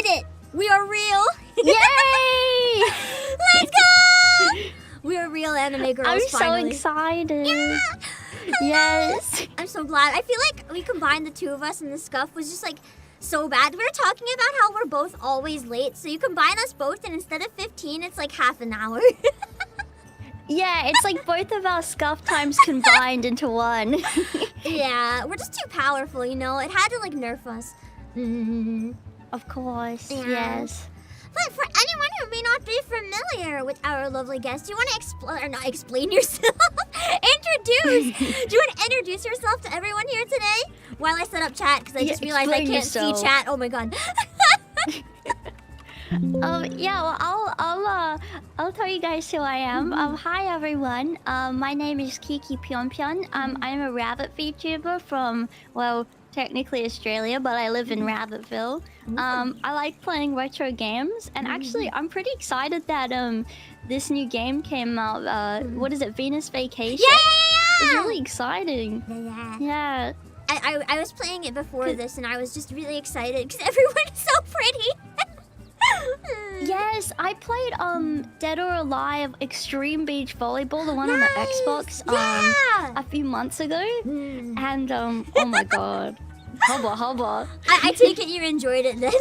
did it! We are real! Yay! Let's go! We are real anime girls, I'm finally. so excited. Yeah! Yes. I'm so glad. I feel like we combined the two of us and the scuff was just like so bad. We were talking about how we're both always late, so you combine us both and instead of 15, it's like half an hour. Yeah, it's like both of our scuff times combined into one. Yeah, we're just too powerful, you know? It had to like nerf us. Of course, Yeah. yes. But for anyone who may not be familiar with our lovely guest, do you want to explain yourself? Introduce! Do you want to introduce yourself to everyone here today? While I set up chat, because I just realized I can't see chat. Oh my god. Yeah, well, I'll tell you guys who I am. Hi everyone. My name is Kiki Pyon-pyon. I'm a rabbit VTuber from, well, technically Australia, but I live in Rabbittville. I like playing retro games, and actually, I'm pretty excited that this new game came out. What is it? Venus Vacation. Yeah! It's really exciting. Yeah. I was playing it before this, and I was just really excited because everyone is so pretty. Yes, I played Dead or Alive Extreme Beach Volleyball, the one on the Xbox, a few months ago, and oh my god, hubba. I take it you enjoyed it then.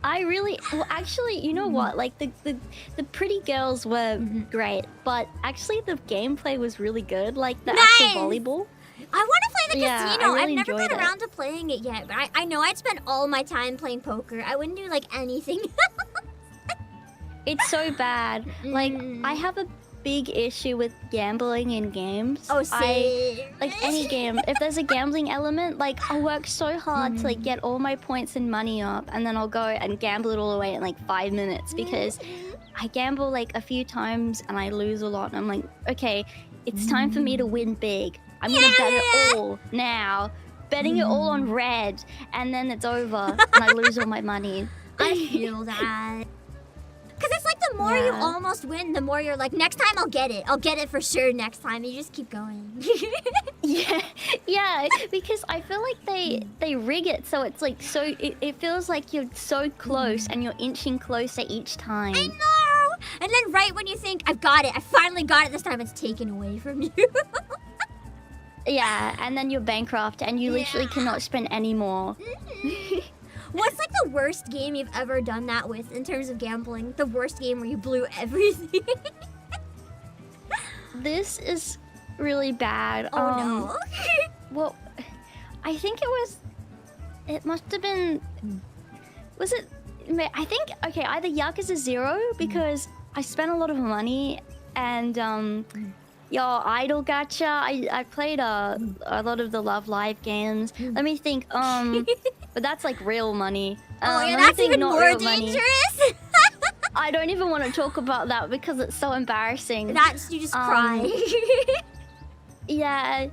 I really, well, actually, you know what? Like the pretty girls were great, but actually the gameplay was really good. Like the actual volleyball. I want to play the casino. Really I've never got enjoyed around to playing it yet, but I know I'd spend all my time playing poker. I wouldn't do like anything. It's so bad. Like I have a big issue with gambling in games. Oh, same. Like any game, if there's a gambling element, like I'll work so hard to like get all my points and money up, and then I'll go and gamble it all away in like 5 minutes because I gamble like a few times and I lose a lot, and I'm like, okay, it's time for me to win big. I'm gonna bet it all now. Betting it all on red, and then it's over, and I lose all my money. I feel that. Because it's like the more you almost win, the more you're like, next time I'll get it. I'll get it for sure next time. And you just keep going. Yeah, because I feel like they rig it so it's like so it feels like you're so close and you're inching closer each time. I know! And then right when you think, I've got it, I finally got it this time, it's taken away from you. Yeah, and then you're bankrupt and you literally cannot spend any more. What's like the worst game you've ever done that with in terms of gambling? The worst game where you blew everything? This is really bad. Oh no. Well, I think it must have been, was it, I think, okay, either Yakuza 0 because I spent a lot of money, and Idol Gacha. I played a lot of the Love Live games. Let me think. But that's like real money. That's even more dangerous. I don't even want to talk about that because it's so embarrassing. You just cry. Yeah,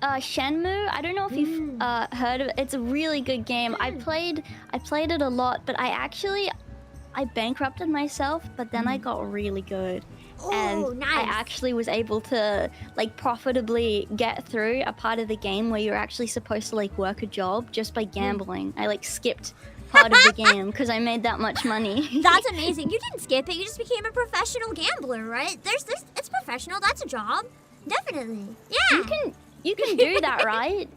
Shenmue. I don't know if you've heard of it. It's a really good game. I played it a lot, but I bankrupted myself. But then I got really good. And nice. I actually was able to like profitably get through a part of the game where you're actually supposed to like work a job just by gambling. I like skipped part of the game because I made that much money. That's amazing. You didn't skip it. You just became a professional gambler, right? It's professional. That's a job. Definitely. Yeah. You can do that, right?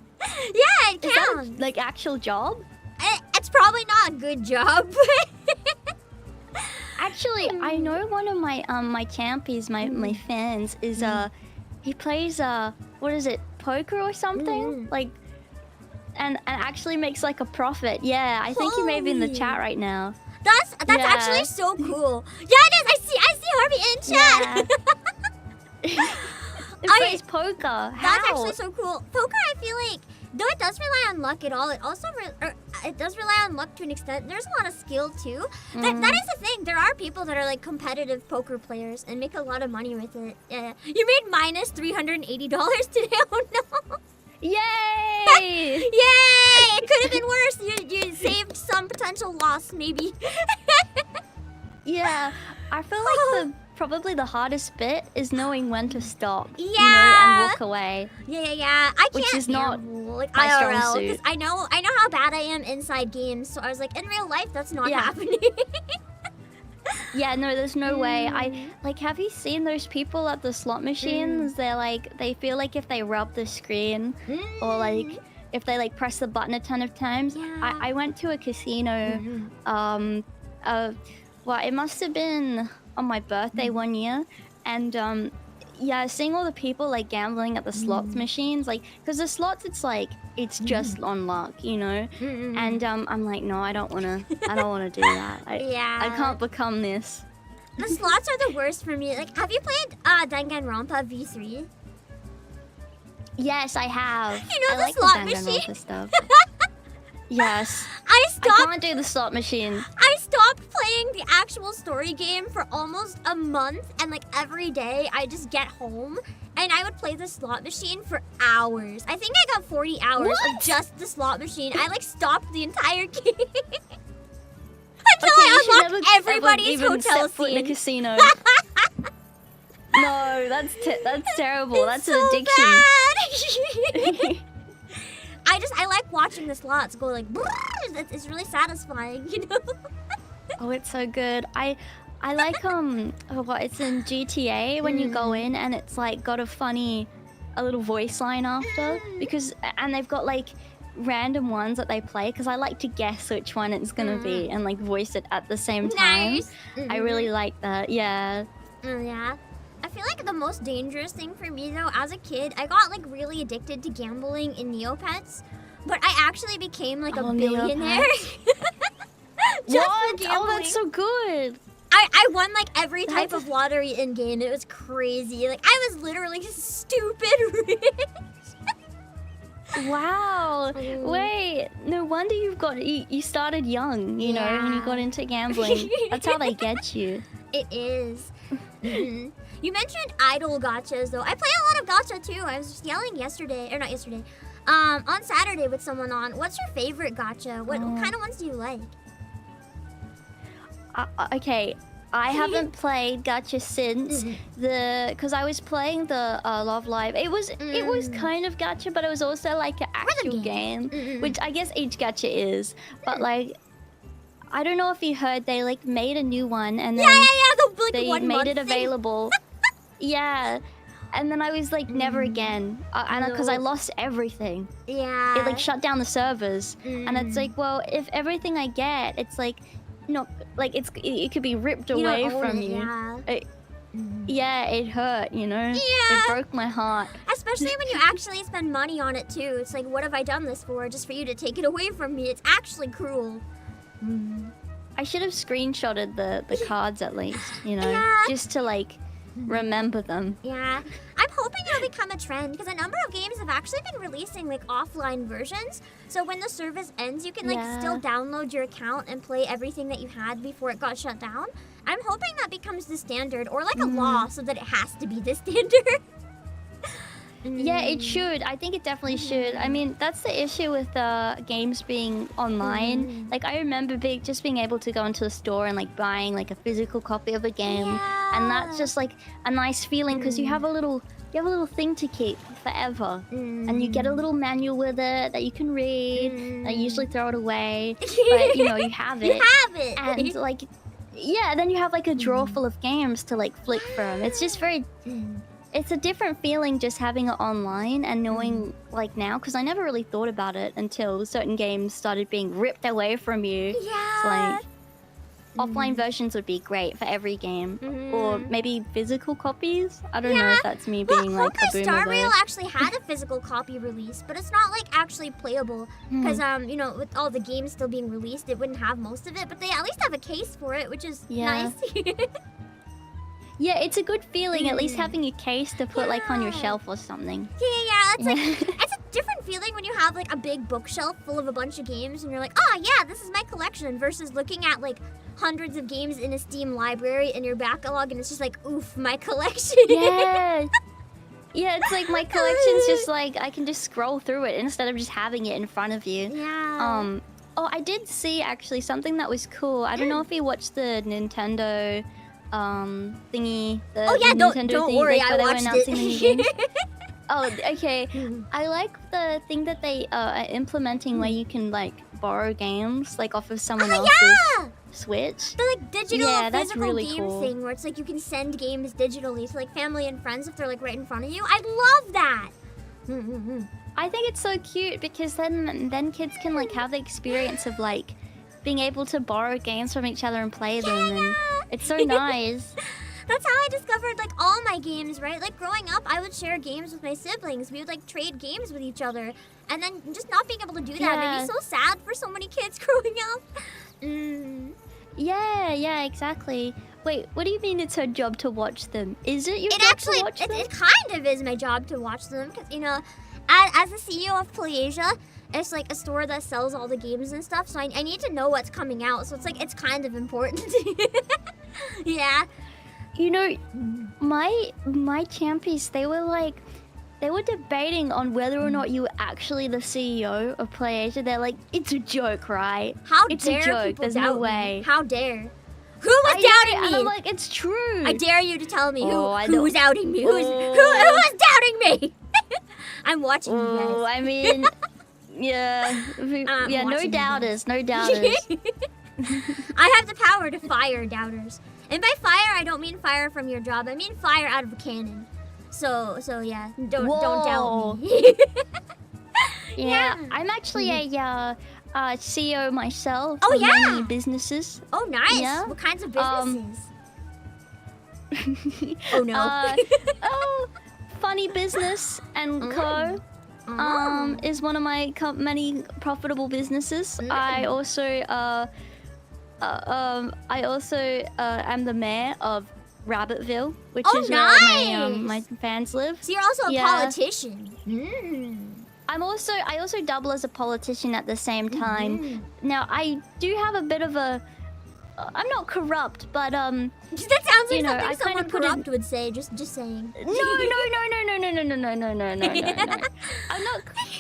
Yeah, it counts. Is that like actual job? It's probably not a good job. Actually, I know one of my my champies, my fans is he plays what is it, poker or something, like, and actually makes like a profit. Yeah, I think he may be in the chat right now. That's actually so cool. Yeah, it is. I see Harvey in chat. Yeah. It plays poker. How? That's actually so cool. Poker, I feel like, though it does rely on luck at all, it also it does rely on luck to an extent. There's a lot of skill too. That is the thing. There are people that are like competitive poker players and make a lot of money with it. Yeah. You made minus $380 today. Oh no! Yay! Yay! It could have been worse. You saved some potential loss, maybe. Yeah, I feel like probably the hardest bit is knowing when to stop. Yeah. You know, and walk away. Yeah. I can't Which is not gamble, like my strong IRL, suit. because I know how bad I am inside games. So I was like, in real life, that's not Yeah. happening. Yeah, no, there's no way. Have you seen those people at the slot machines? They're like, they feel like if they rub the screen or like if they like press the button a ton of times. Yeah. I went to a casino, well, it must have been on my birthday one year, and yeah, seeing all the people like gambling at the slots machines, like, because the slots, it's just on luck, you know. And I'm like, no, I don't wanna do that. I can't become this. The slots are the worst for me. Like, have you played Danganronpa V3? Yes, I have. You know I the like slot the Danganronpa machine? stuff. Yes. I I can't do the slot machine. I stopped playing the actual story game for almost a month, and like every day I just get home and I would play the slot machine for hours. I think I got 40 hours of just the slot machine. I like stopped the entire game. Until I unlocked everybody's hotel foot in a scene. casino. No, that's terrible. That's an so addiction. bad. I like watching the slots go like. It's really satisfying, you know. Oh, it's so good. I like it's in GTA when you go in and it's like got a little voice line after, and they've got like random ones that they play, because I like to guess which one it's gonna be and like voice it at the same time. Nice. I really like that. Yeah. Yeah. I feel like the most dangerous thing for me though, as a kid, I got like really addicted to gambling in Neopets, but I actually became like a billionaire. Just What? for gambling. Oh, that's so good. I won like every type of lottery in game. It was crazy. Like I was literally stupid rich. Wow. Wait, no wonder you started young, you know, and you got into gambling. That's how they get you. It is. You mentioned idol gachas though. I play a lot of gacha too. I was just yelling on Saturday with someone on. What's your favorite gacha? What kind of ones do you like? Okay, I haven't played gacha since because I was playing the Love Live. It was kind of gacha, but it was also like an actual game, which I guess each gacha is. But like, I don't know if you heard, they like made a new one and then they made it available. Yeah. And then I was like, never again, because I lost everything. Yeah. It like shut down the servers, and it's like, well, if everything I get, it's like, no, like it could be ripped away from you. Yeah, it hurt, you know. Yeah. It broke my heart. Especially when you actually spend money on it too. It's like, what have I done this for? Just for you to take it away from me? It's actually cruel. I should have screenshotted the cards at least, you know, just to like remember them. Yeah, I'm hoping it'll become a trend, because a number of games have actually been releasing like offline versions. So when the service ends, you can like still download your account and play everything that you had before it got shut down. I'm hoping that becomes the standard, or like a law, so that it has to be the standard. Yeah, it should. I think it definitely should. I mean, that's the issue with games being online. Like, I remember just being able to go into a store and like buying like a physical copy of a game, and that's just like a nice feeling, because you have a little thing to keep forever, and you get a little manual with it that you can read. I usually throw it away, but you know, you have it. And like, yeah, then you have like a drawer full of games to like flick from. It's just very. It's a different feeling just having it online and knowing, like now, because I never really thought about it until certain games started being ripped away from you. Yeah. Like, offline versions would be great for every game, or maybe physical copies. I don't know if that's me being like a boomer. Star Rail actually had a physical copy release, but it's not like actually playable, because you know, with all the games still being released, it wouldn't have most of it. But they at least have a case for it, which is nice. Yeah, it's a good feeling, at least having a case to put like on your shelf or something. Yeah. It's like it's a different feeling when you have like a big bookshelf full of a bunch of games and you're like, oh yeah, this is my collection, versus looking at like hundreds of games in a Steam library in your backlog and it's just like, oof, my collection. Yeah. Yeah, it's like my collection's just like, I can just scroll through it instead of just having it in front of you. Yeah. Oh, I did see actually something that was cool. I don't know if you watched the Nintendo thingy. The, Oh yeah, the don't Nintendo thing, worry, like, I where they were watched announcing the new games. it. Oh, okay. I like the thing that they are implementing where you can like borrow games like off of someone else's Yeah! Switch. The like digital Yeah, that's physical really game cool. thing where it's like you can send games digitally to like family and friends if they're like right in front of you. I love that. I think it's so cute because then kids can like have the experience of like being able to borrow games from each other and play them, and it's so nice. That's how I discovered like all my games, right? Like growing up, I would share games with my siblings. We would like trade games with each other, and then just not being able to do that made me so sad for so many kids growing up. Yeah, exactly. Wait, what do you mean it's her job to watch them? Is it your job Actually, to watch them? it kind of is my job to watch them because, you know, as the CEO of Freyja, it's like a store that sells all the games and stuff, so I need to know what's coming out, so it's like, it's kind of important. Yeah. You know, my champies, they were debating on whether or not you were actually the CEO of Freyja. They're like, it's a joke, right? How it's dare a joke. people There's doubt no way. me? How dare? Who was doubting me? And I'm like, it's true. I dare you to tell me who's doubting me. Who Oh. was doubting me? I'm watching you guys. Oh, I mean, yeah, yeah, no watching you doubters, no doubters. I have the power to fire doubters. And by fire, I don't mean fire from your job. I mean fire out of a cannon. So yeah, don't doubt me. Yeah, I'm actually a CEO myself. Oh, of yeah. many businesses. Oh, nice. Yeah. What kinds of businesses? Oh no. Funny Business and Co. Is one of my many profitable businesses. I also am the mayor of Rabbitville, which is where all my fans live. So you're also a Yeah. politician. I also double as a politician at the same time. Now I do have a bit of a. I'm not corrupt, but That sounds like you know, something I someone kinda put corrupt would say. Just saying. No.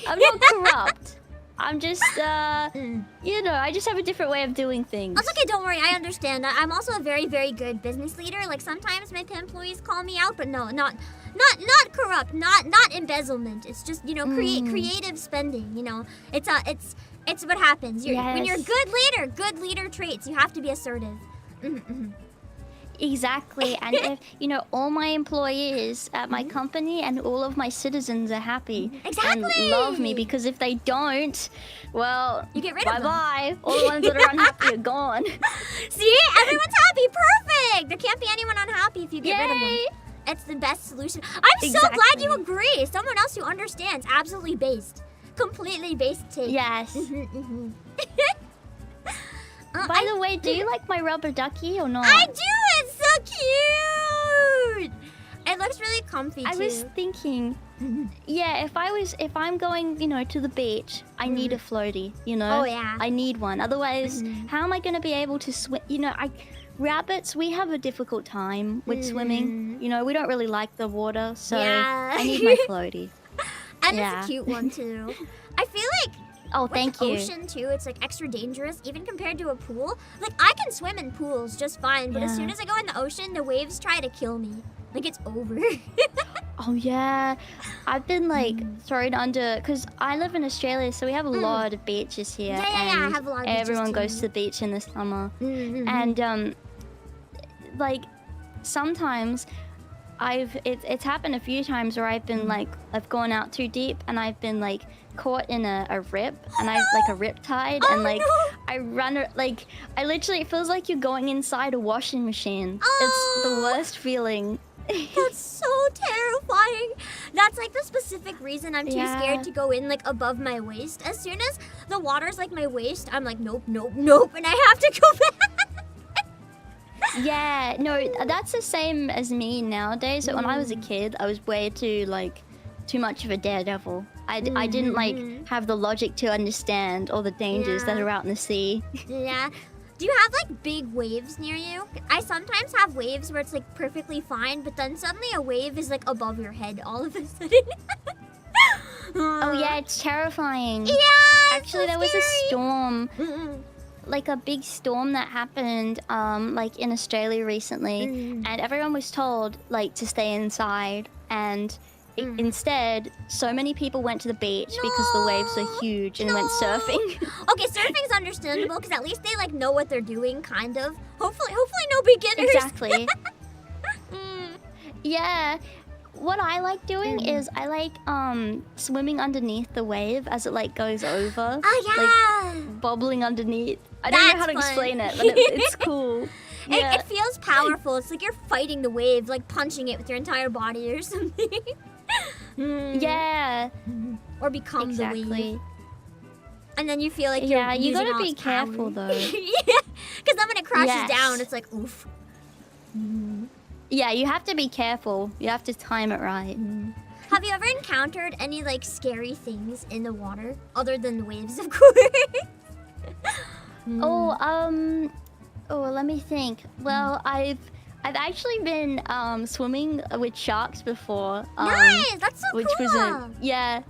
I'm not corrupt. I'm just you know, I just have a different way of doing things. That's okay, don't worry, I understand. I'm also a very, very good business leader. Like sometimes my employees call me out, but no, not corrupt, not embezzlement. It's just, you know, creative spending, you know. It's what happens. When you're a good leader traits, you have to be assertive. Exactly, and if you know all my employees at my company and all of my citizens are happy and love me, because if they don't, well, you get rid of them. Bye. All the ones that are unhappy are gone. See, everyone's happy. Perfect. There can't be anyone unhappy if you get rid of them. It's the best solution. I'm so glad you agree. Someone else who understands. Absolutely based. Completely based take. Yes. By the way, do you like my rubber ducky or not? I do. It's so cute. It looks really comfy too. I was thinking, yeah, if I'm going, you know, to the beach, I need a floaty, you know. Oh yeah. I need one. Otherwise, how am I going to be able to swim? You know, rabbits, we have a difficult time with swimming. You know, we don't really like the water, so I need my floaty. And it's a cute one too. I feel like thank you. Ocean too, it's like extra dangerous even compared to a pool. Like I can swim in pools just fine, but as soon as I go in the ocean, the waves try to kill me. Like it's over. Oh yeah, I've been like thrown under because I live in Australia, so we have a lot of beaches here. Yeah, I have a lot of beaches everyone too. goes to the beach in the summer, and like sometimes it's happened a few times where I've been like I've gone out too deep and I've been like caught in a rip and I've like a rip tide and like I run like I literally it feels like you're going inside a washing machine. It's the worst feeling. That's so terrifying. That's like the specific reason I'm too scared to go in like above my waist. As soon as the water's like my waist, I'm like nope, and I have to go back. Yeah, no, that's the same as me nowadays. So when I was a kid, I was way too much of a daredevil. I didn't like have the logic to understand all the dangers that are out in the sea. Yeah. Do you have like big waves near you? I sometimes have waves where it's like perfectly fine, but then suddenly a wave is like above your head all of a sudden. Oh yeah, it's terrifying. Yeah. Actually, there was a storm. like a big storm that happened like in Australia recently, and everyone was told like to stay inside, and instead so many people went to the beach because the waves were huge and went surfing. Okay, surfing's understandable because at least they like know what they're doing, kind of. Hopefully no beginners. Exactly. Yeah. What I like doing is I like swimming underneath the wave as it like goes over. Oh yeah. Like bubbling underneath. I don't know how to explain it, but it's cool. Yeah. It feels powerful. It's like you're fighting the wave, like punching it with your entire body or something. Yeah. Or become the wave. And then you feel like you using gotta all be its careful power. though. Yeah, because then when it crashes down, it's like oof. Yeah, you have to be careful. You have to time it right. Have you ever encountered any like scary things in the water other than the waves, of course? Oh, let me think. Well, I've actually been swimming with sharks before. Nice, that's so which cool. Was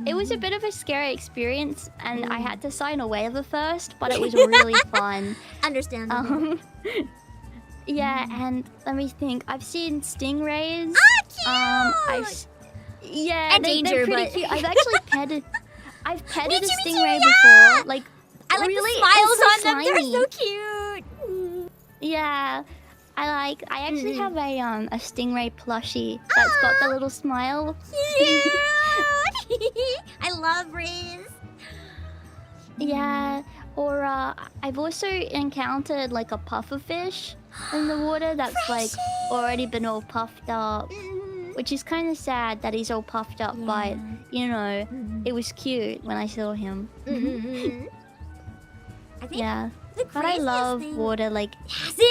it was a bit of a scary experience, and I had to sign a waiver first, but it was really fun. Understandable. Yeah, and let me think. I've seen stingrays. Cute! And they're pretty but... cute. I've actually petted. I've petted a Me stingray too, before. Like, I like really, the smiles so on them. They're slimy. so cute. Yeah, I actually have a stingray plushie that's got the little smile. Cute. I love rays. Yeah, or I've also encountered like a pufferfish in the water that's like already been all puffed up, which is kind of sad that he's all puffed up, but you know, it was cute when I saw him. I think but I love water, like same.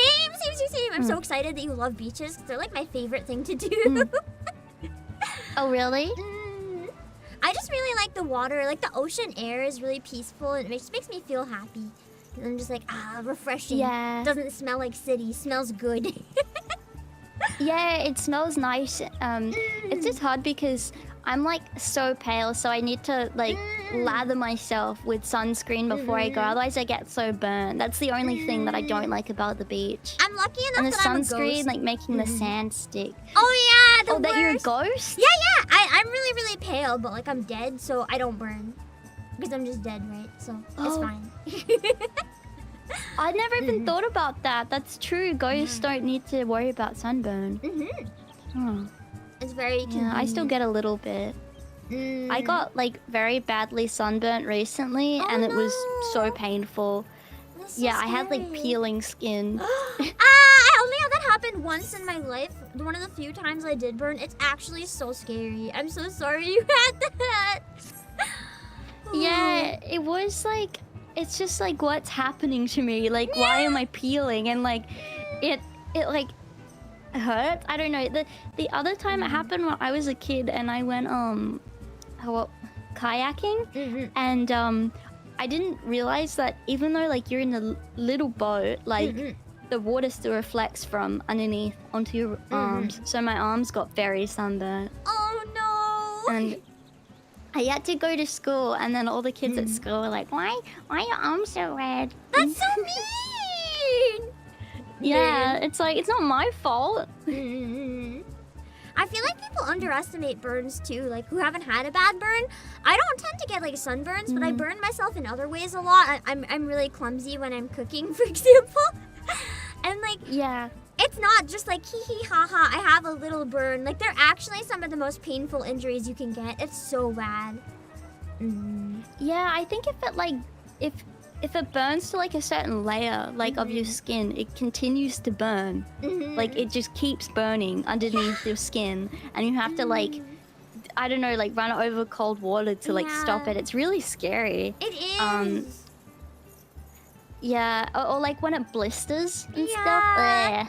I'm so excited that you love beaches because they're like my favorite thing to do. Oh really? I just really like the water. Like the ocean air is really peaceful and it just makes me feel happy. And I'm just like, refreshing. Yeah. Doesn't smell like city. Smells good. Yeah, it smells nice. It's just hard because I'm like so pale, so I need to like lather myself with sunscreen before I go. Otherwise, I get so burnt. That's the only thing that I don't like about the beach. I'm lucky enough and the that I'm a sunscreen, ghost. like making the sand stick. Oh yeah, that you're a ghost? Yeah. I'm really pale, but like I'm dead, so I don't burn because I'm just dead, right? So it's fine. I never even thought about that. That's true. Ghosts don't need to worry about sunburn. It's very convenient. I still get a little bit. I got like very badly sunburnt recently, and it was so painful. I had like peeling skin. I only had that happen once in my life. One of the few times I did burn. It's actually so scary. I'm so sorry you had that. Yeah, it was like, it's just like what's happening to me. Like, why am I peeling? And like, it like hurts. I don't know. The other time it happened when I was a kid and I went kayaking, and I didn't realize that even though like you're in a little boat, like the water still reflects from underneath onto your arms. So my arms got very sunburnt. Oh no! And I had to go to school, and then all the kids at school were like, "Why are your arms so red?" That's so mean. Yeah, it's like, it's not my fault. I feel like people underestimate burns too, like who haven't had a bad burn. I don't tend to get like sunburns, but I burn myself in other ways a lot. I'm really clumsy when I'm cooking, for example. And like, it's not just like hee hee ha ha, I have a little burn. Like they're actually some of the most painful injuries you can get. It's so bad. Yeah, I think if it like, if it burns to like a certain layer like of your skin, it continues to burn. Like it just keeps burning underneath your skin, and you have to like, I don't know, like run over cold water to like stop it. It's really scary. It is. Yeah, or like when it blisters and stuff.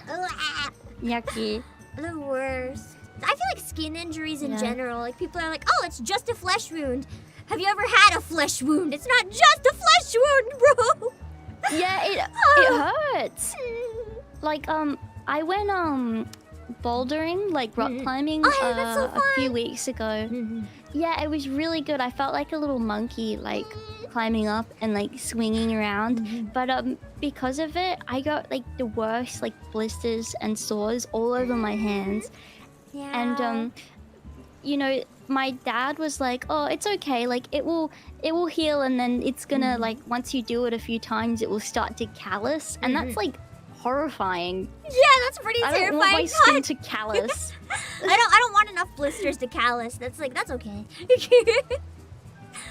Yucky. The worst. I feel like skin injuries in general, like people are like, oh, it's just a flesh wound. Have you ever had a flesh wound? It's not just a flesh wound, bro. Yeah, it hurts. Like I went bouldering, like rock climbing, that's so a few weeks ago. Yeah, it was really good. I felt like a little monkey, like climbing up and like swinging around. But because of it, I got like the worst like blisters and sores all over my hands. Yeah. And you know, my dad was like, "Oh, it's okay. Like it will heal, and then it's gonna like once you do it a few times, it will start to callus." And that's like horrifying. Yeah, that's pretty I terrifying. don't want my skin to callus. I don't want enough blisters to callus. That's okay.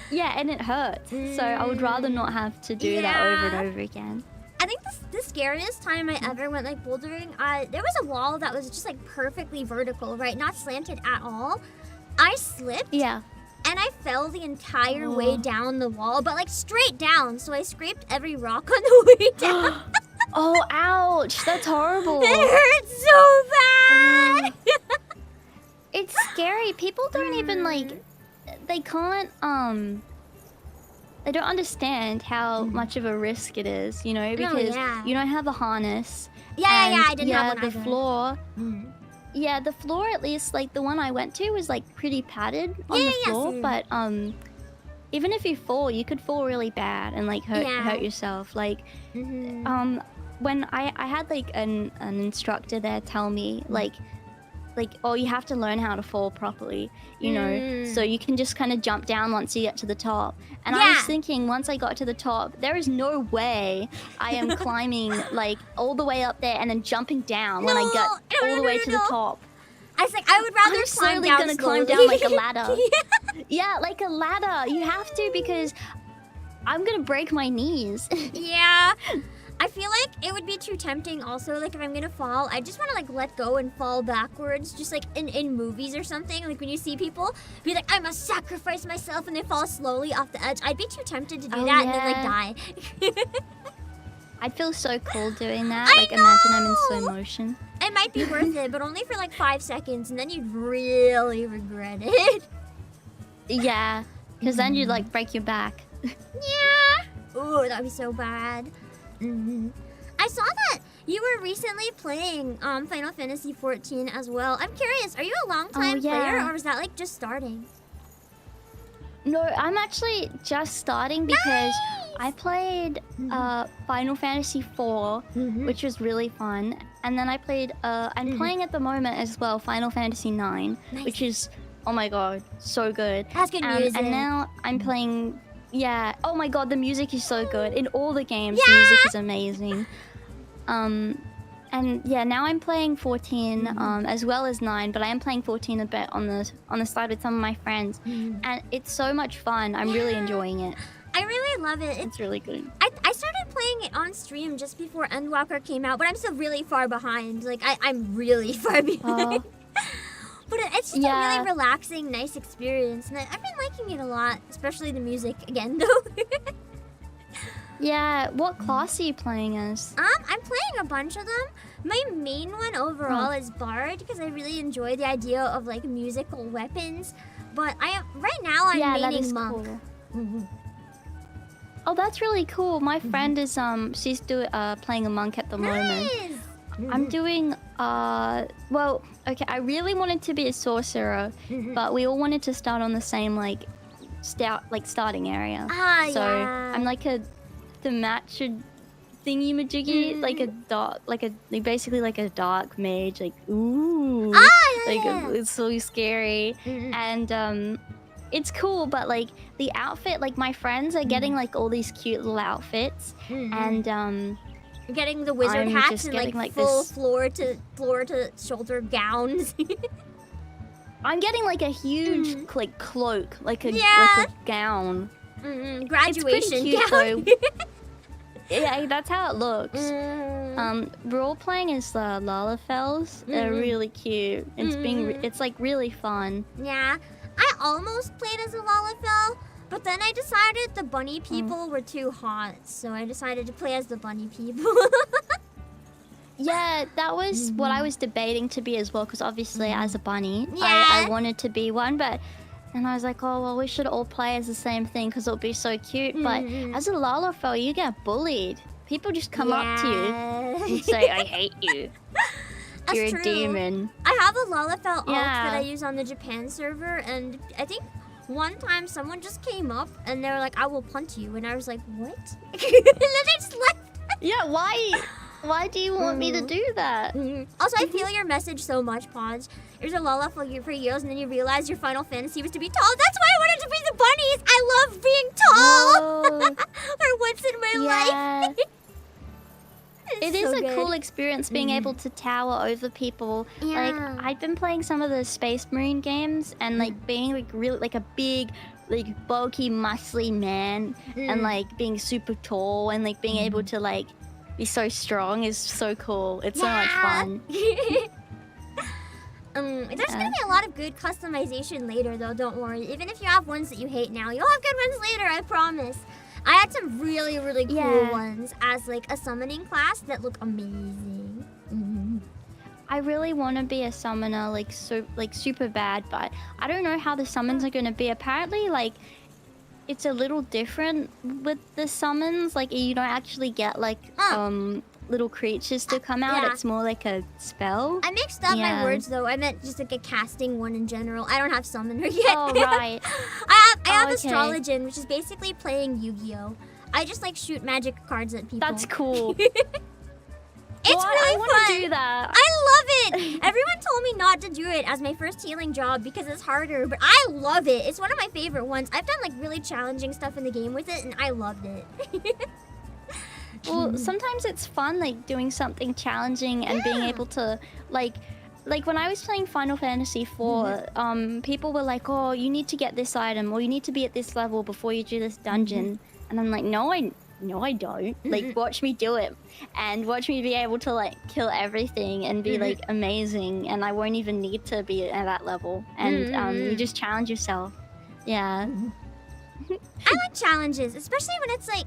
Yeah, and it hurts. So I would rather not have to do that over and over again. I think the scariest time I ever went like bouldering, there was a wall that was just like perfectly vertical, right? Not slanted at all. I slipped. Yeah. And I fell the entire way down the wall, but like straight down. So I scraped every rock on the way down. Oh, ouch. That's horrible. It hurts so bad. It's scary. People don't even like, they can't, they don't understand how much of a risk it is, you know, because you don't have a harness. Yeah, I didn't have one the floor. Yeah, the floor, at least, like the one I went to was like pretty padded on the floor, but even if you fall, you could fall really bad and like hurt yourself. Like, when I had like an instructor there tell me like, oh, you have to learn how to fall properly, you know, so you can just kind of jump down once you get to the top. And I was thinking, once I got to the top, there is no way I am climbing like all the way up there and then jumping down when I get all the way to the top. I was like, I would rather I'm gonna climb down like a ladder. Yeah, like a ladder. You have to, because I'm gonna break my knees. Yeah. I feel like it would be too tempting also, like if I'm gonna fall, I just wanna like let go and fall backwards, just like in movies or something, like when you see people be like, I must sacrifice myself, and they fall slowly off the edge. I'd be too tempted to do that and then like die. I'd feel so cool doing that, like imagine I'm in slow motion. It might be worth it, but only for like 5 seconds, and then you'd really regret it. Yeah, because then you'd like break your back. Yeah. Ooh, that'd be so bad. I saw that you were recently playing Final Fantasy XIV as well. I'm curious, are you a long-time player, or is that like just starting? No, I'm actually just starting because I played Final Fantasy IV, which was really fun. And then I played, I'm playing at the moment as well, Final Fantasy IX, which is, oh my god, so good. That's good music. And now I'm playing... Yeah. Oh my god, the music is so good. In all the games, the music is amazing. And yeah, now I'm playing 14 as well as 9, but I am playing 14 a bit on the side with some of my friends. And it's so much fun. I'm really enjoying it. I really love it. It's really good. I started playing it on stream just before Endwalker came out, but I'm still really far behind. Like, I'm really far behind. But it's just a really relaxing, nice experience, and I've been liking it a lot, especially the music again, though. Yeah, what class are you playing as? I'm playing a bunch of them. My main one overall is Bard, because I really enjoy the idea of like musical weapons. But right now I'm maining Monk. Cool. Oh, that's really cool. My friend is she's playing a monk at the moment. I'm doing well, okay, I really wanted to be a sorcerer, but we all wanted to start on the same like starting area. So I'm like the match thingy majiggy, like a dark, basically like a dark mage, like ooh, it's so scary. And it's cool, but like the outfit, like my friends are getting like all these cute little outfits, and getting the wizard hats and like full floor to shoulder gowns. I'm getting like a huge like cloak, like a gown. Graduation gown. Yeah, that's how it looks. Role playing is the Lalafels. They're really cute. It's like really fun. Yeah, I almost played as a Lalafell, but then I decided the bunny people were too hot, so I decided to play as the bunny people. Yeah, that was what I was debating to be as well, because obviously as a bunny, I wanted to be one, but... And I was like, oh, well, we should all play as the same thing because it'll be so cute. But as a Lalafell, you get bullied. People just come up to you and say, I hate you. That's you're true. a demon. I have a Lalafell alt Yeah. that I use on the Japan server, and I think one time someone just came up and they were like, "I will punt you," and I was like, "What?" And then they just left. Yeah, why? Why do you want me to do that? Also, I feel your message so much, Podge. There's a Lalafell for years, and then you realize your Final Fantasy was to be tall. That's why I wanted to be the bunnies. I love being tall. For once in my life. It is a cool experience being able to tower over people. Like, I've been playing some of the Space Marine games and like being like really like a big, like bulky, muscly man and like being super tall and like being able to like be so strong is so cool. It's so much fun. There's gonna be a lot of good customization later, though. Don't worry. Even if you have ones that you hate now, you'll have good ones later. I promise. I had some really, really cool ones as like a summoning class that look amazing. I really want to be a summoner, like super bad, but I don't know how the summons are gonna be. Apparently, like it's a little different with the summons. Like you don't actually get like little creatures to come out. It's more like a spell. I mixed up my words though. I meant just like a casting one in general. I don't have summoner yet. Oh right. I have Astrologian, which is basically playing Yu-Gi-Oh. I just like shoot magic cards at people. That's cool. It's really I fun. want to do that. I love it. Everyone told me not to do it as my first healing job because it's harder, but I love it. It's one of my favorite ones. I've done like really challenging stuff in the game with it, and I loved it. Well, sometimes it's fun like doing something challenging and being able to like when I was playing Final Fantasy IV, people were like, "Oh, you need to get this item or you need to be at this level before you do this dungeon." And I'm like, "No, I don't. Like, watch me do it and watch me be able to like kill everything and be like amazing, and I won't even need to be at that level." And you just challenge yourself. Yeah. I like challenges, especially when it's like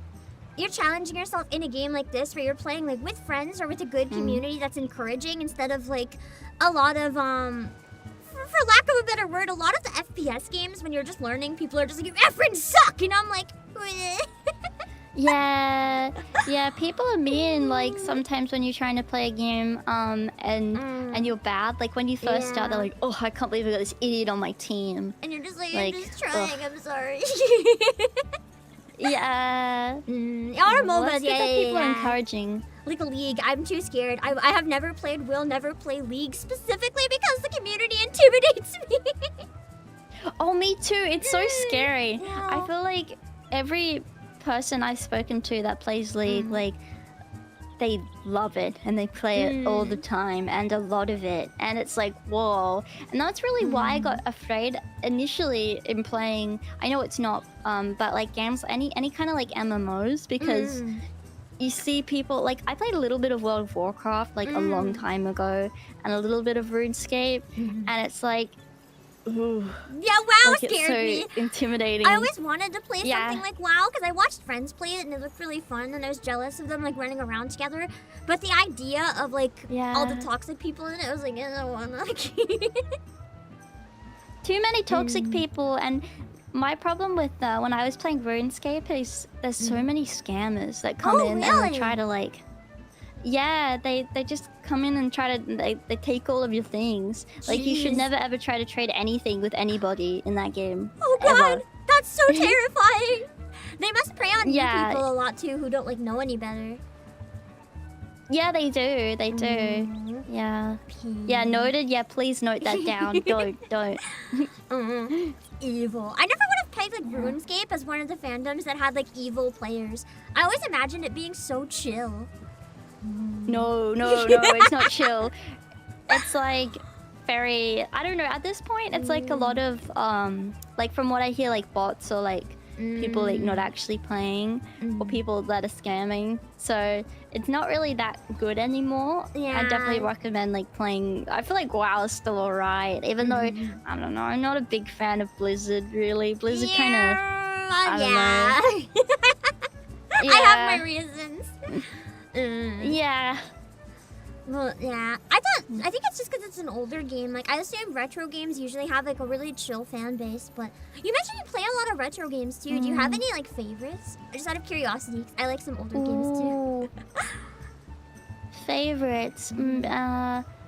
you're challenging yourself in a game like this where you're playing like with friends or with a good community that's encouraging, instead of like a lot of for lack of a better word, a lot of the FPS games when you're just learning, people are just like, "You effing suck," and I'm like, yeah, people are mean like sometimes when you're trying to play a game and you're bad. Like when you first start, they're like, "Oh, I can't believe I got this idiot on my team," and you're just like, "I'm just trying, I'm sorry." Yeah. Our MOBAs, people are encouraging. Like a League, I'm too scared. I have never played, will never play League, specifically because the community intimidates me. Oh, me too. It's so scary. Yeah. I feel like every person I've spoken to that plays League, like, they love it and they play it all the time and a lot of it. And it's like, whoa. And that's really why I got afraid initially in playing, I know it's not, but like games, any kind of like MMOs, because you see people, like I played a little bit of World of Warcraft like a long time ago and a little bit of RuneScape, and it's like, ooh. Yeah, WoW like scared it's so me. Intimidating. I always wanted to play something like WoW because I watched friends play it and it looked really fun, and I was jealous of them like running around together. But the idea of like all the toxic people in it, I was like, I don't wanna. Too many toxic people, and my problem with when I was playing RuneScape is there's so many scammers that come in and they try to like, they just come in and try to they take all of your things. Like you should never ever try to trade anything with anybody in that game. Oh god, ever. that's so terrifying. They must prey on new people a lot too who don't like know any better. Yeah, they do. They do. Yeah. Yeah, noted. Yeah, please note that down. Don't. Evil. I never would have pegged like RuneScape as one of the fandoms that had like evil players. I always imagined it being so chill. No, it's not chill. It's like very, I don't know, at this point it's like a lot of like from what I hear, like bots or like people like not actually playing or people that are scamming. So it's not really that good anymore. I definitely recommend like playing. I feel like WoW is still alright, even though I don't know, I'm not a big fan of Blizzard really. Blizzard kind of I don't know. I have my reasons. Yeah. Well, yeah. I think it's just because it's an older game. Like, I assume retro games usually have, like, a really chill fan base. But you mentioned you play a lot of retro games, too. Do you have any, like, favorites? Just out of curiosity, 'cause I like some older games, too. Favorites?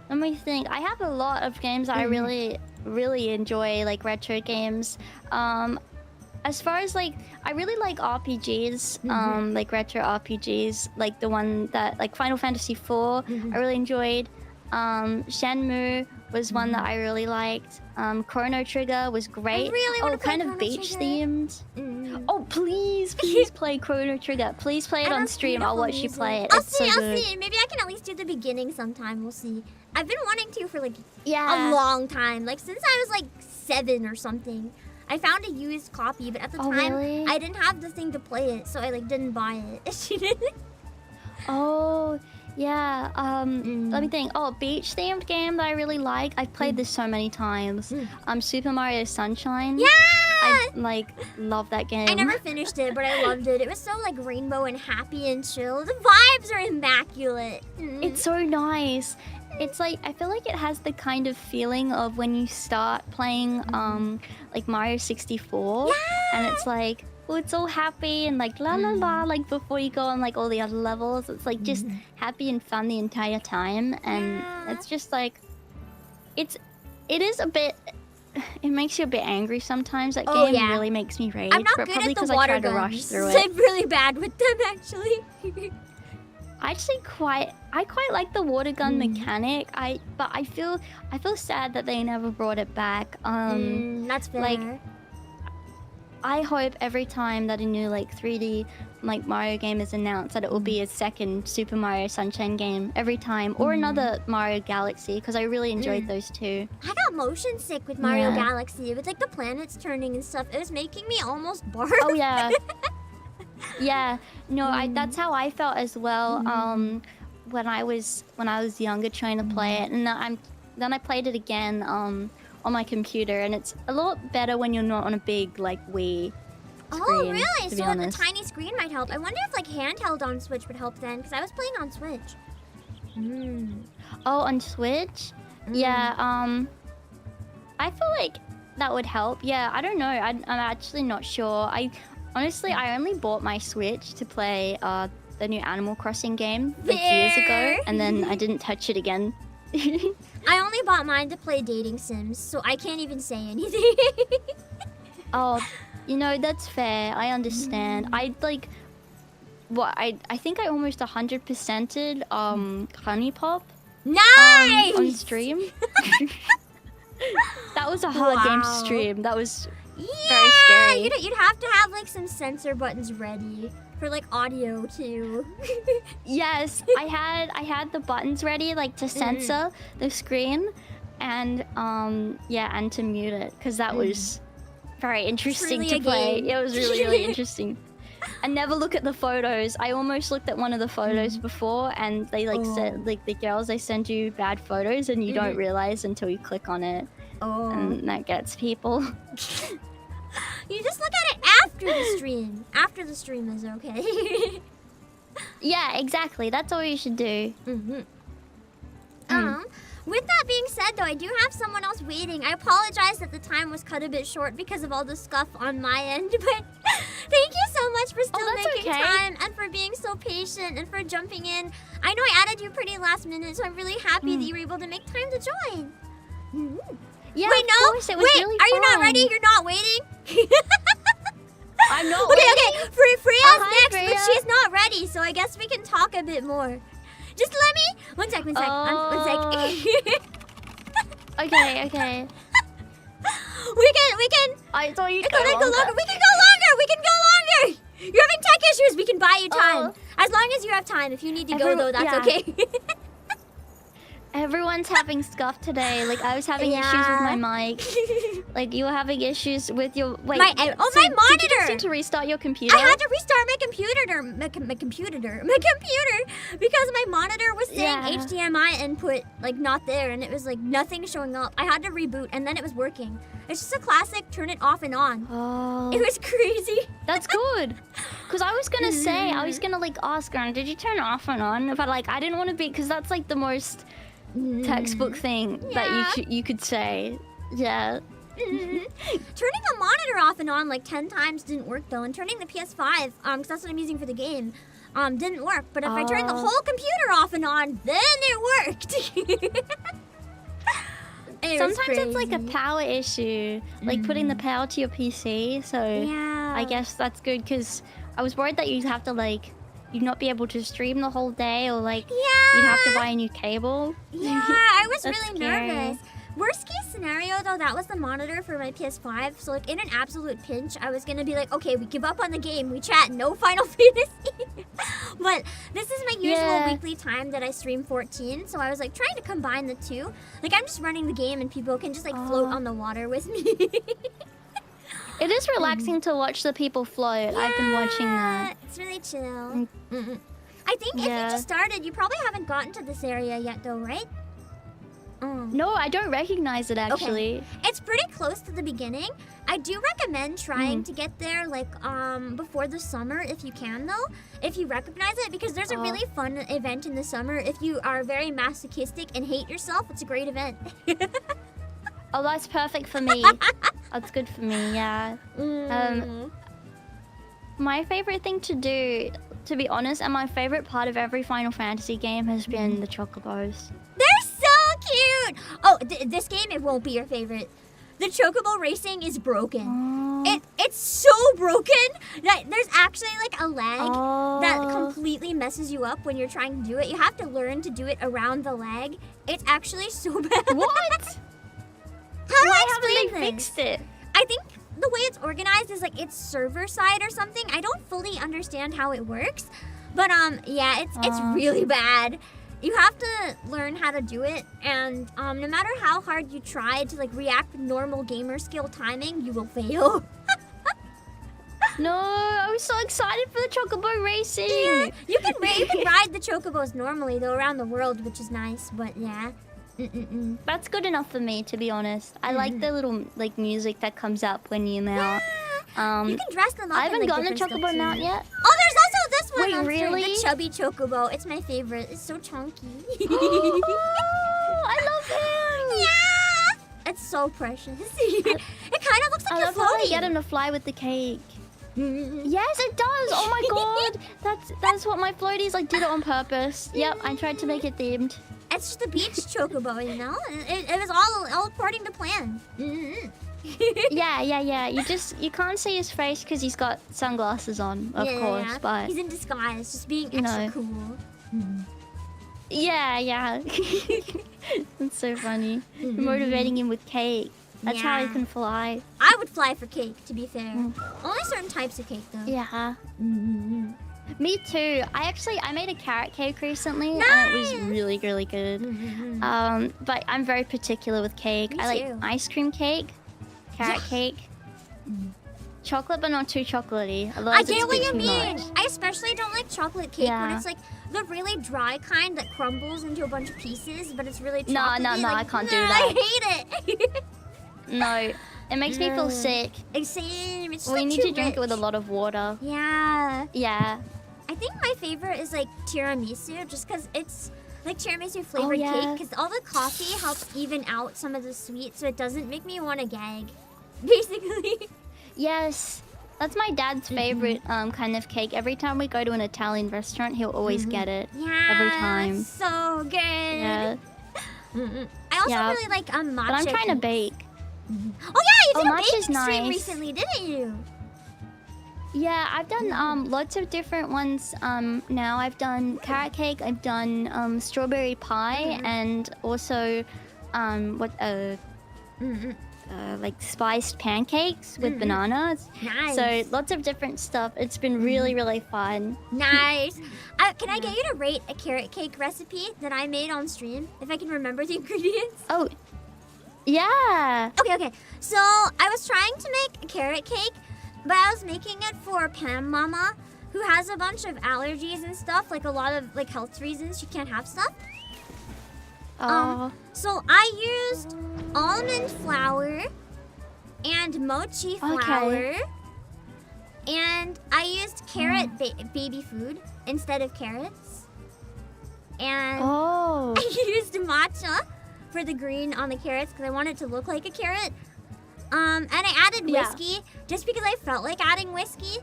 Let me think. I have a lot of games that I really enjoy, like retro games. As far as like, I really like RPGs, like retro RPGs, like the one that, like Final Fantasy IV, I really enjoyed. Shenmue was one that I really liked. Chrono Trigger was great. I really want to play kind of Chrono beach Trigger. themed. Oh, please play Chrono Trigger. Please play it on stream. I'll watch you play it. I'll It's so good. see. Maybe I can at least do the beginning sometime. We'll see. I've been wanting to for like a Yeah. long time. Like since I was like 7 or something. I found a used copy, but at the time Really? I didn't have the thing to play it, so I like didn't buy it. Oh, yeah. Let me think. Oh, beach themed game that I really like. I've played this so many times. Super Mario Sunshine. Yeah! I like love that game. I never finished it, but I loved it. It was so like rainbow and happy and chill. The vibes are immaculate. It's so nice. It's like, I feel like it has the kind of feeling of when you start playing like Mario 64. Yeah! And it's like, oh, it's all happy and like la la la, like before you go on like all the other levels. It's like just happy and fun the entire time. And it's just like, it is a bit, it makes you a bit angry sometimes. That game really makes me rage. I'm not but good probably at the because I water try to guns. rush through it. I'm really bad with them actually. I quite like the water gun mechanic. But I feel sad that they never brought it back. That's fair. Like, I hope every time that a new like 3D like Mario game is announced that it will be a second Super Mario Sunshine game every time, or another Mario Galaxy, because I really enjoyed those two. I got motion sick with Mario Galaxy. With like the planets turning and stuff, it was making me almost barf. Oh yeah. Yeah, no, that's how I felt as well. When I was younger, trying to play it, and then I played it again on my computer, and it's a lot better when you're not on a big like Wii screen. Oh really? To be So honest. the tiny screen might help. I wonder if like handheld on Switch would help then, because I was playing on Switch. Oh, on Switch? Yeah. I feel like that would help. Yeah, I don't know. I'm actually not sure. Honestly, I only bought my Switch to play the new Animal Crossing game like years ago, and then I didn't touch it again. I only bought mine to play dating sims, so I can't even say anything. Oh, you know, that's fair. I understand. I like I think I almost 100%ed Honey Pop Nice! on stream. That was a hard game to stream. That was very scary. You'd have to have like some censor buttons ready for like audio too. Yes, I had the buttons ready like to censor the screen, and and to mute it, because that was very interesting really to play. game. It was really interesting. And never look at the photos. I almost looked at one of the photos before, and they like said, like the girls, they send you bad photos and you don't realize until you click on it. And that gets people. You just look at it after the stream. After the stream is okay. Yeah, exactly. That's all you should do. With that being said, though, I do have someone else waiting. I apologize that the time was cut a bit short because of all the scuff on my end, but thank you so much for still making time and for being so patient and for jumping in. I know I added you pretty last minute, so I'm really happy that you were able to make time to join. Yeah, wait, of no, course, it was wait, really are you not fun. ready? You're not waiting? I'm not Okay, waiting. Freya's Hi, next, Freya. but she's not ready, so I guess we can talk a bit more. Just let me... One sec. One sec. Okay. We can... I thought you'd It can go go longer. longer. We can go longer. You're having tech issues. We can buy you time. As long as you have time. If you need to go, though, that's okay. Everyone's having scuff today. Like, I was having issues with my mic. Like, you were having issues with your... Wait, my Did you monitor. just need to restart your computer? I had to restart my computer because my monitor was saying HDMI input like not there, and it was like nothing showing up. I had to reboot, and then it was working. It's just a classic turn it off and on. Oh. It was crazy. That's good. Because I was gonna say, I was gonna like ask her, did you turn it off and on? But like, I didn't want to be, because that's like the most textbook thing that you could say. Yeah. Turning the monitor off and on like 10 times didn't work though, and turning the PS5, because that's what I'm using for the game, didn't work. But if I turned the whole computer off and on, then it worked. Sometimes it's like a power issue, like putting the power to your PC. So yeah. I guess that's good because I was worried that you'd have to like, you'd not be able to stream the whole day, or like you'd have to buy a new cable. Yeah, I was That's really scary. nervous. Worst case scenario though, that was the monitor for my PS5. So like in an absolute pinch, I was gonna be like, okay, we give up on the game, we chat, no Final Fantasy. But this is my usual weekly time that I stream 14, so I was like trying to combine the two. Like I'm just running the game and people can just like float on the water with me. It is relaxing to watch the people float. Yeah, I've been watching that. It's really chill. I think if you just started, you probably haven't gotten to this area yet though, right? No, I don't recognize it actually. Okay. It's pretty close to the beginning. I do recommend trying to get there like before the summer if you can though. If you recognize it, because there's a really fun event in the summer. If you are very masochistic and hate yourself, it's a great event. Oh, that's perfect for me. That's good for me, yeah. My favorite thing to do, to be honest, and my favorite part of every Final Fantasy game has been the chocobos. They're so cute! Oh, this game, it won't be your favorite. The chocobo racing is broken. It's so broken that there's actually like a lag that completely messes you up when you're trying to do it. You have to learn to do it around the lag. It's actually so bad. What? How do Why I haven't explain they this? fixed it? I think the way it's organized is like it's server side or something. I don't fully understand how it works, but yeah, it's really bad. You have to learn how to do it, and no matter how hard you try to like react with normal gamer skill timing, you will fail. No, I was so excited for the chocobo racing. Yeah, you can ride the chocobos normally though around the world, which is nice. But yeah. That's good enough for me, to be honest. I like the little like music that comes up when you mount. You can dress them up. I haven't in, like, gotten a different chocobo stuff, mount too. yet. Oh, there's also this one. Wait, on stream, really? the chubby chocobo. It's my favorite. It's so chunky. Oh, I love him. Yeah, it's so precious. It kind of looks like I you're love how I floating. get him to fly with the cake. Yes, it does. Oh my god, that's what my floaties like did it on purpose. Yep, I tried to make it themed. It's just a beach chocobo, you know. It was all according to plan. Yeah. You can't see his face because he's got sunglasses on, of course. But he's in disguise, just being extra cool. Yeah. That's so funny. Motivating him with cake. That's how he can fly. I would fly for cake, to be fair. Only certain types of cake, though. Yeah. Me too. I made a carrot cake recently, Nice! and it was really, really good. But I'm very particular with cake. Me I like too. ice cream cake, carrot cake, chocolate, but not too chocolatey. I Otherwise, it's get a what bit you too mean. much. I especially don't like chocolate cake when Yeah. it's like the really dry kind that crumbles into a bunch of pieces, but it's really chocolatey. No, like, I can't do I that. hate it. No, it makes me feel sick. Same. It's just, We like, need too to drink it with a rich. lot of water. Yeah. Yeah. I think my favorite is like tiramisu, just because it's like tiramisu flavored yeah. cake, because all the coffee helps even out some of the sweet, so it doesn't make me want to gag, basically. Yes. That's my dad's favorite kind of cake. Every time we go to an Italian restaurant, he'll always get it. Yeah. Every time. So good. Yeah. I also really like matcha. But I'm trying to cakes. bake. Oh yeah, you did a matcha's baking stream nice. recently, didn't you? Yeah, I've done lots of different ones now. I've done carrot cake, I've done strawberry pie, and also like spiced pancakes with bananas. Nice. So lots of different stuff. It's been really, really fun. Nice. Can I get you to rate a carrot cake recipe that I made on stream, if I can remember the ingredients? Oh, yeah. Okay. So I was trying to make a carrot cake, but I was making it for Pam Mama, who has a bunch of allergies and stuff, like a lot of like health reasons she can't have stuff. So I used almond flour and mochi flour, and I used carrot baby food instead of carrots, and I used matcha for the green on the carrots because I wanted it to look like a carrot. And I added whiskey just because I felt like adding whiskey.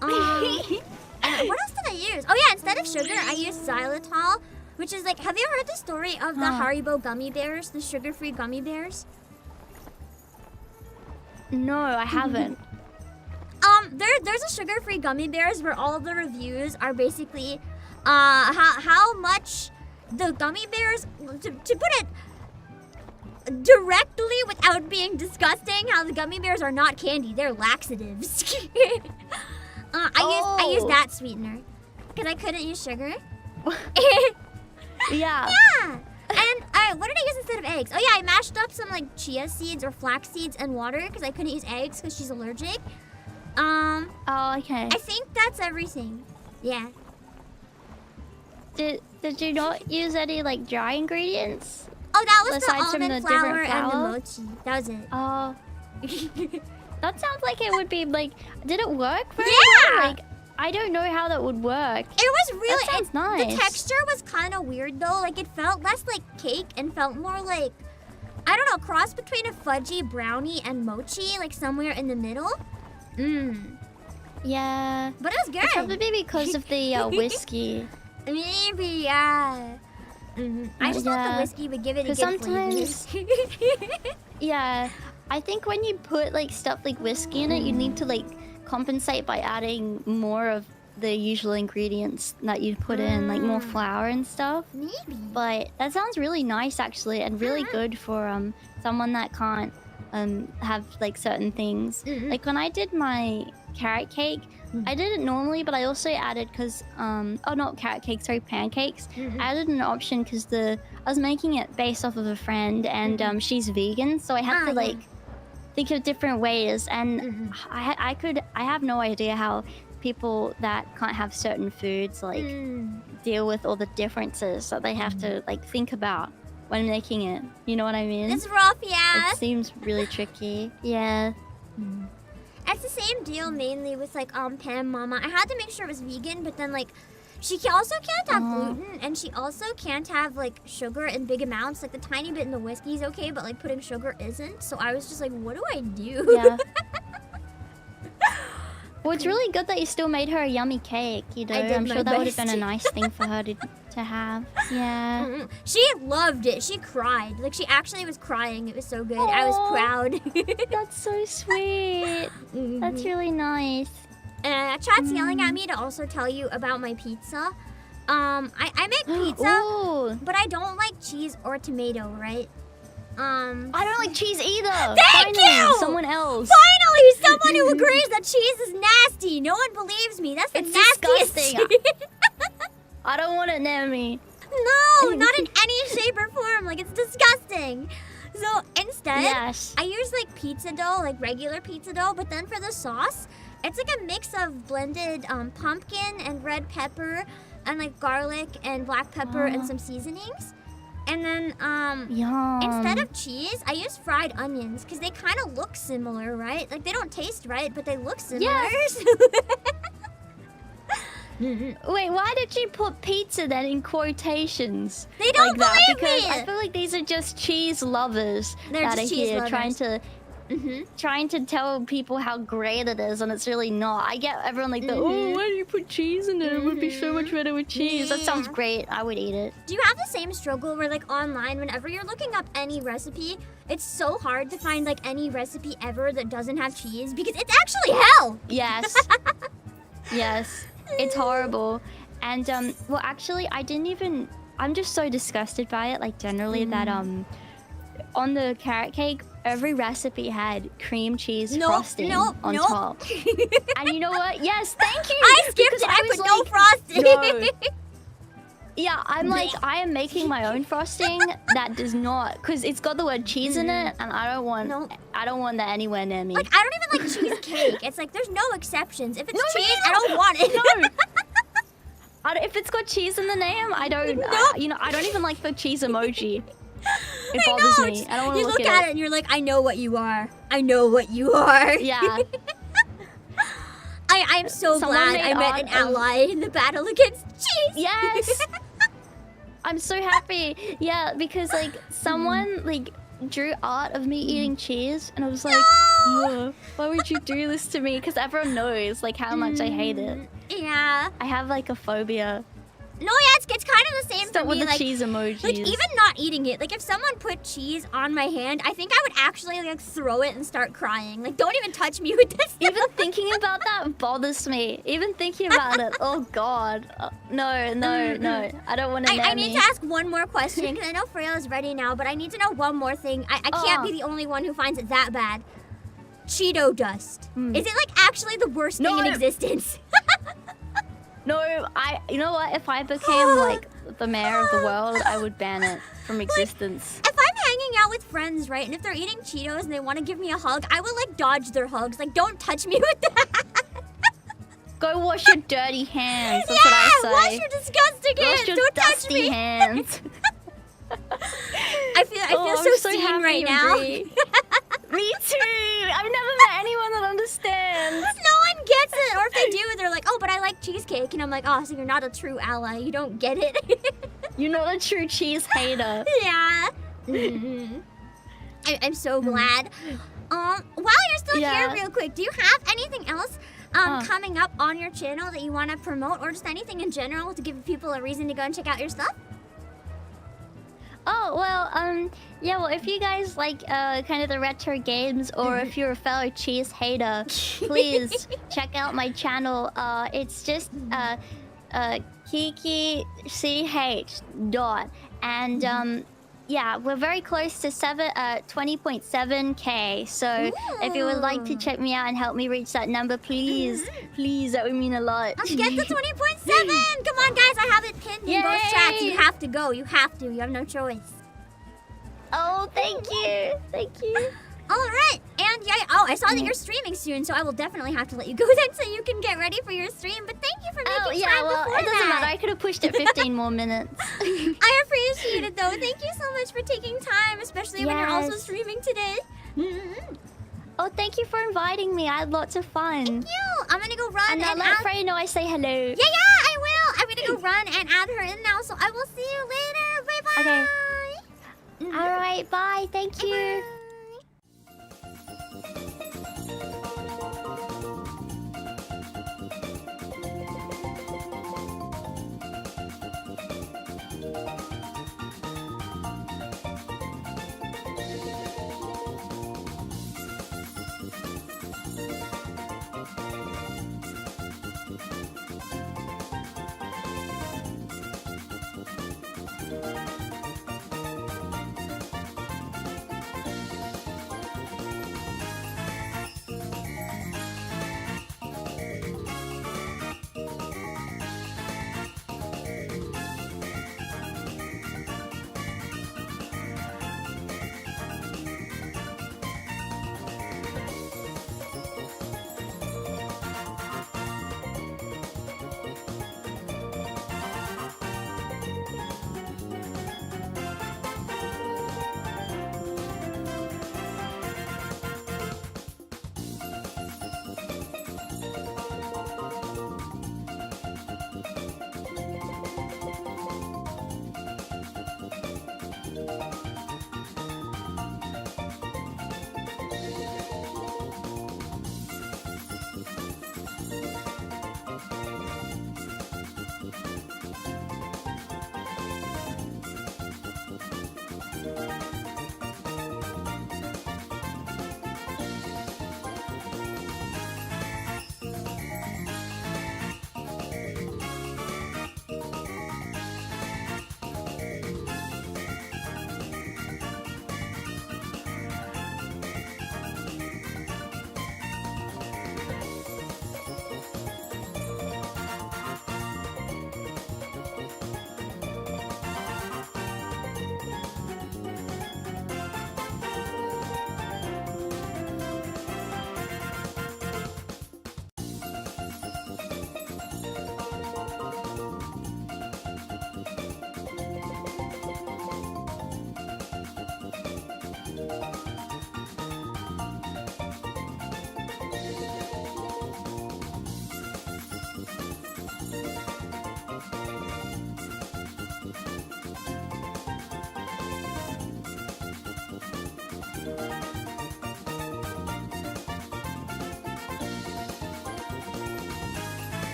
And what else did I use? Oh yeah, instead of sugar, I use xylitol, which is like, have you ever heard the story of the Haribo gummy bears, the sugar-free gummy bears? No, I haven't. There's a sugar-free gummy bears where all the reviews are basically, how much the gummy bears, to put it directly without being disgusting, how the gummy bears are not candy, they're laxatives. I use that sweetener because I couldn't use sugar. Yeah. Yeah. And what did I use instead of eggs? Oh yeah, I mashed up some like chia seeds or flax seeds and water because I couldn't use eggs because she's allergic. Oh, okay. I think that's everything. Yeah. Did you not use any like dry ingredients? Oh, that was Aside the from almond the flour different and the flour? mochi. That was it. Oh. That sounds like it would be like. Did it work very Yeah! well? Like, I don't know how that would work. It was really. That sounds nice. The texture was kind of weird though. Like it felt less like cake and felt more like, I don't know, cross between a fudgy brownie and mochi, like somewhere in the middle. Mmm. Yeah. But it was good. It's probably because of the whiskey. Maybe, yeah. I just thought the whiskey would give it a good sometimes- flavor. Yeah. I think when you put like stuff like whiskey in it, you need to like compensate by adding more of the usual ingredients that you put in, like more flour and stuff. Maybe. But that sounds really nice actually, and really good for someone that can't have like certain things. Like when I did my carrot cake, I did it normally, but I also added because oh, not carrot cake, sorry, pancakes. I added an option because I was making it based off of a friend, and she's vegan, so I had to like think of different ways, and I have no idea how people that can't have certain foods like deal with all the differences that they have to like think about when making it. You know what I mean? It's rough, yeah. It seems really tricky. Yeah. It's the same deal mainly with like Pam Mama. I had to make sure it was vegan, but then like she also can't have gluten, and she also can't have like sugar in big amounts. Like the tiny bit in the whiskey is okay, but like putting sugar isn't. So I was just like, what do I do? Yeah. Well, it's really good that you still made her a yummy cake, you know? I'm sure that would have been a nice thing for her to have. Yeah. She loved it. She cried. Like, she actually was crying. It was so good. I was proud. That's so sweet. That's really nice. Chat's yelling at me to also tell you about my pizza. I make pizza, but I don't like cheese or tomato, right? I don't like cheese either. Thank you! Someone else. Finally, someone who agrees that cheese is nasty. No one believes me. That's the nastiest. Disgusting. I don't want it near me. No, not in any shape or form. Like, it's disgusting. So instead, I use like pizza dough, like regular pizza dough, but then for the sauce, it's like a mix of blended pumpkin and red pepper and like garlic and black pepper and some seasonings. And then instead of cheese, I use fried onions because they kind of look similar, right? Like they don't taste right, but they look similar. Yes. Wait, why did you put pizza then in quotations? They don't like that? believe Because me. I feel like these are just cheese lovers They're that just are cheese here lovers. trying to tell people how great it is, and it's really not. I get everyone like, oh, why do you put cheese in it? It would be so much better with cheese. That sounds great. I would eat it. Do you have the same struggle where like online, whenever you're looking up any recipe, it's so hard to find like any recipe ever that doesn't have cheese because it's actually hell? Yes. Yes. It's horrible. And well, actually, I'm just so disgusted by it, like generally that on the carrot cake, every recipe had cream cheese frosting on top. And you know what? Yes, thank you. I skipped it. I put no frosting. No. Yeah, I'm like, I am making my own frosting that does not, because it's got the word cheese in it, and I don't want that anywhere near me. Like, I don't even like cheesecake. It's like, there's no exceptions. If it's cheese, I don't want it. No. If it's got cheese in the name, I don't, I don't even like the cheese emoji. It bothers me. I don't want to look at it and you're like, I know what you are. I know what you are. Yeah. I'm so glad I met an ally in the battle against cheese. Yes. I'm so happy. Yeah, because like someone like drew art of me eating cheese, and I was like, No! why would you do this to me? Because everyone knows like how much I hate it. Yeah. I have like a phobia. No, yeah, it's kind of the same Start for with me. the Like, cheese emojis. like even not eating it. Like if someone put cheese on my hand, I think I would actually like throw it and start crying. Like don't even touch me with this. Even thinking about that bothers me. Even thinking about it. Oh God. No. I don't want to. I need to ask one more question because I know Freya is ready now, but I need to know one more thing. I can't be the only one who finds it that bad. Cheeto dust. Is it like actually the worst thing in existence? No, you know what? If I became like the mayor of the world, I would ban it from existence. If I'm hanging out with friends, right, and if they're eating Cheetos and they want to give me a hug, I will like dodge their hugs. Like, don't touch me with that. Go wash your dirty hands. That's what I say. Wash your disgusting hands. Wash your Don't touch dusty me. hands. I feel so seen right now. Me too. I've never met anyone that understands. No one gets it, or if they do, they're like, "Oh, but I like cheesecake," and I'm like, "Oh, so you're not a true ally. You don't get it." You're not a true cheese hater. Yeah. I'm so glad. While you're still here, real quick, do you have anything else coming up on your channel that you want to promote, or just anything in general to give people a reason to go and check out your stuff? Oh, well, yeah, well, if you guys like kind of the retro games, or if you're a fellow cheese hater, please check out my channel. It's just Kiki CH dot, and yeah, we're very close to 20.7K. So if you would like to check me out and help me reach that number, please, that would mean a lot. Let's get to 20.7. Come on, guys, I have it pinned in both chats. You have to go. You have to. You have no choice. Oh, thank you. All right, and yeah. Oh, I saw that you're streaming soon, so I will definitely have to let you go then, so you can get ready for your stream. But thank you for making time before it doesn't that. matter. I could have pushed it 15 more minutes. I appreciate it, though. Thank you so much for taking time, especially when you're also streaming today. Oh, thank you for inviting me. I had lots of fun. Thank you. I'm gonna go run and let Freya know I say hello. Yeah, I will. I'm gonna go run and add her in now, so I will see you later. Bye-bye. Okay. All right, bye. Thank you. Bye.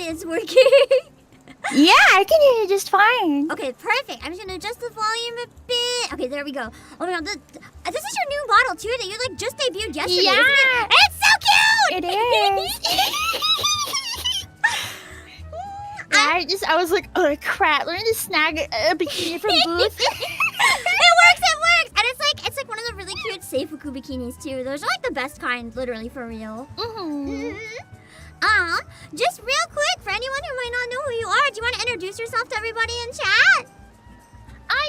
hopefully it's working. Yeah, I can hear you just fine. Okay, perfect. I'm just gonna adjust the volume a bit. Okay, there we go. Oh my god, this is your new model too that you like just debuted yesterday. Yeah. Isn't it? It's so cute. It is. I was like, oh crap, let me just snag a bikini from Booth. It works. And it's like one of the really cute Seifuku bikinis too. Those are like the best kind, literally, for real. Just real quick, for anyone who might not know who you are, do you want to introduce yourself to everybody in chat?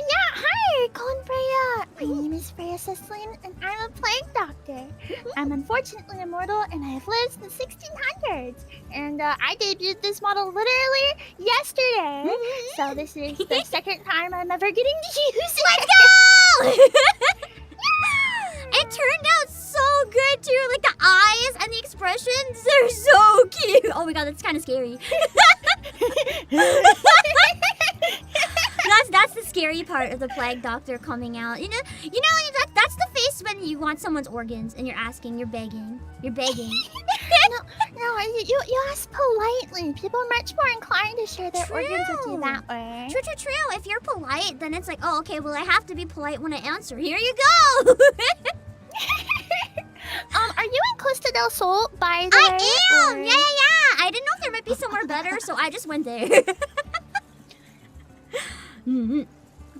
Yeah, hi, calling Freya. My name is Freyja Cesteline, and I'm a plague doctor. I'm unfortunately immortal, and I have lived since the 1600s. And I debuted this model literally yesterday. So this is the second time I'm ever getting to use it. Let's go! It turned out so good too. Like the eyes and the expressions, they're so cute. Oh my god, that's kind of scary. That's the scary part of the plague doctor coming out. You know, that's the face when you want someone's organs and you're asking, you're begging. No, you ask politely. People are much more inclined to share their organs with you that way. True. If you're polite, then it's like, oh, okay, well, I have to be polite when I answer. Here you go. Are you in Costa del Sol, by the way? I am. Yeah. I didn't know if there might be somewhere better, so I just went there. I'm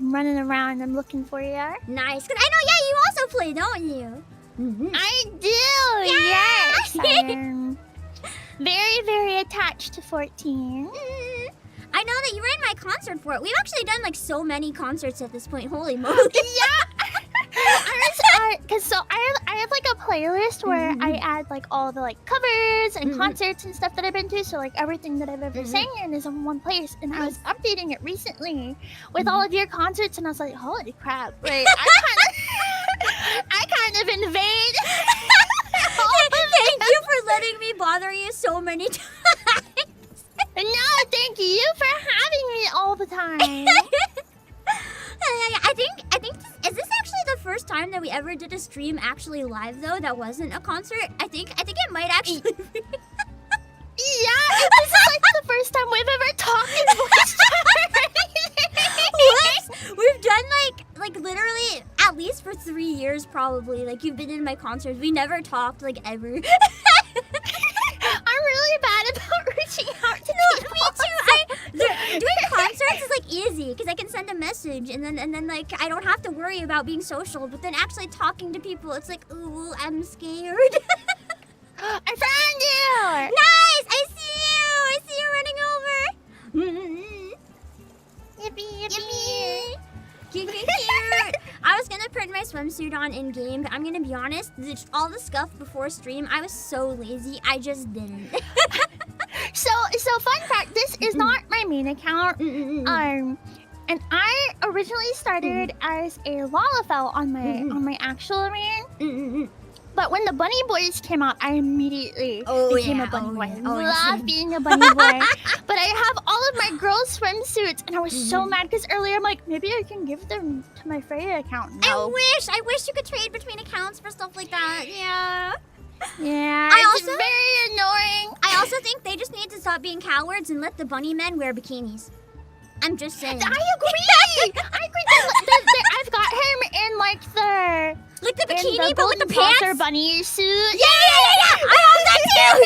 running around. I'm looking for you. Nice. Cause I know, yeah, you also play, don't you? I do. Yes. I'm very, very attached to 14. I know that you were in my concert for it. We've actually done like so many concerts at this point. Holy moly. Yeah. I have like a playlist where I add like all the like covers and concerts and stuff that I've been to. So like everything that I've ever sang in is in one place. And I was updating it recently with all of your concerts, and I was like, holy crap! Like I kind of invade. Thank you for letting me bother you so many times. No, thank you for having me all the time. I think is this actually the first time that we ever did a stream actually live though that wasn't a concert? I think it might actually be. Yeah, this is like the first time we've ever talked in voice chat. What? We've done like literally at least for 3 years probably. Like you've been in my concerts. We never talked like ever. I'm really bad about reaching out to people. Me too. Doing concerts is like easy because I can send a message and then like I don't have to worry about being social. But then actually talking to people, it's like, ooh, I'm scared. I found you. Nice. I see you running over. Yippee. Cute. I was gonna print my swimsuit on in game, but I'm gonna be honest. All the stuff before stream, I was so lazy. I just didn't. So fun fact, this is not my main account. And I originally started as a Lalafell on my actual main. But when the Bunny Boys came out, I immediately became a Bunny Boy. I love being a Bunny Boy. But I have all of my girls' swimsuits, and I was so mad because earlier I'm like, maybe I can give them to my Freya account. No. I wish you could trade between accounts for stuff like that. Yeah. Yeah, it's very annoying. I also think they just need to stop being cowards and let the bunny men wear bikinis. I'm just saying. I agree. I've got him in like the bikini, but with the pants. Bunny suit. Yeah. I have that too.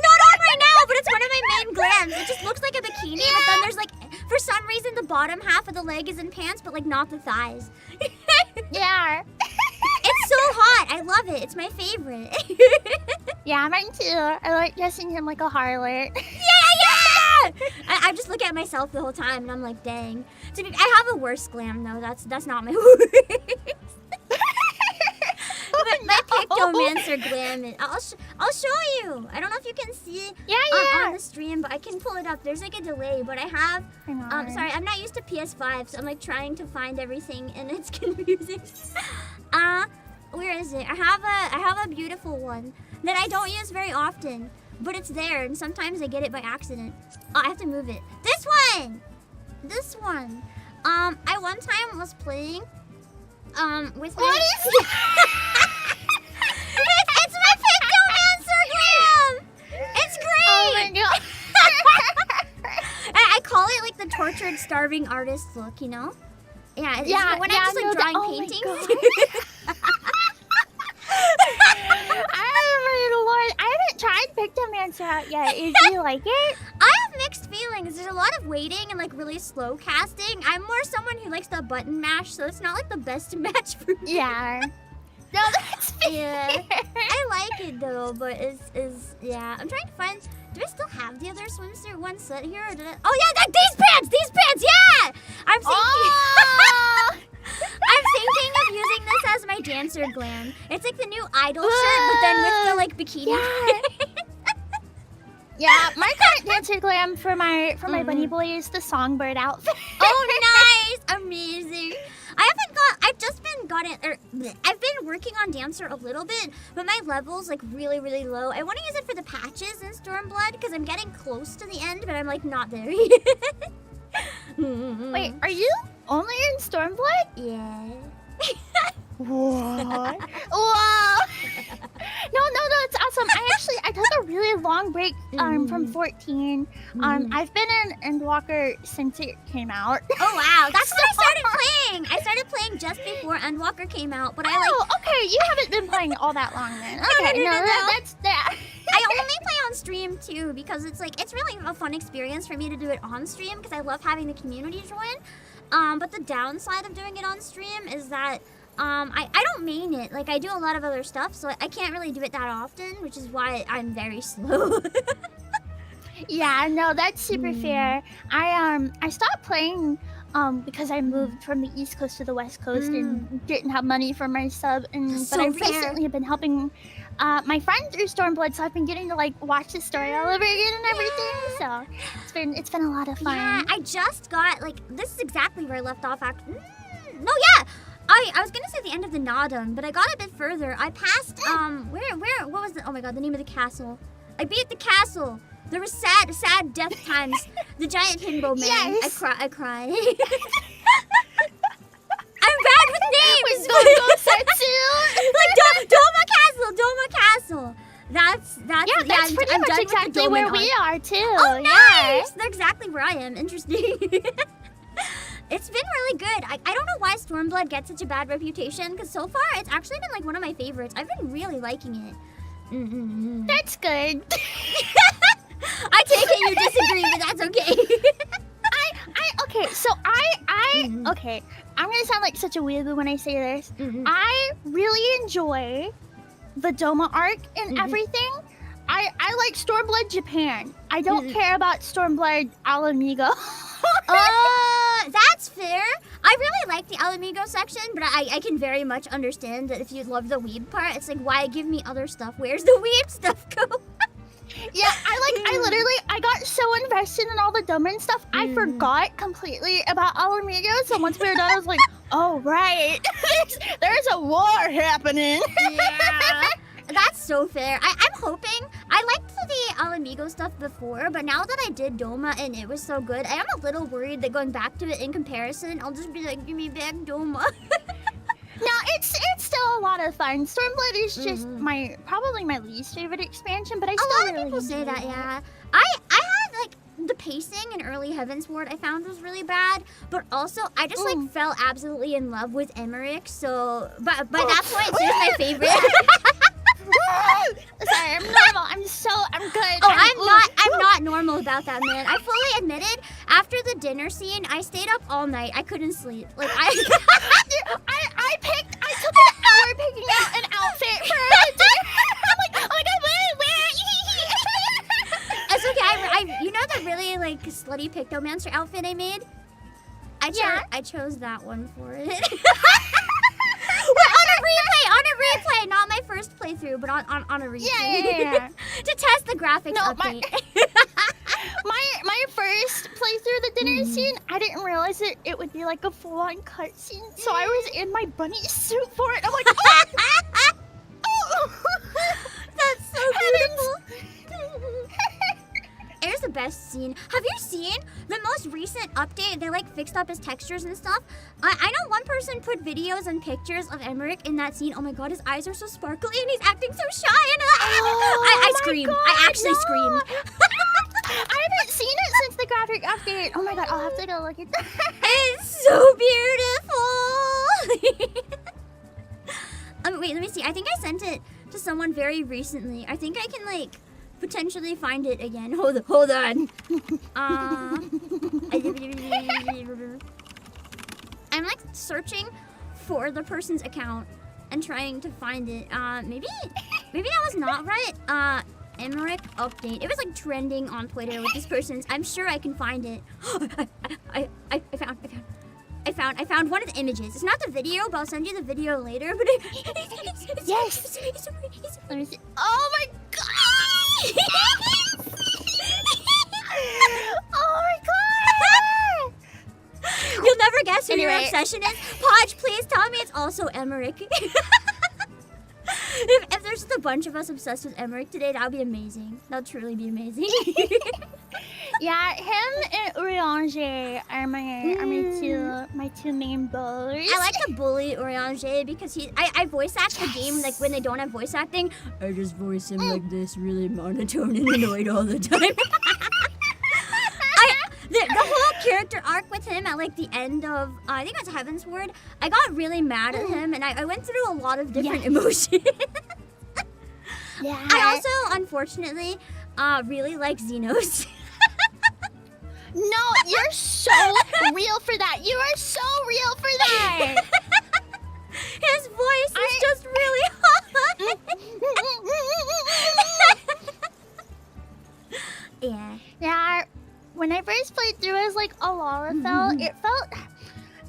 Not on right now, but it's one of my main glams. It just looks like a bikini, but then there's like, for some reason, the bottom half of the leg is in pants, but like not the thighs. Yeah. It's so hot. I love it. It's my favorite. Yeah, mine too. I like dressing him like a harlot. Yeah! I just look at myself the whole time and I'm like, dang. I have a worse glam though. That's not my worst. But my Pictomancer glam. I'll show you. I don't know if you can see on the stream, but I can pull it up. There's like a delay, but I have. Sorry, I'm not used to PS5, so I'm like trying to find everything, and it's confusing. Where is it? I have a beautiful one that I don't use very often, but it's there, and sometimes I get it by accident. Oh, I have to move it. This one. I one time was playing with my... What is it? It's my Pictomancer glam! It's great! Oh my god. the tortured, starving artist look, you know? Yeah, it's when I'm just like no, drawing oh my paintings. God. Lord, I haven't tried Pictomancer out yet. Do you like it? I have mixed feelings. There's a lot of waiting and like really slow casting. I'm more someone who likes the button mash, so it's not like the best match for me. Yeah. No, that's fair. Yeah. I like it though, but yeah. I'm trying to find. Do I still have the other swimsuit one set here? Or did I? Oh yeah, these pants. Yeah. I'm thinking. Oh! I'm thinking of using this as my dancer glam. It's like the new idol shirt, but then with the like bikini. Yeah. Yeah, my current dancer glam for my bunny boy is the songbird outfit. Oh, nice! Amazing. I've just been I've been working on Dancer a little bit, but my level's like really, really low. I want to use it for the patches in Stormblood because I'm getting close to the end, but I'm like not there yet. Wait, are you only in Stormblood? Yeah. What? Whoa! No, that's awesome. I took a really long break from 14. I've been in Endwalker since it came out. Oh wow, that's when I started playing. I started playing just before Endwalker came out, but okay, you haven't been playing all that long then. Okay, no. That's that. I only play on stream too because it's really a fun experience for me to do it on stream because I love having the community join. But the downside of doing it on stream is that I don't main it. Like I do a lot of other stuff, so I can't really do it that often, which is why I'm very slow. Yeah, no, that's super fair. I stopped playing because I moved from the East Coast to the West Coast and didn't have money for my sub, but I recently have been helping my friend through Stormblood, so I've been getting to like watch the story all over again and everything. So it's been a lot of fun. Yeah, I just got this is exactly where I left off after. No, yeah. I was gonna say the end of the Nodum, but I got a bit further. I passed what was the the name of the castle? I beat the castle. There was sad death times. The giant himbo man. Yes. I cry. I'm bad with names. Doma Castle. That's that's pretty much exactly where we are too. Oh, nice. They're exactly where I am. Interesting. It's been really good. I don't know why Stormblood gets such a bad reputation, because so far it's actually been like one of my favorites. I've been really liking it. That's good. I take it you disagree, but that's okay. Okay, I'm gonna sound like such a weeaboo when I say this. I really enjoy the Doma arc and everything. I like Stormblood Japan. I don't care about Stormblood Alamigo. That's fair. I really like the Alamigo section, but I can very much understand that if you love the weeb part, it's like, why give me other stuff? Where's the weeb stuff go? Yeah, I got so invested in all the Doma and stuff, I forgot completely about Alamigo. So once we were done, I was like, oh, right. There's a war happening. Yeah. That's so fair. I'm hoping. I liked the Alamigo stuff before, but now that I did Doma and it was so good, I am a little worried that going back to it in comparison, I'll just be like, give me back Doma. No, it's still a lot of fun. Stormblood is just probably my least favorite expansion, but I still really A lot of people say that, it. yeah. I had the pacing in early Heavensward I found was really bad, but also I just fell absolutely in love with Emmerich, so by that point it's just my favorite. Sorry, I'm normal. I'm good. Oh, I'm not normal about that, man. I fully admitted, after the dinner scene, I stayed up all night. I couldn't sleep. Like I took an hour picking out an outfit for the dinner. I'm like, oh my god, where? It's okay. You know the really slutty Pictomancer outfit I made? I chose that one for it. On a replay, not my first playthrough, but on a replay. Yeah. To test the graphics update. My first playthrough of the dinner scene, I didn't realize it would be like a full-on cutscene, so I was in my bunny suit for it. I'm like, oh! That's so beautiful. Here's the best scene. Have you seen the most recent update? They fixed up his textures and stuff. I know one person put videos and pictures of Emmerich in that scene. Oh my god, his eyes are so sparkly and he's acting so shy. And I screamed. I actually screamed. I haven't seen it since the graphic update. Oh my god, I'll have to go look at that. It's so beautiful. Wait, let me see. I think I sent it to someone very recently. I think I can like potentially find it again. Hold on. I'm like searching for the person's account and trying to find it. Maybe that was not right. Emmerich update. It was like trending on Twitter with this person's. I'm sure I can find it. I found one of the images. It's not the video, but I'll send you the video later. But Yes. Let me see. Oh my god! Oh my god! You'll never guess who your Anyway. obsession is. Podge, please tell me it's also Emmerich. If there's just a bunch of us obsessed with Emmerich today, that would be amazing. That would truly be amazing. Yeah, him and Orange are my two main bullies. I like to bully Orange because I voice act the game like when they don't have voice acting. I just voice him like this, really monotone and annoyed all the time. The whole character arc with him at like the end of I think it was Heaven's Word, I got really mad at him and I went through a lot of different emotions. Yeah. I also unfortunately really like Xenos. No, you're so real for that. You are so real for that. His voice is just really hot. Yeah. Yeah. When I first played through as like a Lalafell,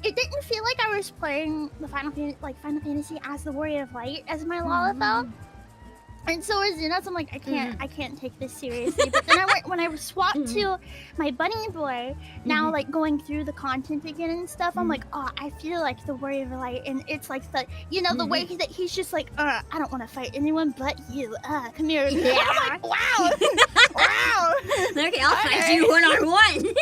it didn't feel like I was playing the Final Fantasy as the Warrior of Light as my Lalafell. And so as Xenos, I'm like, I can't take this seriously. But then when I swapped to my bunny boy, now like going through the content again and stuff, I'm like, oh, I feel like the Warrior of Light, and it's like the the way that he's just like, I don't want to fight anyone but you. Come here. Yeah. I'm like, wow, wow. Okay, I'll fight you one-on-one.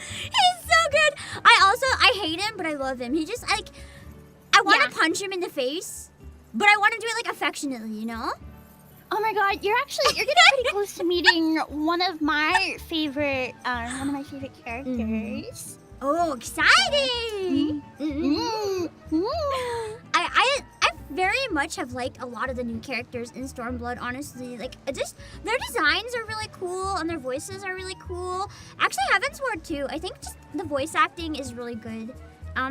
He's so good. I hate him, but I love him. He just like, I want to punch him in the face. But I want to do it like affectionately, you know? Oh my god, you're getting pretty close to meeting one of my favorite characters. Oh, exciting! I very much have liked a lot of the new characters in Stormblood, honestly. Like, just their designs are really cool and their voices are really cool. Actually, Heavensward too. I think just the voice acting is really good.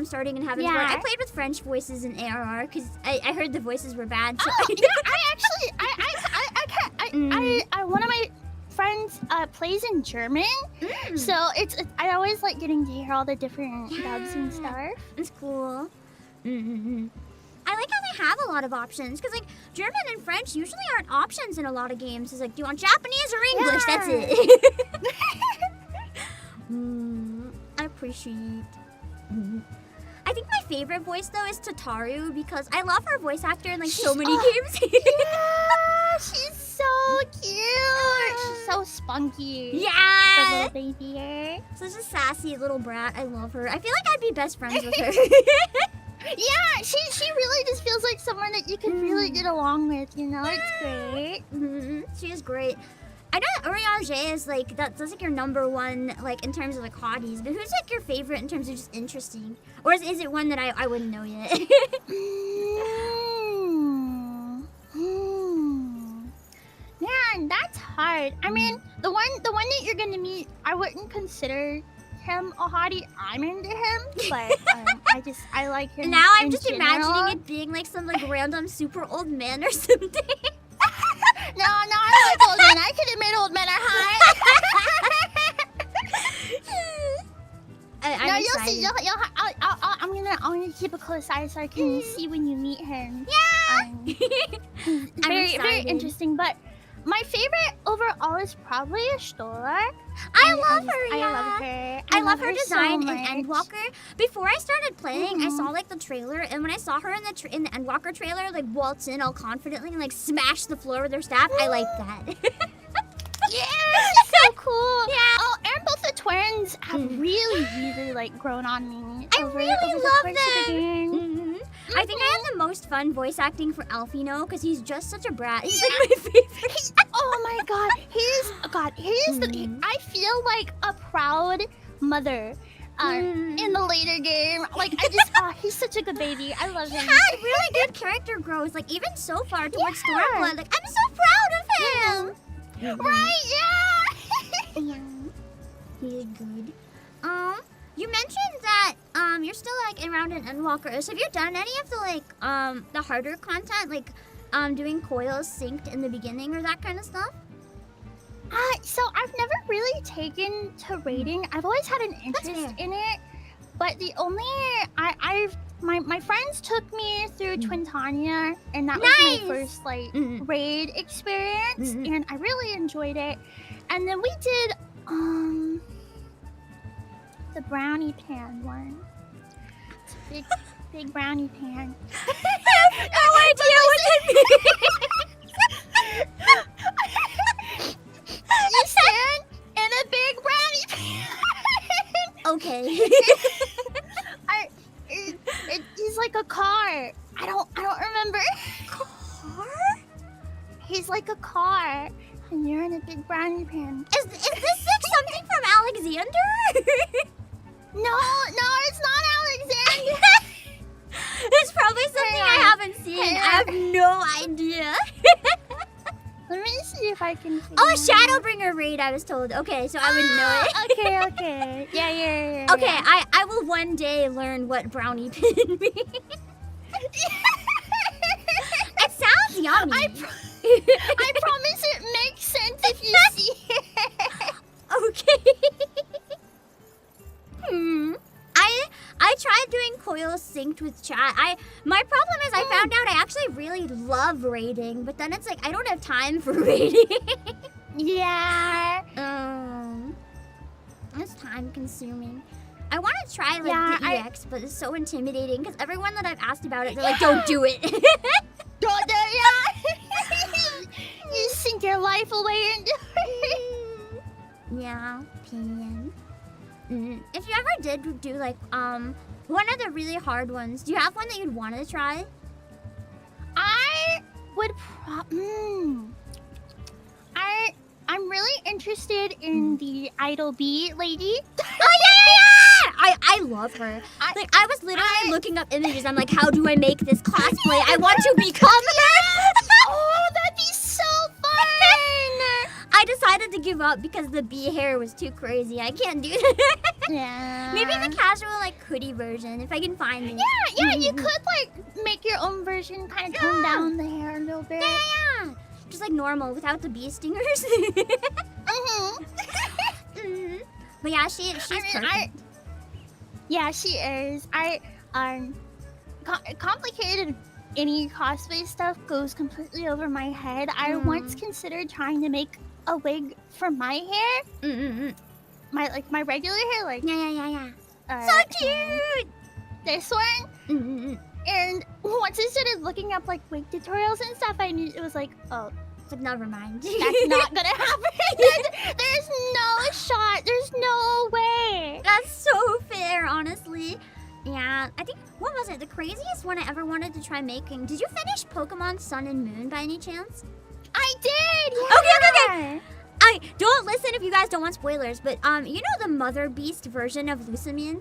Starting in Heavensward. I played with French voices in ARR because I heard the voices were bad. So one of my friends plays in German, so I always like getting to hear all the different dubs and stuff. It's cool. I like how they have a lot of options because like German and French usually aren't options in a lot of games. It's like, do you want Japanese or English? That's it. I appreciate. I think my favorite voice though is Tataru because I love her voice actor in like so many games. Yeah, she's so cute. She's so spunky. Yeah. The little baby. Such a sassy little brat. I love her. I feel like I'd be best friends with her. Yeah, she really just feels like someone that you can really get along with. You know, it's great. She is great. I know that Orange is like that's like your number one like in terms of like hotties, but who's like your favorite in terms of just interesting, or is it one that I wouldn't know yet? Man, that's hard. I mean, the one that you're gonna meet, I wouldn't consider him a hottie. I'm into him, but I like him. Now I'm just general. imagining it being like some like random super old man or something. No, I like old men. I can admit old men are hot. I'm no, excited. you'll see. I'm gonna keep a close eye so I can see when you meet him. Yeah. Very interesting. But my favorite overall is probably Stolar. I love her. I love her. I love her design so in Endwalker. Before I started playing, I saw like the trailer, and when I saw her in the Endwalker trailer, like waltz in all confidently and like smash the floor with her staff, I like that. Yeah, she's so cool. Yeah. Oh, and both the the twins have really like grown on me. I over really the love course of the game. Mhm. I think I have the most fun voice acting for Alfino because he's just such a brat. He's like my favorite. Oh my god, he's I feel like a proud mother in the later game. Like I just, he's such a good baby. I love He him. had really good character growth, like even so far towards Stormblood. Like I'm so proud of him. Right? Yeah. Yeah, he's good. You mentioned that you're still like around in Endwalker. So have you done any of the like the harder content, like doing coils synced in the beginning or that kind of stuff? So I've never really taken to raiding. I've always had an interest in it, but the only my friends took me through Twintania, and that was my first like raid experience, and I really enjoyed it. And then we did the brownie pan one. It's a big brownie pan. I have no idea what that means. You stand in a big brownie pan. Okay. He's like a car. I don't remember. Car? He's like a car, and you're in a big brownie pan. Is this like something from Alexander? No, it's not Alexander. It's probably something I haven't seen. I have no idea. Let me see if I can. Oh, Shadowbringer raid, I was told. Okay, so I would know it. Okay. Yeah. Okay, I will one day learn what brownie pin means. It sounds yummy. I promise it makes sense if you see it. Okay. I tried doing coil synced with chat. My problem is I found out I actually really love raiding, but then it's like I don't have time for raiding. Yeah. It's time consuming. I want to try like the EX, but it's so intimidating because everyone that I've asked about it, they're like, don't do it. Don't do it. You sink your life away into it. Yeah, opinion. If you ever did do like one of the really hard ones, do you have one that you'd want to try? I would I'm really interested in the Idol B lady. Oh yeah! I love her. I was literally looking up images. I'm like, how do I make this cosplay? I want to become her. Oh, that'd be so fun! I decided to give up because the bee hair was too crazy. I can't do that. Yeah. Maybe the casual like hoodie version if I can find it. Yeah, you could like make your own version, kind of tone down the hair a little bit. Yeah. Just like normal without the bee stingers. But yeah, she's perfect. Yeah, she is. Complicated any cosplay stuff goes completely over my head. I once considered trying to make a wig for my hair. My regular hair, like Yeah. So cute. This one. And once I started looking up like wig tutorials and stuff, I knew it was like, oh, it's like never mind. that's not gonna happen. There's no shot. There's no way. That's so fair, honestly. Yeah, I think, what was it? The craziest one I ever wanted to try making. Did you finish Pokemon Sun and Moon by any chance? I did. Yeah. Okay. Don't listen if you guys don't want spoilers, but you know the Mother Beast version of Lusamine?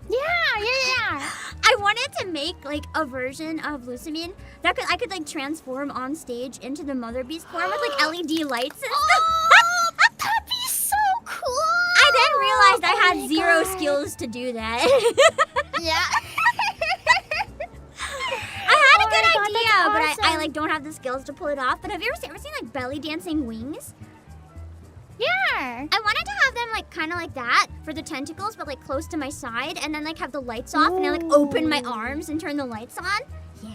Yeah. I wanted to make like a version of Lusamine that I could like transform on stage into the Mother Beast form with like LED lights and stuff. Oh, that'd be so cool. I then realized I had zero skills to do that. Yeah. I had a good idea, but I like don't have the skills to pull it off. But have you ever seen like belly dancing wings? Yeah. I wanted to have them like kind of like that for the tentacles, but like close to my side, and then like have the lights off, and then like open my arms and turn the lights on. Yeah.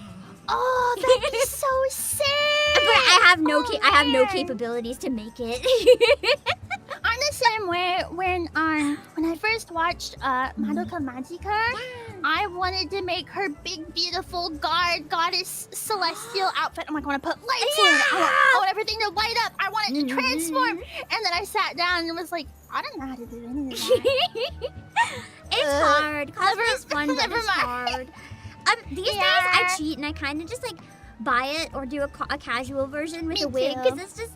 Oh, that'd be so sick. But I have no capabilities to make it. I'm the same way when I first watched Madoka Magica. I wanted to make her big, beautiful goddess celestial outfit. I'm like, I want to put lights in. I want everything to light up. I want it to transform. And then I sat down and was like, I don't know how to do any of that. It's hard. Cosplay is fun, but never it's mind. hard. These days I cheat and I kind of just like buy it or do a casual version with Me a wig too. because it's just.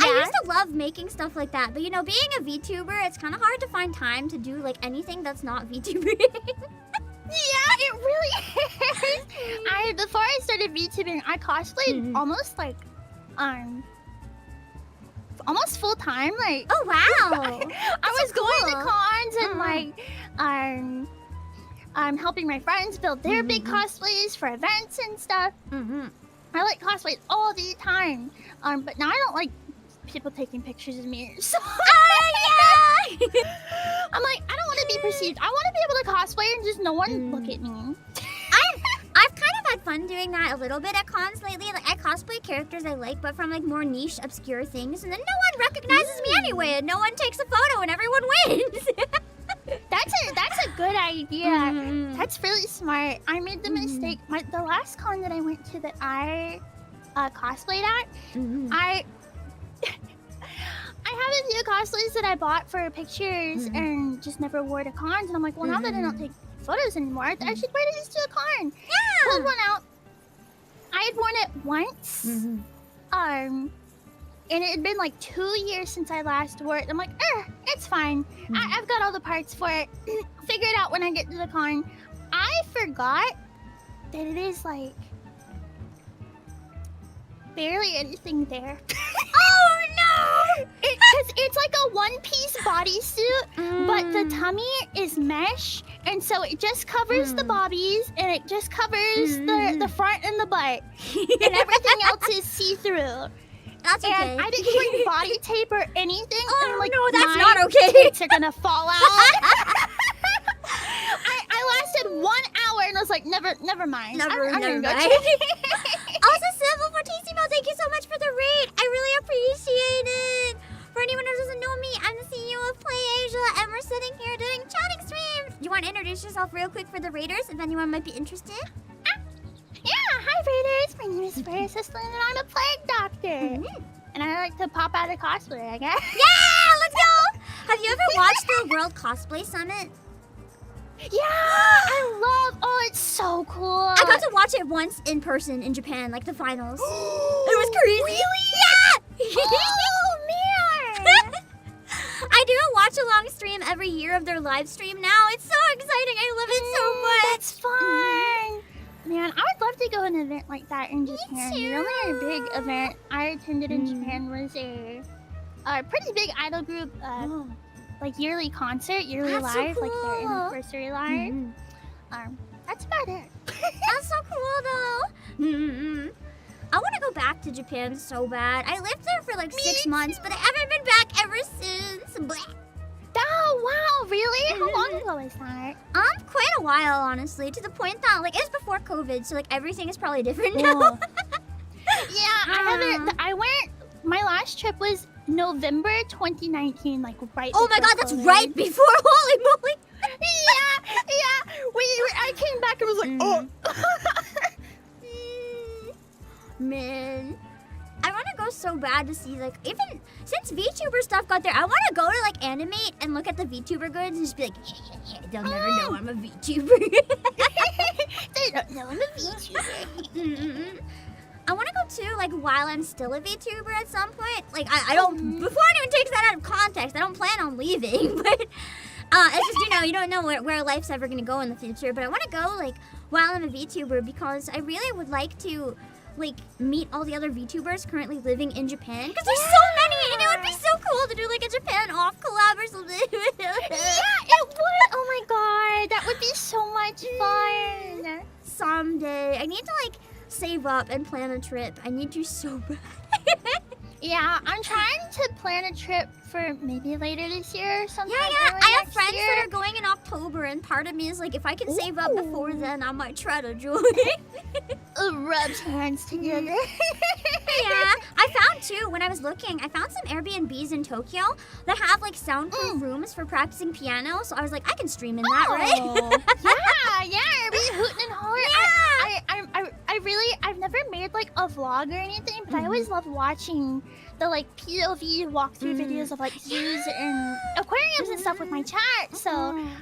I used to love making stuff like that, but you know, being a VTuber, it's kind of hard to find time to do like anything that's not VTubering. Yeah, it really is. Before I started VTubing, I cosplayed almost like almost full time. Like, Oh wow! I was going to cool. cons and like helping my friends build their big cosplays for events and stuff. I like cosplays all the time. But now I don't like people taking pictures of me. So I'm like, I don't want to be perceived. I want to be able to cosplay and just no one look at me. I've kind of had fun doing that a little bit at cons lately. Like I cosplay characters I like, but from like more niche, obscure things, and then no one recognizes me anyway, and no one takes a photo, and everyone wins. That's a good idea. That's really smart. I made the mistake. The last con that I went to that I cosplayed at, I have a few cosplays that I bought for pictures and just never wore to cons, and I'm like, well, now that I don't take photos anymore, I should wear these to a con. Yeah. Pulled one out. I had worn it once. And it had been like 2 years since I last wore it. I'm like, it's fine. I've got all the parts for it. Figure it out when I get to the con. I forgot that it is like barely anything there. Oh no! Because it's like a one-piece bodysuit, but the tummy is mesh, and so it just covers the bobbies, and it just covers the front and the butt, and everything else is see-through. That's okay. And I didn't bring body tape or anything. Oh and, like, no, that's my not okay. tits are gonna fall out. I lasted 1 hour and I was like, never mind. Never I'm gonna go mind. check. Also, Civil Fortissimo, thank you so much for the raid. I really appreciate it. For anyone who doesn't know me, I'm the CEO of Play Asia, and we're sitting here doing chatting streams. Do you want to introduce yourself real quick for the raiders, if anyone might be interested? Yeah, hi Raiders. My name is Freyja Cesteline and I'm a plague doctor. And I like to pop out of cosplay, I guess. Yeah, let's go. Have you ever watched the World Cosplay Summit? Yeah, I love. Oh, it's so cool. I got to watch it once in person in Japan, like the finals. It was crazy. Really? Yeah. Oh man. I do a watch-along stream every year of their live stream now. It's so exciting. I love it so much. That's fun. Man, I would love to go to an event like that in Japan. too. The only big event I attended in Japan was a pretty big idol group, like yearly concert, yearly That's so live, like their cool. anniversary live. That's about it. That's so cool, though. I want to go back to Japan so bad. I lived there for like 6 months, but I haven't been back ever since. Blah. Oh wow, really? How long ago was that? Quite a while, honestly, to the point that like it's before COVID, so like everything is probably different now. Yeah, I haven't. I went. My last trip was November 2019, like right. Oh my before god, that's COVID. right before. Holy moly! Yeah. I came back and was like, Man, I want to go so bad to see like even since VTuber stuff got there, I want to go to like Animate and look at the VTuber goods and just be like, they'll never know I'm a VTuber. They don't know I'm a VTuber. I want to go too, like while I'm still a VTuber at some point. Like I don't. Before anyone takes that out of context, I don't plan on leaving. But it's just you don't know where life's ever gonna go in the future. But I want to go like while I'm a VTuber because I really would like to like meet all the other VTubers currently living in Japan because there's so many, and it would be so cool to do like a Japan off collab or something. Yeah, it would. Oh my god, that would be so much fun. Someday, I need to like save up and plan a trip. I need to so bad. Yeah, I'm trying to plan a trip for maybe later this year or something. Yeah. I have friends that are going in October, and part of me is like, if I can save up before then, I might try to join. Rubs hands together. Yeah, I found too, when I was looking, I found some Airbnbs in Tokyo that have like soundproof rooms for practicing piano, so I was like, I can stream in that, right? Yeah, be hooting and hollering. Yeah. I I've never made like a vlog or anything, but I always love watching the like POV walkthrough videos of like zoos and aquariums and stuff with my chat. So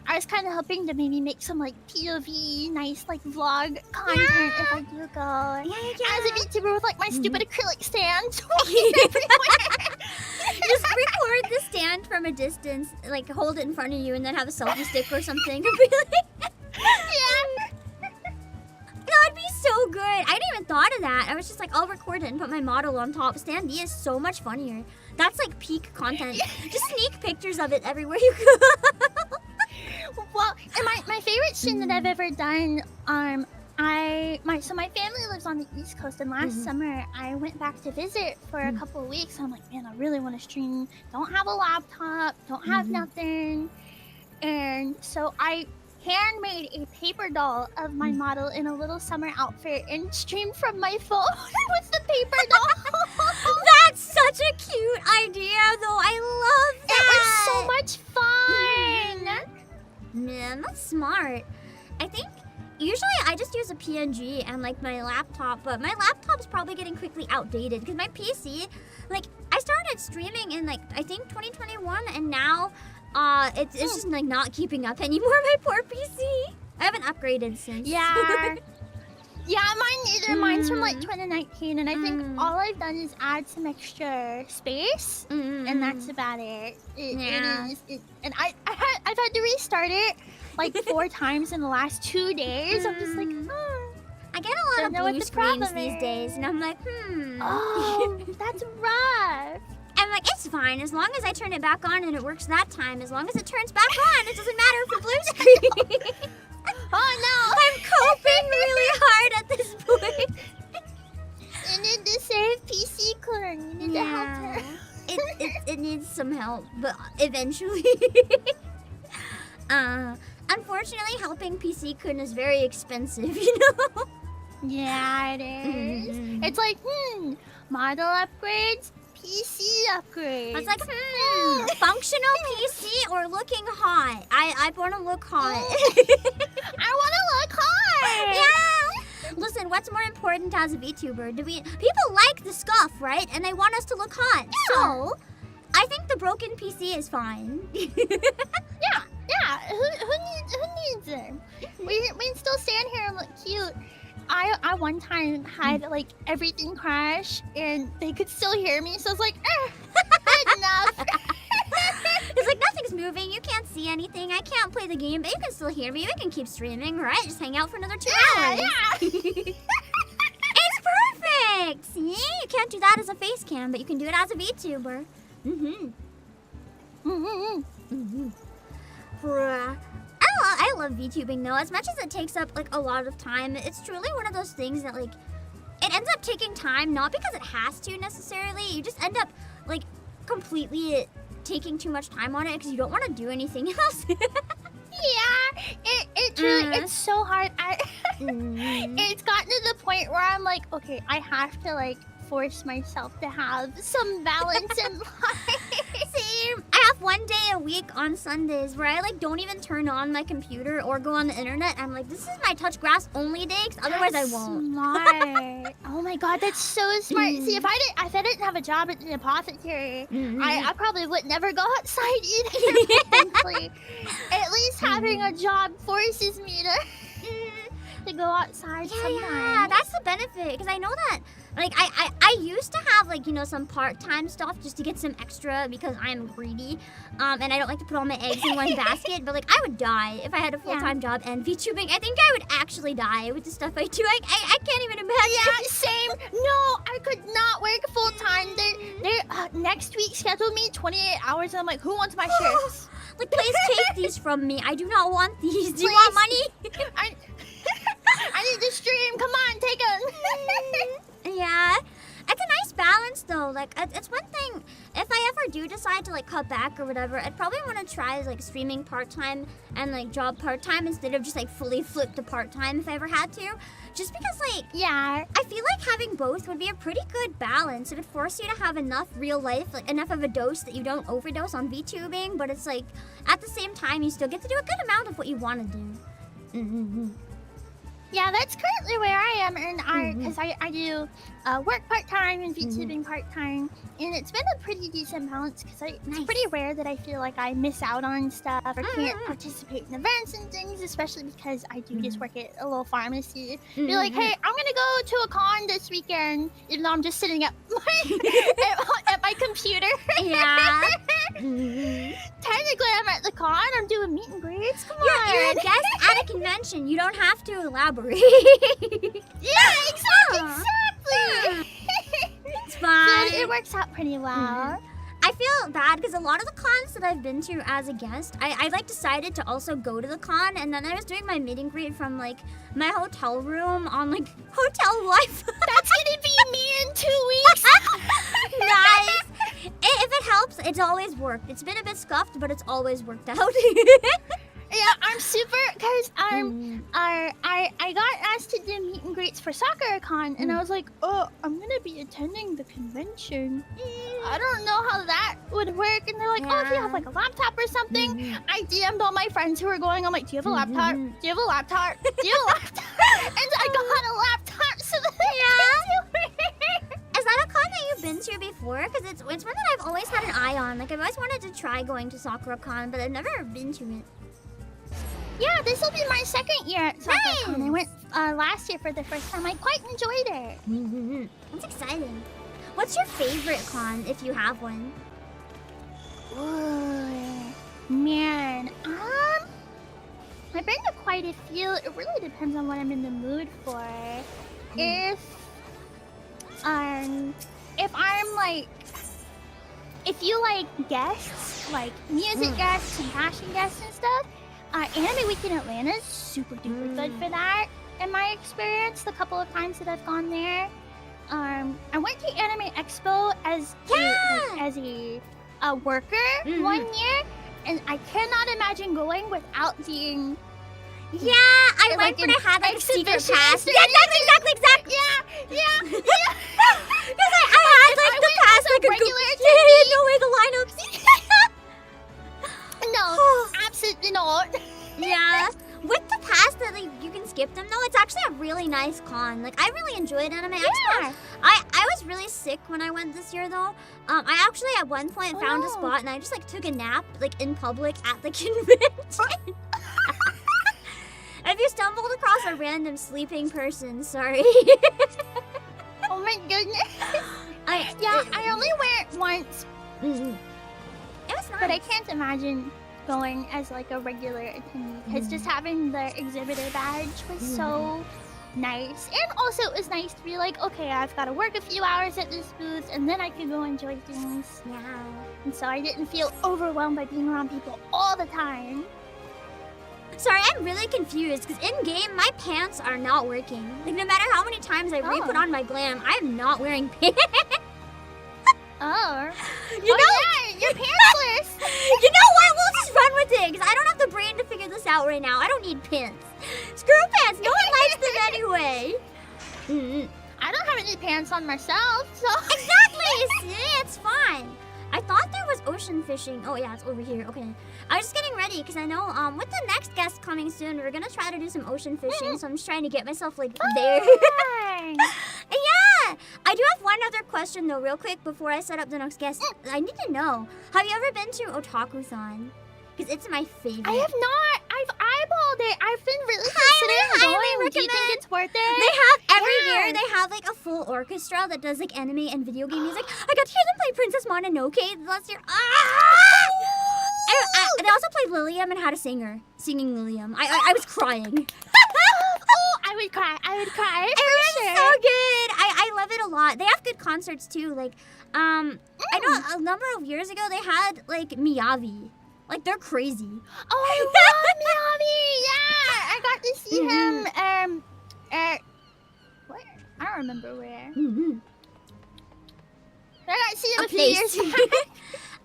I was kind of hoping to maybe make some like POV nice like vlog content if I do go as a VTuber with like my stupid acrylic stand. Just record the stand from a distance, like hold it in front of you, and then have a selfie stick or something. That'd be so good. I didn't even thought of that. I was just like, I'll record it and put my model on top. Stand B is so much funnier. That's like peak content. Just sneak pictures of it everywhere you go. Well, and my favorite stream that I've ever done, my family lives on the East Coast, and last summer I went back to visit for a couple of weeks. I'm like, man, I really want to stream. Don't have a laptop, don't have nothing, and so I handmade a paper doll of my model in a little summer outfit and streamed from my phone with the paper doll. That's such a cute idea, though. I love that. It was so much fun. Man, that's smart. I think usually I just use a PNG and like my laptop, but my laptop's probably getting quickly outdated because my PC, like I started streaming in like I think 2021, and now it's just like not keeping up anymore. My poor PC. I haven't upgraded since. Yeah. Yeah, mine neither. Mine's from like 2019, and I think all I've done is add some extra space, and that's about it. And I've had to restart it like 4 times in the last 2 days. I'm just like, I get a lot of blue screens these days, and I'm like, Oh, that's rough. I'm like, it's fine as long as I turn it back on and it works that time. As long as it turns back on, it doesn't matter for blue screen. Oh no! I'm coping really hard at this point. You need to save PC Kun. You need to help her. It needs some help, but eventually. Unfortunately, helping PC Kun is very expensive, you know? Yeah, it is. It's like, model upgrades, PC upgrades. It's like, functional PC or looking hot? I want to look hot. I want to look hot. Yeah. Listen, what's more important as a VTuber? People like the scuff, right? And they want us to look hot. Yeah. So, I think the broken PC is fine. Yeah. Who needs it? We can still stand here and look cute. I one time had like everything crash and they could still hear me, so I was like, good enough. It's like nothing's moving, you can't see anything, I can't play the game, but you can still hear me, we can keep streaming, right? Just hang out for another 2 hours. Yeah. It's perfect! See? You can't do that as a face cam, but you can do it as a VTuber. I love VTubing though. As much as it takes up like a lot of time, it's truly one of those things that like it ends up taking time, not because it has to necessarily. You just end up like completely taking too much time on it because you don't want to do anything else. Yeah, it really it's so hard. It's gotten to the point where I'm like, okay, I have to like force myself to have some balance in life. Same. I have 1 day a week on Sundays where I like don't even turn on my computer or go on the internet. I'm like, this is my touch grass only day, because otherwise I won't. Smart. Oh my god, that's so smart. See, if I didn't have a job at the apothecary, I probably would never go outside either. Eventually. At least having a job forces me to go outside sometimes. Yeah, that's the benefit, because I know that like I used to have like, you know, some part-time stuff just to get some extra because I'm greedy, and I don't like to put all my eggs in one basket, but like I would die if I had a full-time job and VTubing. I think I would actually die with the stuff I do. I can't even imagine. Yeah, same. No, I could not work full-time. They next week scheduled me 28 hours, and I'm like, who wants my shirts? Like, please take these from me. I do not want these. Do you want money? I need to stream. Come on, take them. Yeah. It's a nice balance though. Like it's one thing, if I ever do decide to like cut back or whatever, I'd probably want to try like streaming part-time and like job part-time instead of just like fully flip to part-time if I ever had to. Just because like, yeah, I feel like having both would be a pretty good balance. It would force you to have enough real life, like enough of a dose that you don't overdose on VTubing, but it's like at the same time you still get to do a good amount of what you want to do. Yeah, that's currently where I am, and because I do work part-time and VTubing part-time, and it's been a pretty decent balance because it's pretty rare that I feel like I miss out on stuff or can't participate in events and things, especially because I do just work at a little pharmacy. Be like, hey, I'm gonna go to a con this weekend, even though I'm just sitting at my computer. Yeah. Technically, I'm at the con. I'm doing meet and greets. Come on. You're a guest at a convention. You don't have to elaborate. Yeah, exactly. It's fine. So it works out pretty well. I feel bad because a lot of the cons that I've been to as a guest, I like decided to also go to the con, and then I was doing my meet and greet from like my hotel room on like hotel Wi-Fi. That's gonna be me in 2 weeks. Nice. If it helps, it's always worked. It's been a bit scuffed, but it's always worked out. Yeah, I'm super because I got asked to do meet and greets for SoccerCon, and I was like, oh, I'm gonna be attending the convention. I don't know how that would work. And they're like, oh, if you have like a laptop or something. I DM'd all my friends who were going. I'm like, do you have a laptop? Do you have a laptop? Do you have a laptop? And I got a laptop so that Is that a con that you've been to before? Because it's one that I've always had an eye on. Like I've always wanted to try going to SoccerCon, but I've never been to it. Yeah, this will be my second year at SoccerCon. I went last year for the first time. I quite enjoyed it. That's exciting. What's your favorite con, if you have one? Ooh, man, I've been to quite a few. It really depends on what I'm in the mood for. If I'm like, if you like guests, like music guests and fashion guests and stuff, Anime Week in Atlanta is super duper good for that. In my experience, the couple of times that I've gone there, I went to Anime Expo as a worker one year, and I cannot imagine going without being. Yeah, I went, but I had like a secret pass. Yeah, exactly. Yeah. Because I had like the pass, like a regular no way the lineups. No, absolutely not. Yeah, with the pass that like you can skip them though, it's actually a really nice con. Like I really enjoyed Anime Expo. I was really sick when I went this year though. I actually at one point found a spot and I just like took a nap like in public at the convention. If you stumbled across a random sleeping person, sorry. Oh my goodness. I only went once. It was nice. But I can't imagine going as like a regular attendee because just having the exhibitor badge was so nice. And also it was nice to be like, okay, I've got to work a few hours at this booth and then I can go enjoy things. Yeah. And so I didn't feel overwhelmed by being around people all the time. Sorry, I'm really confused because in game my pants are not working. Like no matter how many times I re-put on my glam, I am not wearing pants. Oh. You know? Yeah, you're pantsless. You know what? We'll just run with it because I don't have the brain to figure this out right now. I don't need pants. Screw pants. No one likes them anyway. I don't have any pants on myself, so. Exactly. See, it's fine. I thought there was ocean fishing. Oh yeah, it's over here. Okay. I was just getting ready because I know with the next guest coming soon, we're gonna try to do some ocean fishing. So I'm just trying to get myself like there. Yeah. I do have one other question though, real quick, before I set up the next guest. I need to know: have you ever been to Otaku-thon? Because it's my favorite. I have not. I've eyeballed it. I've been really considering going. Do you think it's worth it? They have every year. They have like a full orchestra that does like anime and video game music. I got to hear them play Princess Mononoke last year. They also played Lilium and had a singer singing Lilium. I was crying. I would cry. It was so good. I love it a lot. They have good concerts too. Like I know a number of years ago they had like Miyavi. Like they're crazy. Oh, I love Miyavi. Yeah, I got to see him. At where? I don't remember where. I got to see him a few years back.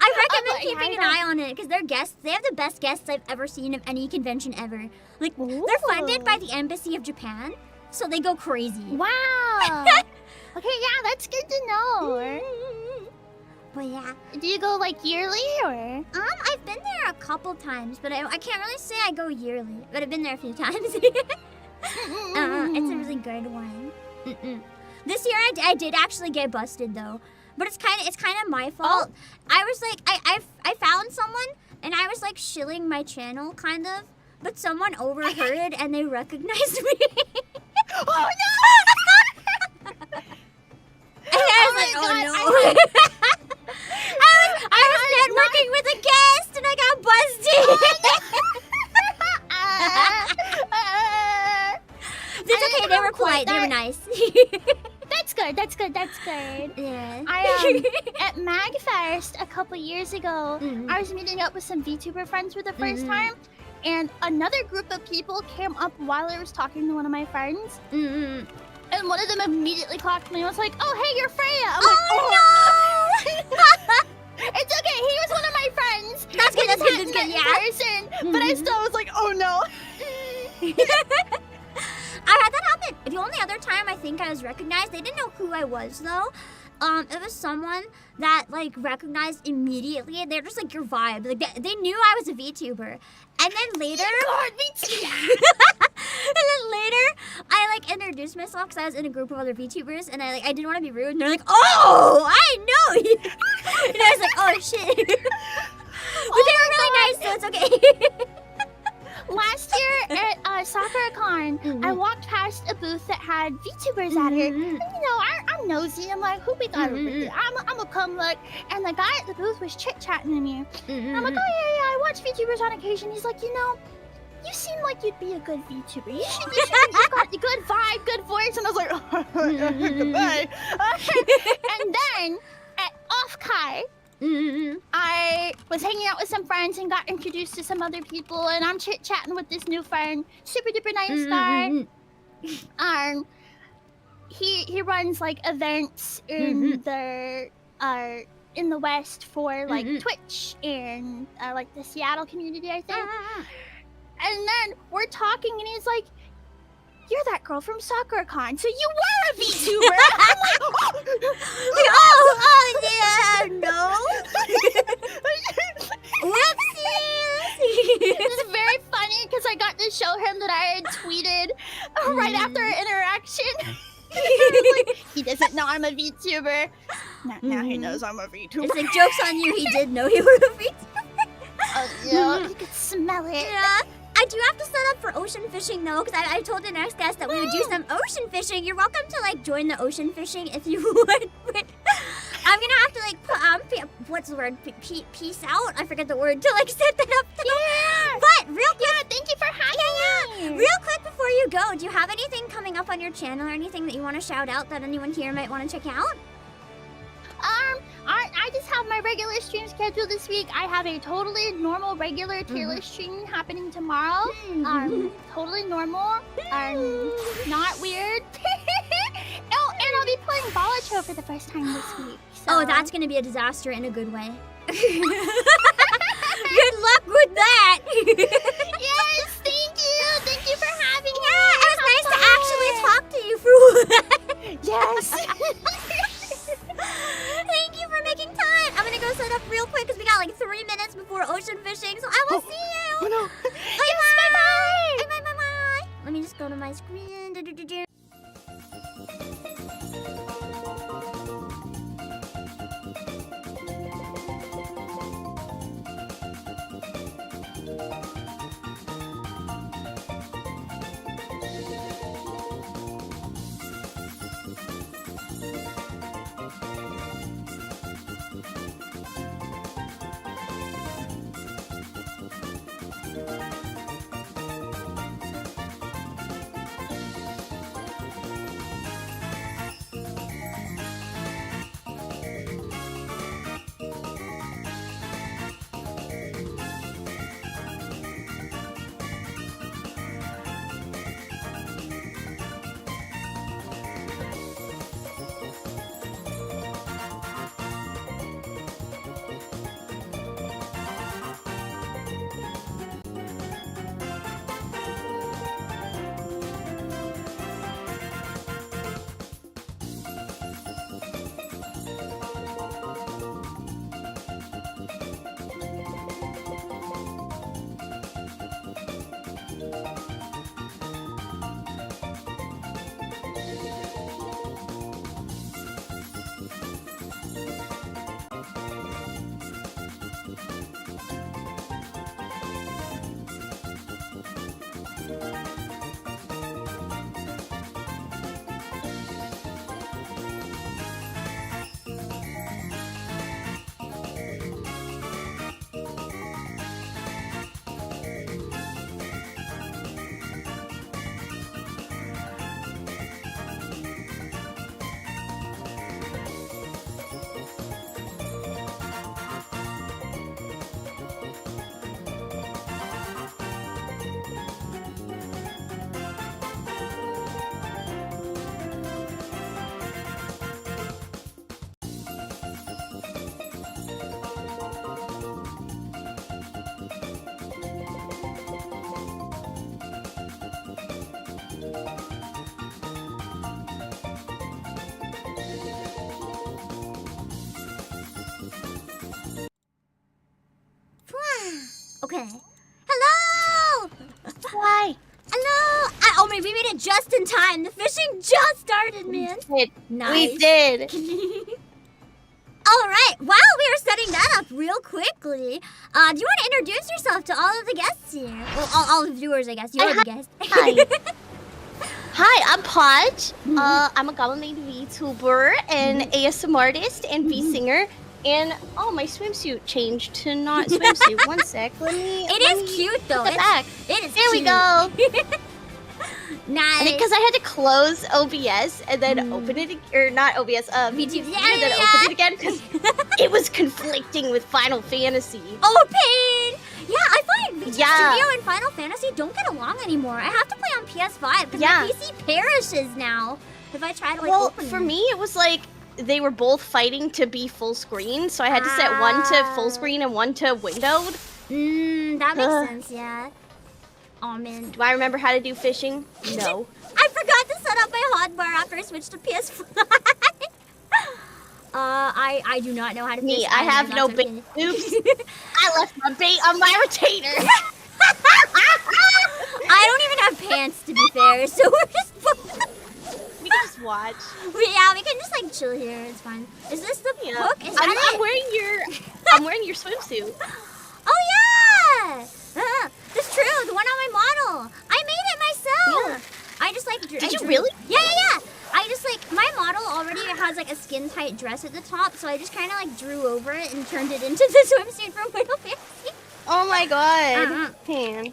I recommend keeping an eye on it because their guests, they have the best guests I've ever seen of any convention ever. Like, they're funded by the Embassy of Japan, so they go crazy. Wow. Okay, yeah, that's good to know. But yeah. Do you go like yearly or? I've been there a couple times, but I can't really say I go yearly, but I've been there a few times. It's a really good one. This year I did actually get busted though, but it's kind of my fault. I was like I found someone and I was like shilling my channel kind of, but someone overheard and they recognized me. Oh no! And I was like, oh no. I was networking with a guest and I got busted. It's okay, they were polite, they were nice. That's good, that's good, that's good. Yeah. At MagFest a couple years ago, I was meeting up with some VTuber friends for the first time, and another group of people came up while I was talking to one of my friends. And one of them immediately clocked me and was like, oh, hey, you're Freya. I'm like, no! It's okay, he was one of my friends. That's good, that's good, yeah. Person, but I still was like, oh no. I had that happen. The only other time I think I was recognized, they didn't know who I was though. It was someone that like recognized immediately. They're just like your vibe. Like they knew I was a VTuber. And then later, God, me too. and then later, I like introduced myself because I was in a group of other VTubers, and I didn't want to be rude. And they're like, "Oh, I know you." And I was like, "Oh shit." But they were really nice, so it's okay. Last year at SoccerCon, I walked past a booth that had VTubers at it. And, you know, I'm nosy. I'm like, who we thought it would be? I'm gonna come look. And the guy at the booth was chit-chatting to me. And I'm like, oh yeah, I watch VTubers on occasion. He's like, you know, you seem like you'd be a good VTuber. You've got the good vibe, good voice. And I was like, goodbye. And then at Offkai, I was hanging out with some friends and got introduced to some other people, and I'm chit-chatting with this new friend, super duper nice guy. He runs like events in the West for like Twitch and like the Seattle community, I think. And then we're talking, and he's like, "You're that girl from SoccerCon, so you were a VTuber." I'm like, oh yeah, no. Whoopsies. It's very funny because I got to show him that I had tweeted right after our interaction. Like, he doesn't know I'm a VTuber. Now he knows I'm a VTuber. It's like, joke's on you, he did know you were a VTuber. Oh yeah, you could smell it. Yeah. I do have to set up for ocean fishing though, because I told the next guest that we would do some ocean fishing. You're welcome to like join the ocean fishing if you would. But I'm gonna have to like put what's the word? Peace out? I forget the word to like set that up. Yeah. But real quick, thank you for having me. real quick before you go, do you have anything coming up on your channel or anything that you want to shout out that anyone here might want to check out? I just have my regular stream schedule this week. I have a totally normal, regular tier list stream happening tomorrow. Totally normal. Not weird. And I'll be playing Balacho for the first time this week. So. Oh, that's gonna be a disaster in a good way. Good luck with that. Yes, thank you. Thank you for having me. Yeah, it was nice to actually talk to you for once. Yes. Thank you for making time. I'm gonna go set up real quick because we got like 3 minutes before ocean fishing, so I will see you. Oh no. Bye-bye. Bye-bye. Let me just go to my screen. me, we made it just in time. The fishing just started, man. Nice. We did. All right. Wow, we are setting that up real quickly. Do you want to introduce yourself to all of the guests here? Well, all the viewers, I guess. You are the guest. Hi. Hi, I'm Podge. I'm a Goblin VTuber and ASM artist and V-singer. And oh, my swimsuit changed to not swimsuit. One sec. Let me. It is cute though. Put it back. It is. There cute. we go. Nice. Because I had to close OBS and then open it, or not OBS, VTuber, and then open it again because it was conflicting with Final Fantasy. Oh, pain! Yeah, I find VTuber Yeah. Studio and Final Fantasy don't get along anymore. I have to play on PS5 because Yeah. my PC perishes now if I try to like Well, open for it. me, it was like they were both fighting to be full screen, so I had to set one to full screen and one to windowed. That makes sense, yeah. Oh man. Do I remember how to do fishing? No. I forgot to set up my hotbar after I switched to PS5. I do not know how to Me, fish. I have that's no okay. bait. Oops. I left my bait on my retainer. I don't even have pants to be fair, so we're just We can just watch. we can just like chill here. It's fine. Is this the Yeah. hook? Is that I'm it? wearing your swimsuit. Oh yeah! That's true. The one on my model. I made it myself. I just like. Did you really? Yeah. I just like my model already has like a skin tight dress at the top, so I just kind of like drew over it and turned it into the swimsuit from Final Fantasy. Oh my god. Pan.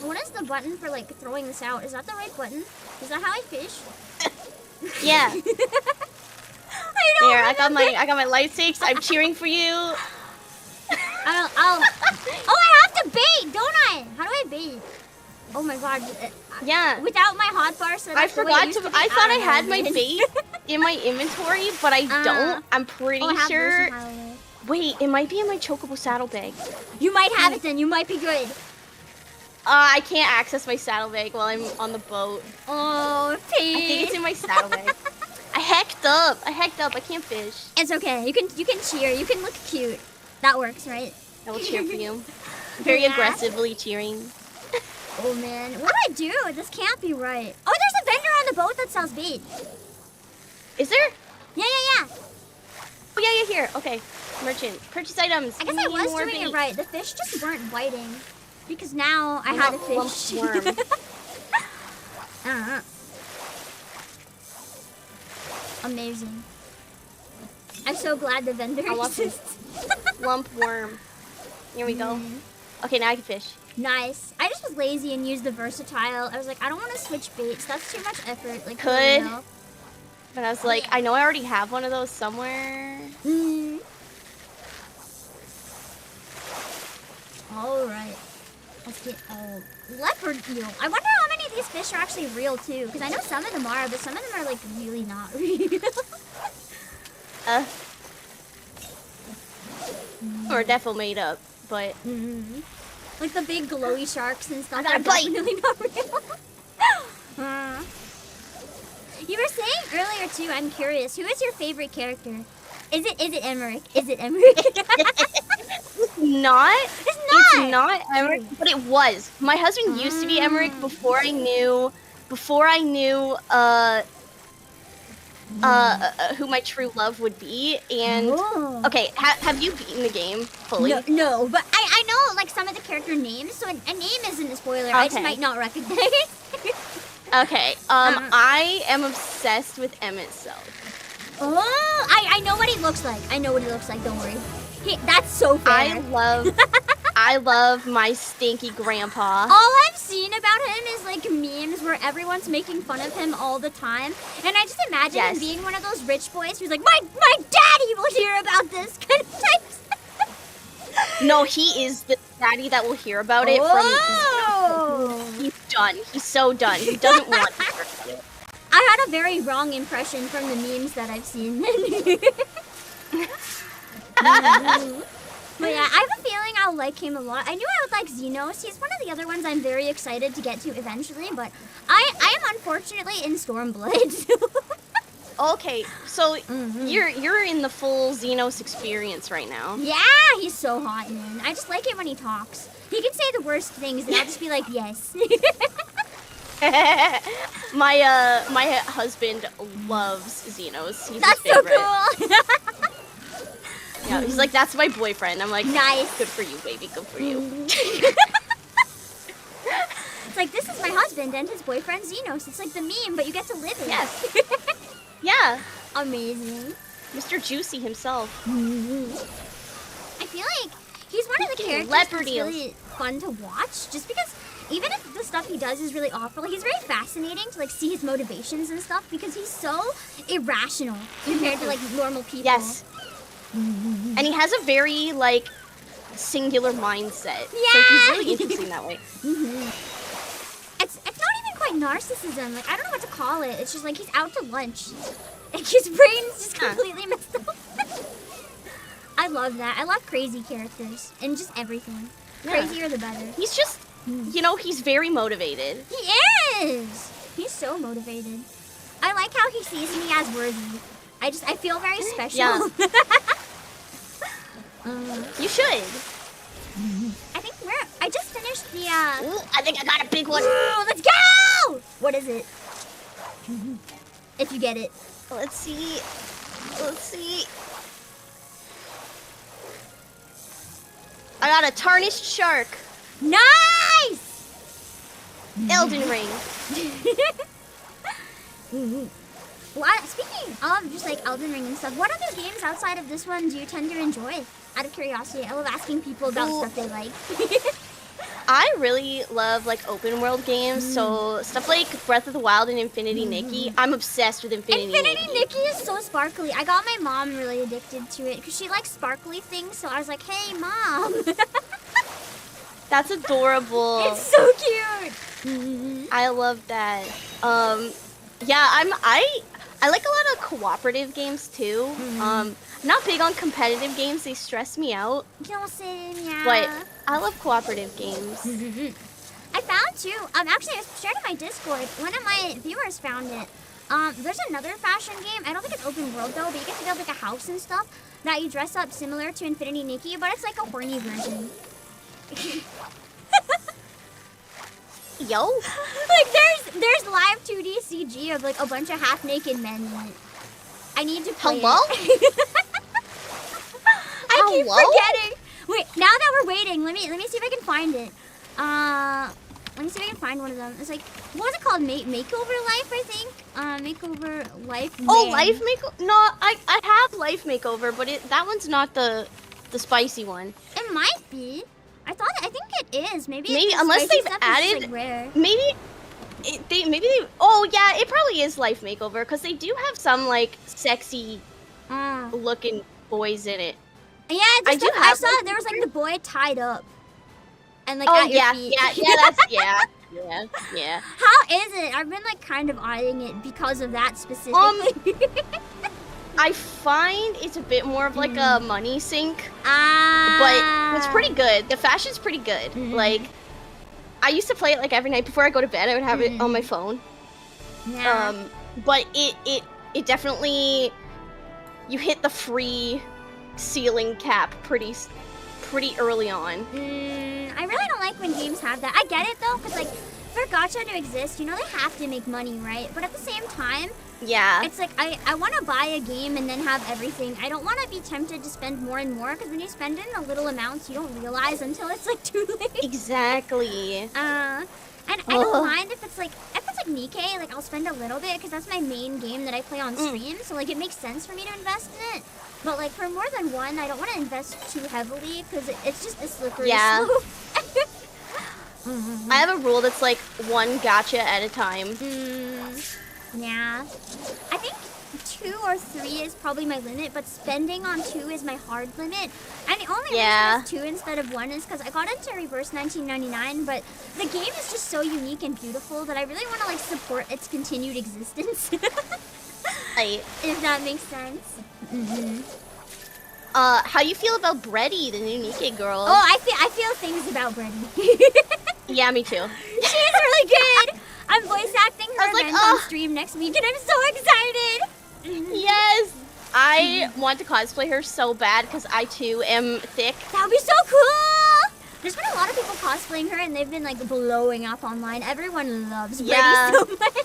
What is the button for like throwing this out? Is that the right button? Is that how I fish? Yeah. I don't Here, I remember. got my light sticks. I'm cheering for you. Oh, I have to bait, don't I? How do I bait? Oh my god. Yeah. Without my hotbar set up I the way it forgot used to. be, I thought I don't had know, my man. bait in my inventory, but I don't. I'm pretty Oh, I have sure. versatile. Wait, it might be in my chocobo saddlebag. You might have it then. You might be good. I can't access my saddlebag while I'm on the boat. Oh, I think it's in my saddlebag. I hacked up. I can't fish. It's okay. You can cheer. You can look cute. That works, right? I will cheer for you. Very Yeah. aggressively cheering. Oh man, what do I do? This can't be right. Oh, there's a vendor on the boat that sells bait. Is there? Yeah. Oh yeah, here. Okay. Merchant. Purchase items. I guess I Need was more doing bait. it right. The fish just weren't biting. Because now I had a Lump fish. worm. Amazing. I'm so glad the vendor I want some exists. lump worm. Here we go. Okay, now I can fish. Nice. I just was lazy and used the versatile. I was like, I don't want to switch baits. That's too much effort. Like, Could. you know. But I was like, I know I already have one of those somewhere. All right. Let's get leopard eel. I wonder how many of these fish are actually real too, because I know some of them are, but some of them are like really not real. Or definitely made up, but Like the big glowy sharks and stuff. I got a are bite. definitely not real. You were saying earlier too. I'm curious. Who is your favorite character? Is it Emmerich? Is it Emmerich? not. It's It's not Emmerich, but it was. My husband used to be Emmerich before I knew who my true love would be. And Oh. okay, have you beaten the game fully? No, but I know like some of the character names, so a name isn't a spoiler. I just Okay. might not recognize. Okay. I am obsessed with Emmett Self. Oh, I know what he looks like. Don't worry. That's so fair. I love my stinky grandpa. All I've seen about him is like memes where everyone's making fun of him all the time, and I just imagine him Yes. being one of those rich boys who's like, my daddy will hear about this kind of types. No, he is the daddy that will hear about it Oh. from. He's done. He's so done. He doesn't want to hear about it. I had a very wrong impression from the memes that I've seen. But yeah, I have a feeling I'll like him a lot. I knew I would like Xenos. He's one of the other ones I'm very excited to get to eventually, but I am unfortunately in Stormblood. Okay, so you're in the full Xenos experience right now. Yeah, he's so hot, man. I just like it when he talks. He can say the worst things, and I'll just be like, yes. My husband loves Xenos. He's That's his so favorite. cool. Yeah, he's like, that's my boyfriend. I'm like, Nice. Good for you, baby. Good for you. It's like, this is my husband and his boyfriend Xenos. It's like the meme, but you get to live it. Yes. Yeah. Amazing. Mr. Juicy himself. I feel like he's one of the characters leopard that's really fun to watch, just because even if the stuff he does is really awful, he's very fascinating to like see his motivations and stuff because he's so irrational compared to like normal people. Yes. And he has a very like singular mindset. Yeah. So he's really interesting that way. It's not even quite narcissism. Like I don't know what to call it. It's just like he's out to lunch. Like his brain's just completely messed up. I love that. I love crazy characters and just everything. Yeah. Crazier the better. He's just, you know, he's very motivated. He is. He's so motivated. I like how he sees me as worthy. I feel very special. Yeah. You should. I think I just finished the Ooh, I think I got a big one. Ooh, let's go! What is it? If you get it. Let's see. Let's see. I got a tarnished shark. Nice! Elden Ring. Speaking of just like Elden Ring and stuff, what other games outside of this one do you tend to enjoy? Out of curiosity, I love asking people about stuff they like. I really love like open world games, so stuff like Breath of the Wild and Infinity Nikki. I'm obsessed with Infinity Nikki is so sparkly. I got my mom really addicted to it because she likes sparkly things. So I was like, "Hey, mom." That's adorable. It's so cute. I love that. Yeah, I like a lot of cooperative games too. Not big on competitive games; they stress me out. Yeah. But I love cooperative games. I found too. Actually, I shared in my Discord. One of my viewers found it. There's another fashion game. I don't think it's open world though, but you get to build like a house and stuff that you dress up similar to Infinity Nikki, but it's like a horny version. Yo. Like there's live 2D CG of like a bunch of half-naked men in it. I need to play Hello? it. I keep Hello? forgetting. Wait, now that we're waiting, let me see if I can find it. Let me see if I can find one of them. It's like, what was it called? Makeover Life, I think. Makeover Life. Oh, Man. Life Makeover? No, I have Life Makeover, but that one's not the spicy one. It might be. I think it is. Maybe Maybe, it's unless spicy they've stuff is just, added- like, rare. Maybe oh yeah, it probably is Life Makeover, because they do have some like sexy looking boys in it. Yeah, I do I have saw one. there was like the boy tied up. And like Oh at your yeah, feet. yeah. How is it? I've been like kind of eyeing it because of that specifically. I find it's a bit more of like a money sink, but but it's pretty good. The fashion's pretty good. Like, I used to play it like every night before I go to bed. I would have it on my phone. Yeah. But it definitely, you hit the free ceiling cap pretty early on. I really don't like when games have that. I get it though, because like for Gacha to exist, you know they have to make money, right? But at the same time, Yeah. it's like I want to buy a game and then have everything. I don't want to be tempted to spend more and more, because when you spend it in the little amounts, you don't realize until it's like too late. Exactly. And I don't mind if it's like Nikkei, like I'll spend a little bit because that's my main game that I play on stream. So like it makes sense for me to invest in it. But like for more than one, I don't want to invest too heavily because it's just a slippery slope. I have a rule that's like one gacha at a time. Yeah. I think 2 or 3 is probably my limit, but spending on 2 is my hard limit. And the only reason it's 2 instead of 1 is because I got into Reverse 1999, but the game is just so unique and beautiful that I really want to like support its continued existence. If that makes sense. How you feel about Breddy, the new Nikkei girl? Oh, I feel things about Breddy. Yeah, me too. She's really good. I'm voice acting her like, event on stream next week, and I'm so excited. Yes! I want to cosplay her so bad because I too am thick. That would be so cool. There's been a lot of people cosplaying her, and they've been like blowing up online. Everyone loves Brady Yeah. so much.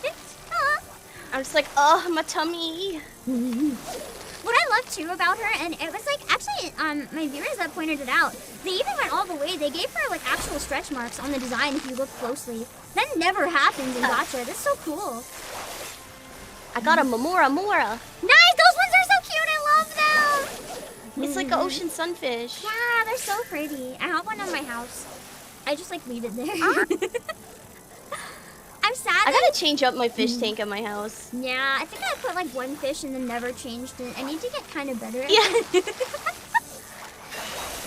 I'm just like, oh, my tummy. What I love too about her, and it was like actually my viewers that pointed it out, they even went all the way. They gave her like actual stretch marks on the design if you look closely. That never happens in Gacha. That's so cool. I got a Mamora Mora. Nice! Those ones are so cute. I love them. It's like an ocean sunfish. Yeah, they're so pretty. I have one in my house. I just like leave it there. I'm sad. I gotta change up my fish tank at my house. Yeah, I think I put like one fish and then never changed it. I need to get kind of better at Yeah. it.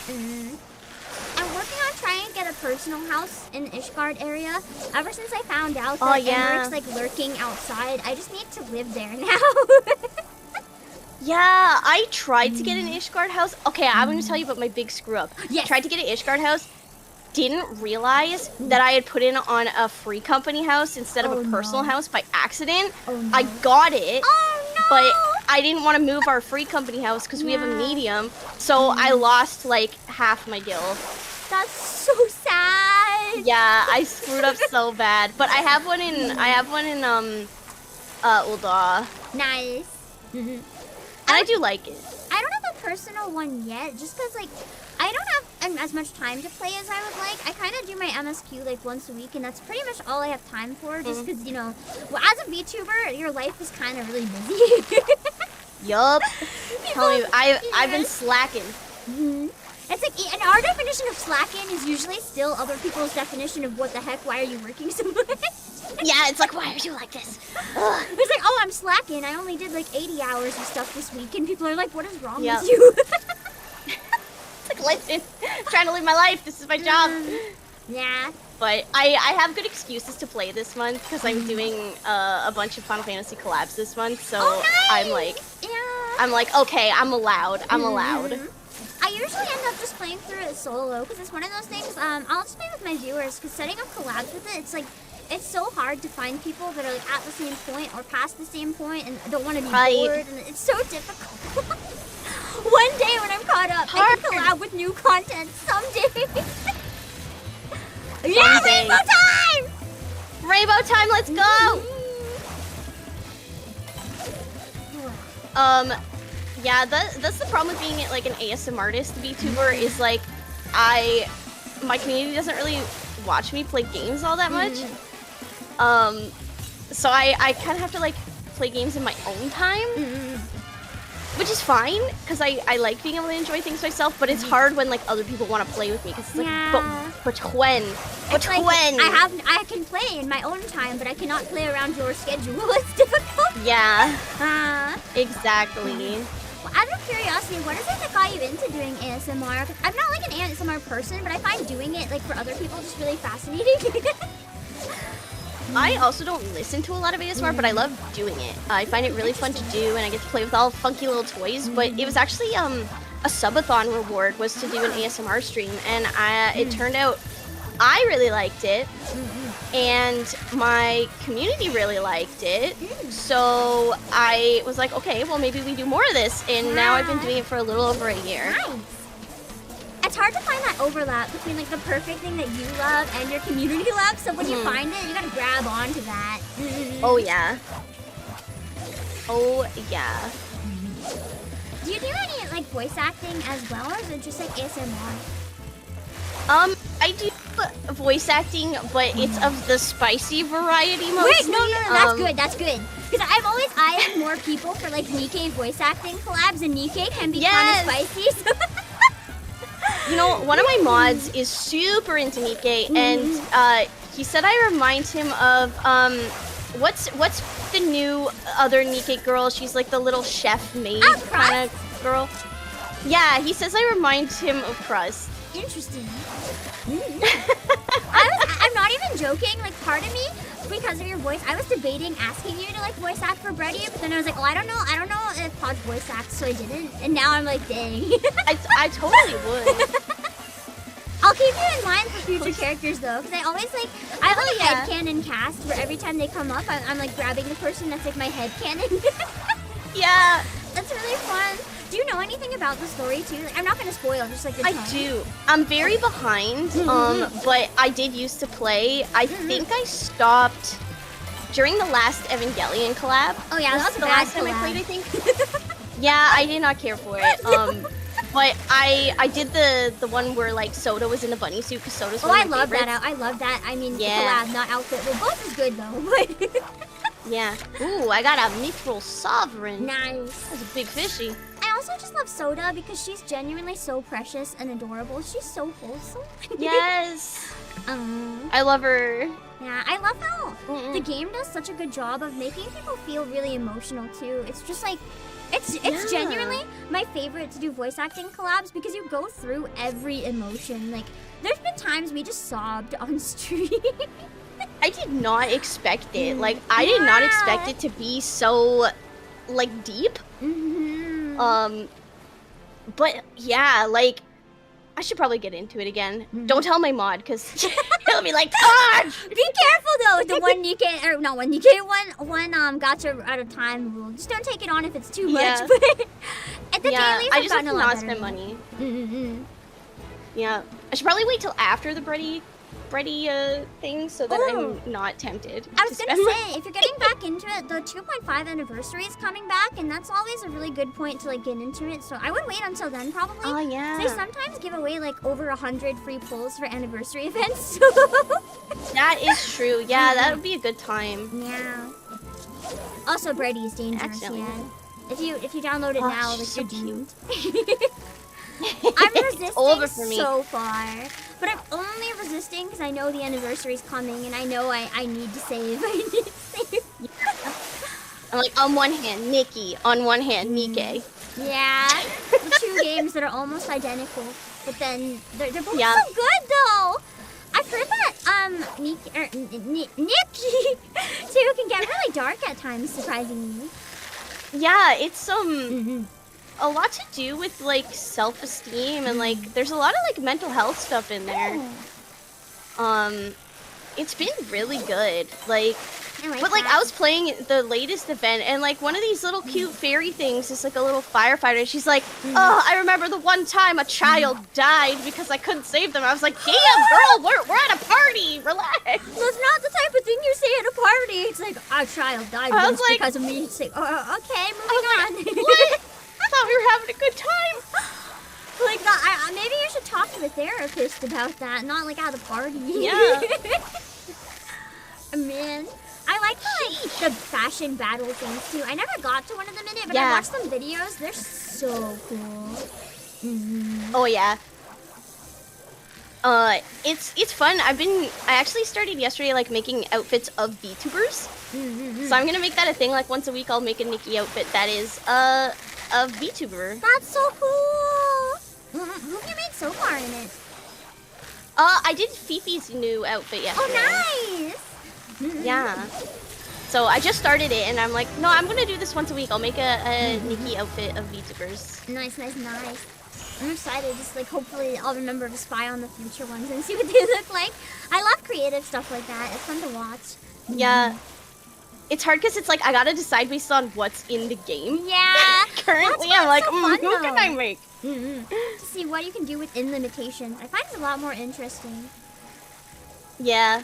I'm working on trying to get a personal house in the Ishgard area. Ever since I found out that Emmeric's like lurking outside, I just need to live there now. Yeah, I tried to get an Ishgard house. Okay, I'm gonna tell you about my big screw up. Yes. Tried to get an Ishgard house, didn't realize that I had put in on a free company house instead of a personal house by accident. Oh, no. I got it, Oh no! but I didn't want to move our free company house because we have a medium, so I lost like half my guild. That's so sad. Yeah, I screwed up so bad. But I have one in Ulda. Nice. And I do like it. I don't have a personal one yet, just because like I don't have as much time to play as I would like. I kind of do my MSQ like once a week, and that's pretty much all I have time for. Just because you know, well, as a VTuber, your life is kind of really busy. Yup. Tell me, I've been slacking. It's like, and our definition of slacking is usually still other people's definition of what the heck. Why are you working so much? Yeah, it's like, why are you like this? Ugh. It's like, oh, I'm slacking. I only did like 80 hours of stuff this week, and people are like, what is wrong Yep. with you? It's like, listen, I'm trying to live my life. This is my job. Yeah. But I have good excuses to play this month because I'm doing a bunch of Final Fantasy collabs this month. So Oh, nice! I'm like, okay, I'm allowed. I'm allowed. I usually end up just playing through it solo because it's one of those things. I'll just play with my viewers because setting up collabs with it, it's like it's so hard to find people that are like at the same point or past the same point and don't want to be bored, and it's so difficult. One day when I'm caught up, I can collab with new content someday. Yeah, Someday. rainbow time! Rainbow time, let's go! Yeah, that's the problem with being like an ASM artist, VTuber, is like my community doesn't really watch me play games all that much. So I kind of have to like play games in my own time, which is fine because I like being able to enjoy things myself. But it's hard when like other people want to play with me because it's like, but when? It's like, I can play in my own time, but I cannot play around your schedule. It's difficult. Yeah, Well, exactly. out of curiosity, what is it that got you into doing ASMR? 'Cause I'm not like an ASMR person, but I find doing it like for other people just really fascinating. I also don't listen to a lot of ASMR, but I love doing it. I find it really fun to do, and I get to play with all funky little toys. But it was actually a subathon reward was to do an ASMR stream, and it turned out I really liked it, and my community really liked it. So I was like, okay, well maybe we do more of this, and now I've been doing it for a little over a year. Nice. It's hard to find that overlap between like the perfect thing that you love and your community loves. So when you find it, you gotta grab onto that. Oh yeah. Oh yeah. Do you do any like voice acting as well, or is it just like ASMR? I do voice acting, but it's of the spicy variety mostly. Wait, no, that's good. Because I am more people for like Nikkei voice acting collabs, and Nikkei can be kind of spicy. So You know, one of my mods is super into Nikkei, and he said I remind him of what's the new other Nikkei girl? She's like the little chef maid kind of girl. Yeah, he says I remind him of Crust. Interesting. I'm not even joking. Like, part of me, because of your voice, I was debating asking you to like voice act for Brady, but then I was like, oh, I don't know if Podge voice acts, so I didn't. And now I'm like, dang. I totally would. I'll keep you in mind for future characters though, because I always like I have like a headcanon cast where every time they come up, I'm like grabbing the person that's like my headcanon. Yeah. That's really fun. Do you know anything about the story too? Like, I'm not gonna spoil, just like the I tone. do. I'm very behind, but I did used to play. I think I stopped during the last Evangelion collab. Oh yeah, That's that's the a last bad time I played, I collab. think. Yeah, I did not care for it. But I did the one where like Soda was in the bunny suit because Soda's Oh, one I of my love favorites. that. I love that. I mean, Yeah. the collab, not outfit. Well, both is good though. But Yeah. Ooh, I got a Mithril Sovereign. nice. That's a big fishy. I also just love Soda because she's genuinely so precious and adorable. She's so wholesome. Yes. Um, I love her. yeah, I love how the Mm-mm. game does such a good job of making people feel really emotional too. It's just like, it's Yeah. genuinely my favorite to do voice acting collabs because you go through every emotion. Like, there's been times we just sobbed on stream. I did not expect it. Like, I did not expect it to be so, like, deep. But yeah, like, I should probably get into it again. Don't tell my mod, because he'll be like, Podge! Be careful though, the one Nikkei, or not one Nikkei, one gacha at a time rule. Just don't take it on if it's too much. Yeah. But at the Yeah, dailies, I I've just have gotten to a lot not better. spend money. Mm-mm-mm. Yeah. I should probably wait till after the Bready thing so that Oh. I'm not tempted. I was to gonna spend say, if you're getting back into it, the 2.5 anniversary is coming back, and that's always a really good point to like get into it. So I would wait until then, probably. Oh, yeah. They sometimes give away like over 100 free pulls for anniversary events. That is true. Yeah, that would be a good time. Yeah. Also, Brady is dangerous. Accidentally. Yeah. If you download it Oh, now, she's like so you're doomed. I'm resisting over for me. so far, but I'm only resisting because I know the anniversary's coming, and I know I need to save. I need to save. I'm like, on one hand, Nikki. On one hand, Nikkei. Yeah, the two games that are almost identical, but then they're both Yeah. so good though. I've heard that Nikki too can get really dark at times, surprisingly. Yeah, it's a lot to do with like self-esteem and like there's a lot of like mental health stuff in there. It's been really good. Like but like I was playing the latest event and like one of these little cute fairy things is like a little firefighter and she's like, oh, I remember the one time a child died because I couldn't save them. I was like, damn girl, we're at a party, relax. That's not the type of thing you say at a party. It's like, our child died I was once like- because of me. It's like, oh, okay, moving on. What? I thought we were having a good time. Like, that, maybe you should talk to a therapist about that, not like at a party. Yeah. Man, I like the fashion battle things too. I never got to one of them in it, but Yeah. I watched some videos. They're so cool. Oh yeah. It's fun. I actually started yesterday like making outfits of VTubers. So I'm gonna make that a thing. Like once a week, I'll make a Nikki outfit that is a VTuber. That's so cool. Who have you made so far in it? I did Fifi's new outfit yesterday. Oh, nice. Yeah. So I just started it, and I'm like, no, I'm gonna do this once a week. I'll make a Nikki outfit of VTubers. Nice. I'm excited. Just like hopefully I'll remember to spy on the future ones and see what they look like. I love creative stuff like that. It's fun to watch. Yeah. It's hard because it's like I gotta decide based on what's in the game. Yeah. Currently, That's I'm like, so fun, who can though. I make? To see what you can do within limitations. I find it a lot more interesting. Yeah.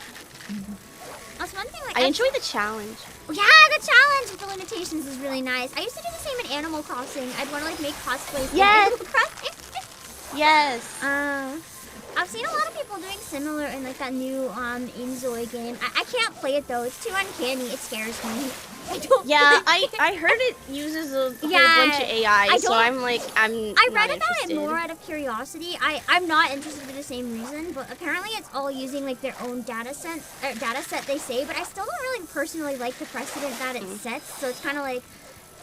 Also, one thing like I enjoy the challenge. Yeah, the challenge with the limitations is really nice. I used to do the same in Animal Crossing. I'd want to like make cosplays for Yes. Animal Crossing. Yes. I've seen a lot of people doing similar in like that new Inzoi game. I can't play it though. It's too uncanny. It scares me. I don't. Yeah, like it. I heard it uses a whole Yeah, bunch of AI, I so don't- I'm like, I not read about interested. it more out of curiosity. I'm not interested for the same reason, but apparently it's all using like their own data set they say, but I still don't really personally like the precedent that it sets, so it's kind of like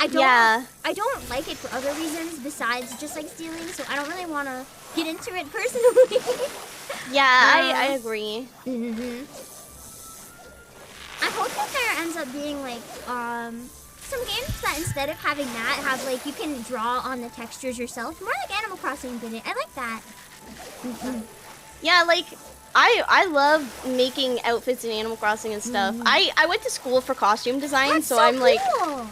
I don't like it for other reasons besides just like stealing, so I don't really want to get into it personally. Yeah, I agree. I hope that there ends up being like some games that instead of having that have like you can draw on the textures yourself, more like Animal Crossing did it. I like that. Yeah, like I love making outfits in Animal Crossing and stuff. I went to school for costume design, That's so so I'm like, cool.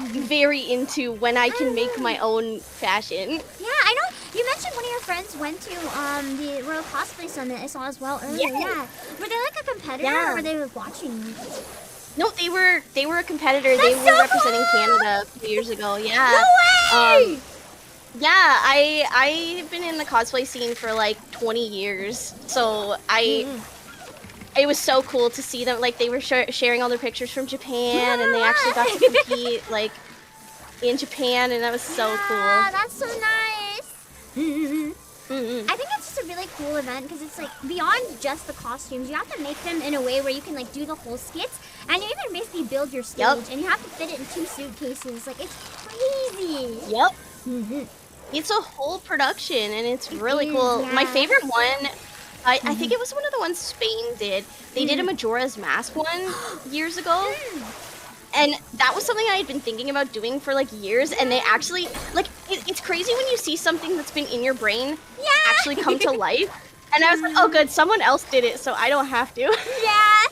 very into when I can make my own fashion. Yeah, I know. You mentioned one of your friends went to the Royal Cosplay Summit. I saw as well earlier. Yeah. Were they like a competitor or were they like watching you? No, they were a competitor. That's they were so representing cool! Canada a few years ago. Yeah. No way! Yeah, I've been in the cosplay scene for like 20 years. So it was so cool to see them. Like they were sharing all their pictures from Japan, and they actually got to compete like in Japan, and that was so cool. Yeah, that's so nice. I think it's just a really cool event because it's like beyond just the costumes. You have to make them in a way where you can like do the whole skits, and you even basically build your stage, and you have to fit it in 2 suitcases. Like it's crazy. Yep. It's a whole production, and it's really cool. Yeah. My favorite one, I think it was one of the ones Spain did. They did a Majora's Mask one years ago. And that was something I had been thinking about doing for like years, and they actually, like, it's crazy when you see something that's been in your brain actually come to life. And I was like, oh good, someone else did it, so I don't have to. Yeah.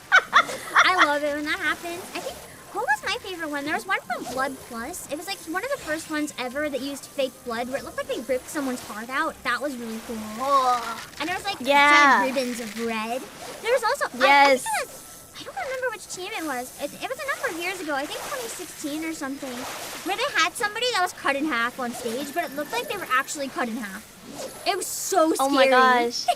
I love it when that happens. I think, what was my favorite one? There was one from Blood Plus. It was like one of the first ones ever that used fake blood, where it looked like they ripped someone's heart out. That was really cool. And there was like giant ribbons of red. There was also, I don't remember which team it was. It was a number of years ago, I think 2016 or something, where they had somebody that was cut in half on stage, but it looked like they were actually cut in half. It was so scary. Oh my gosh.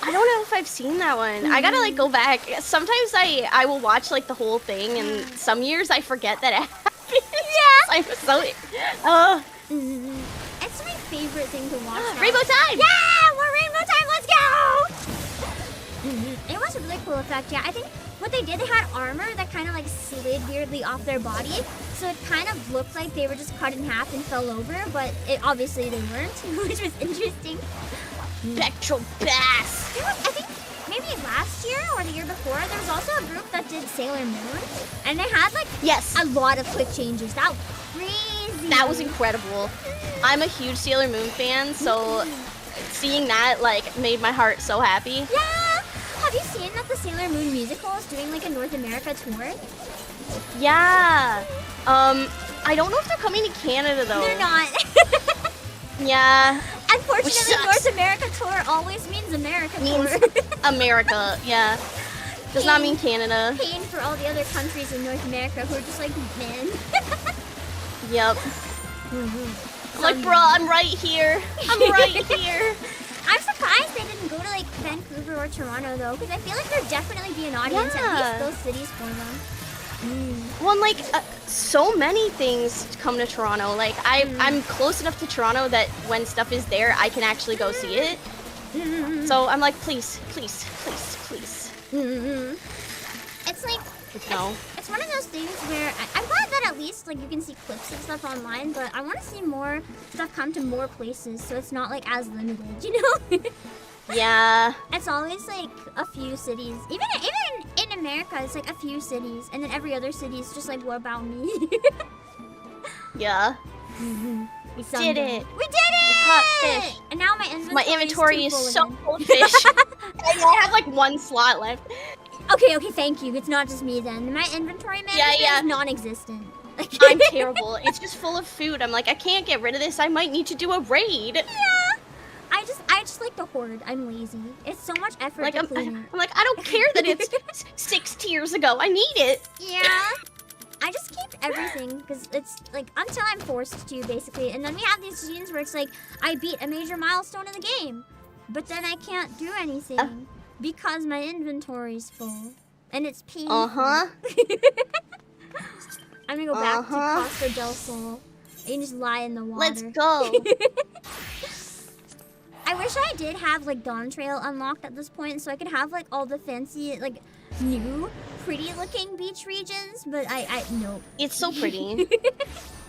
I don't know if I've seen that one. I gotta like go back. Sometimes I will watch like the whole thing, and some years I forget that it happened. I'm so... It's my favorite thing to watch now. Rainbow time! Yeah! More rainbow time! Let's go! It was a really cool effect, yeah. I think what they did, they had armor that kind of like slid weirdly off their body. So it kind of looked like they were just cut in half and fell over, but obviously they weren't, which was interesting. Spectral Bass! I think maybe last year or the year before, there was also a group that did Sailor Moon. And they had like a lot of quick changes. That was crazy. That was incredible. I'm a huge Sailor Moon fan, so seeing that like made my heart so happy. Yeah! Have you seen that the Sailor Moon musical is doing like a North America tour? Yeah. I don't know if they're coming to Canada though. They're not. Yeah. Unfortunately, North America tour always means America tour. America, yeah. Does not mean Canada. Pain for all the other countries in North America who are just like, men. Yep. Like, bro, I'm right here. I'm right here. I'm surprised they didn't go to like Vancouver or Toronto though, because I feel like there'd definitely be an audience at least those cities for them. Well, like so many things come to Toronto. Like I'm close enough to Toronto that when stuff is there, I can actually go see it. So I'm like, please, please, please, please. It's like no. It's one of those things where I'm glad that at least like you can see clips and stuff online, but I want to see more stuff come to more places, so it's not like as limited, you know? Yeah. It's always like a few cities. Even in America, it's like a few cities, and then every other city is just like, what about me? Yeah. We did it. We did it! We caught fish. And now my inventory is so full of fish. I have like 1 slot left. Okay, thank you. It's not just me then. My inventory management is non-existent. I'm terrible. It's just full of food. I'm like, I can't get rid of this. I might need to do a raid. Yeah. I just like to hoard. I'm lazy. It's so much effort to clean it. I'm like, I don't care that it's 6 tiers ago. I need it. Yeah. I just keep everything because it's like until I'm forced to, basically. And then we have these scenes where it's like I beat a major milestone in the game, but then I can't do anything because my inventory's full, and it's painful. I'm gonna go back to Costa del Sol and just lie in the water. Let's go. I wish I did have like Dawn Trail unlocked at this point, so I could have like all the fancy, like new, pretty-looking beach regions. But nope. It's so pretty.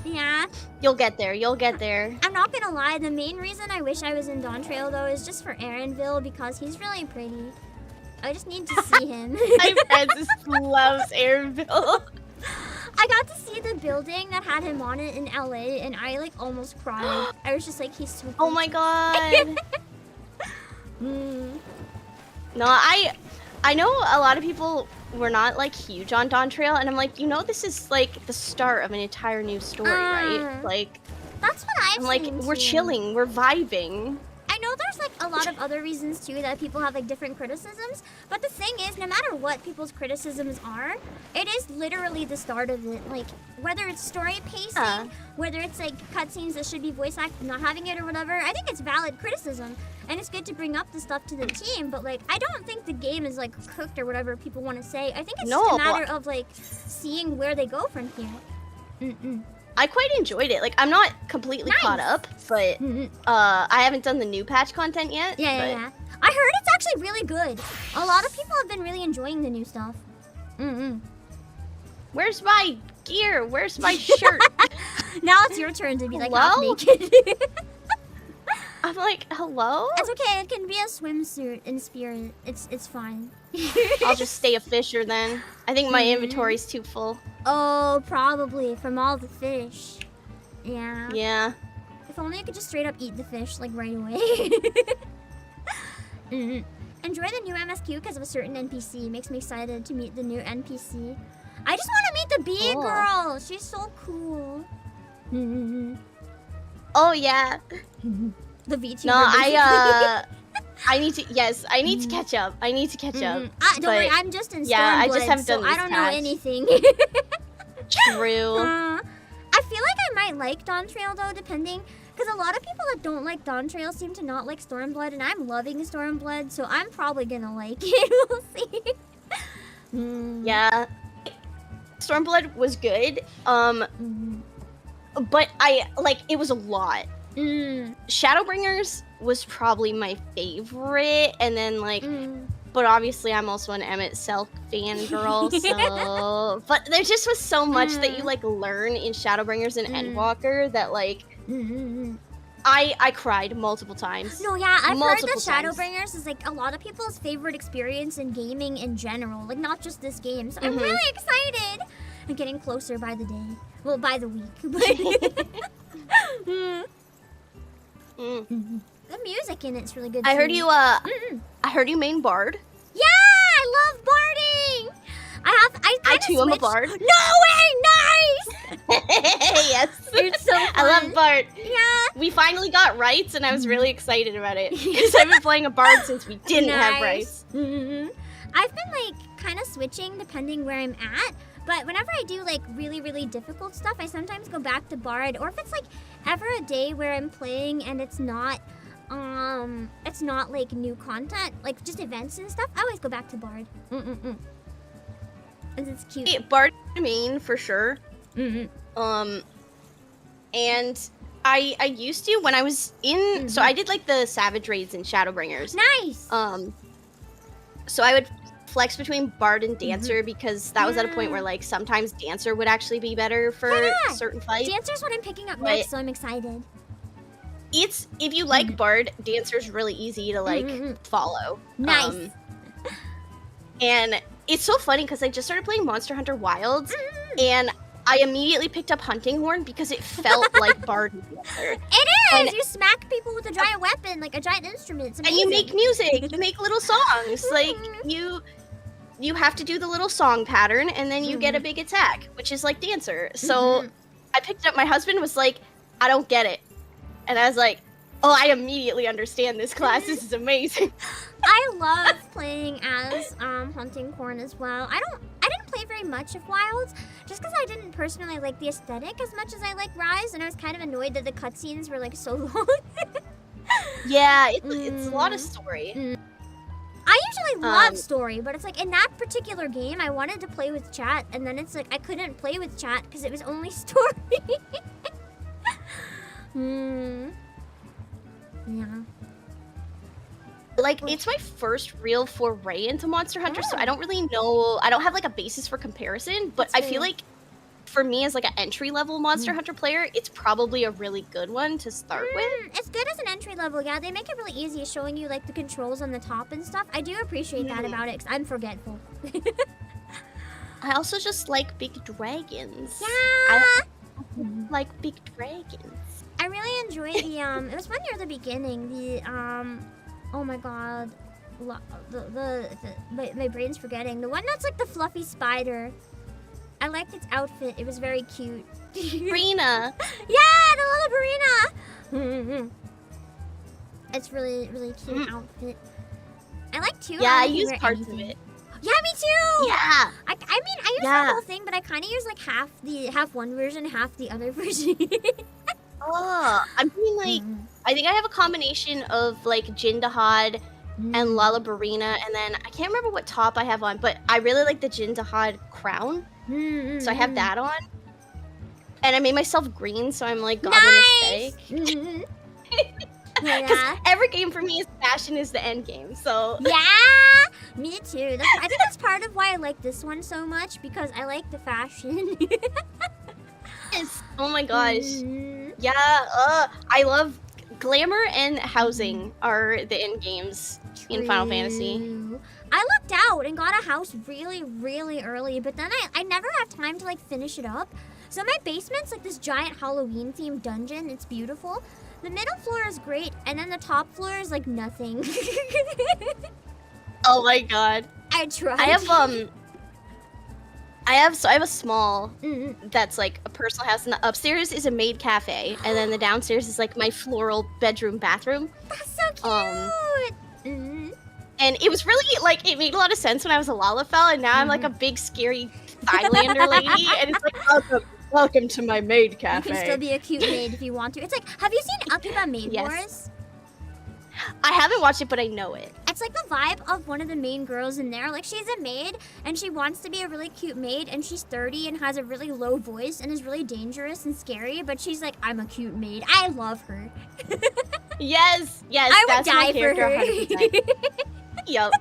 Yeah. You'll get there. You'll get there. I'm not gonna lie. The main reason I wish I was in Dawn Trail though is just for Aaronville because he's really pretty. I just need to see him. My friend just loves Aaronville. I got to see the building that had him on it in LA, and I like almost cried. I was just like, he's so pretty. Oh my god. No, I know a lot of people we're not like huge on Dawn Trail, and I'm like, you know, this is like the start of an entire new story, right? Like, That's what I'm like, we're too. chilling, we're vibing. I know there's like a lot of other reasons too that people have like different criticisms, but the thing is, no matter what people's criticisms are, it is literally the start of it. Like, whether it's story pacing, whether it's like cutscenes that should be voice acted, not having it or whatever, I think it's valid criticism, and it's good to bring up the stuff to the team. But like, I don't think the game is like cooked or whatever people want to say. I think it's just a matter of like seeing where they go from here. I quite enjoyed it. Like, I'm not completely caught up, but I haven't done the new patch content yet. Yeah. I heard it's actually really good. A lot of people have been really enjoying the new stuff. Where's my gear? Where's my shirt? Now it's your turn to be like half Hello? naked. I'm like, hello? It's okay. It can be a swimsuit in spirit. It's fine. I'll just stay a fisher then. I think my inventory's too full. Oh, probably from all the fish. Yeah. Yeah. If only I could just straight up eat the fish like right away. Enjoy the new MSQ because of a certain NPC. Makes me excited to meet the new NPC. I just want to meet the bee girl. She's so cool. Oh yeah. The VTuber. No, I need to. Yes, I need to catch up. I need to catch up. Don't worry, I'm just in Stormblood, I just haven't done so this I don't patch. know anything. True. I feel like I might like Dawn Trail though, depending, because a lot of people that don't like Dawn Trail seem to not like Stormblood, and I'm loving Stormblood, so I'm probably gonna like it. We'll see. Yeah. Stormblood was good. But it was a lot. Shadowbringers was probably my favorite, and then but obviously I'm also an Emmett Self fangirl, so but there just was so much that you like learn in Shadowbringers and Endwalker that like I cried multiple times. No, yeah, I've heard that Multiple times. Shadowbringers is like a lot of people's favorite experience in gaming in general, like not just this game. So I'm really excited. I'm getting closer by the day. Well, by the week. The music in it's really good. I too. heard you I heard you main bard. Yeah, I love barding. I too am a bard. No way, nice. Yes. It's so fun. I love bard. Yeah. We finally got rights, and I was really excited about it because I've been playing a bard since we didn't have rights. I've been like kind of switching depending where I'm at. But whenever I do like really, really difficult stuff, I sometimes go back to Bard. Or if it's like ever a day where I'm playing and it's not like new content, like just events and stuff, I always go back to Bard. And it's cute. Hey, Bard main for sure. And I used to when I was in. So I did like the Savage raids and Shadowbringers. Nice. So I would flex between Bard and Dancer because that was at a point where like sometimes Dancer would actually be better for certain fights. Dancer's what I'm picking up next, so I'm excited. It's if you like Bard, Dancer's really easy to like follow. Nice. And it's so funny because I just started playing Monster Hunter Wilds, and I immediately picked up Hunting Horn because it felt like Bard and Dancer. It is! And you smack people with a giant weapon, like a giant instrument. It's and amazing. you make music, you make little songs. Like you have to do the little song pattern, and then you get a big attack, which is like Dancer. So I picked it up. My husband was like, "I don't get it," and I was like, "Oh, I immediately understand this class. This is amazing." I love playing as Hunting Horn as well. I didn't play very much of Wilds, just because I didn't personally like the aesthetic as much as I like Rise, and I was kind of annoyed that the cutscenes were like so long. Yeah, it's a lot of story. I usually love story, but it's like in that particular game, I wanted to play with chat, and then it's like I couldn't play with chat because it was only story. Yeah. Like, it's my first real foray into Monster Hunter, so I don't really know. I don't have like a basis for comparison, but I feel like for me as like an entry-level Monster Hunter player, it's probably a really good one to start with. It's good as an entry level, yeah. They make it really easy showing you like the controls on the top and stuff. I do appreciate that about it because I'm forgetful. I also just like big dragons. Yeah. I like big dragons. I really enjoy the it was when you're at the beginning, the oh my god. my brain's forgetting. The one that's like the fluffy spider. I liked its outfit. It was very cute. Rena. Yeah, the little Barina. It's really cute outfit. I like too. Yeah, how I you can used wear parts anything. of it. Yeah, me too. Yeah. I mean, I use Yeah. the whole thing, but I kind of use like half one version, half the other version. Oh, I'm doing like, I think I have a combination of like Jindahad and Lalabarina, and then I can't remember what top I have on, but I really like the Jindahad crown, so I have that on. And I made myself green, so I'm like goblin aesthetic. Yeah. Every game for me is fashion is the end game, so. Yeah, me too. I think that's part of why I like this one so much, because I like the fashion. Oh my gosh. Yeah, I love glamour and housing are the end games in Final Fantasy. True. I lucked out and got a house really early, but then I never have time to like finish it up. So my basement's like this giant Halloween themed dungeon. It's beautiful. The middle floor is great, and then the top floor is like nothing. Oh my god. I tried. I have a small that's like a personal house, and the upstairs is a maid cafe, and then the downstairs is like my floral bedroom bathroom. That's so cute. And it was really like it made a lot of sense when I was a Lalafell, and now I'm like a big scary Thailander lady, and it's like welcome to my maid cafe. You can still be a cute maid if you want to. It's like, have you seen Akiba Maid Yes. Wars? I haven't watched it, but I know it. It's like the vibe of one of the main girls in there. Like, she's a maid, and she wants to be a really cute maid, and she's 30 and has a really low voice and is really dangerous and scary, but she's like, I'm a cute maid. I love her. Yes, I would that's my die for character her. 100%. Yup.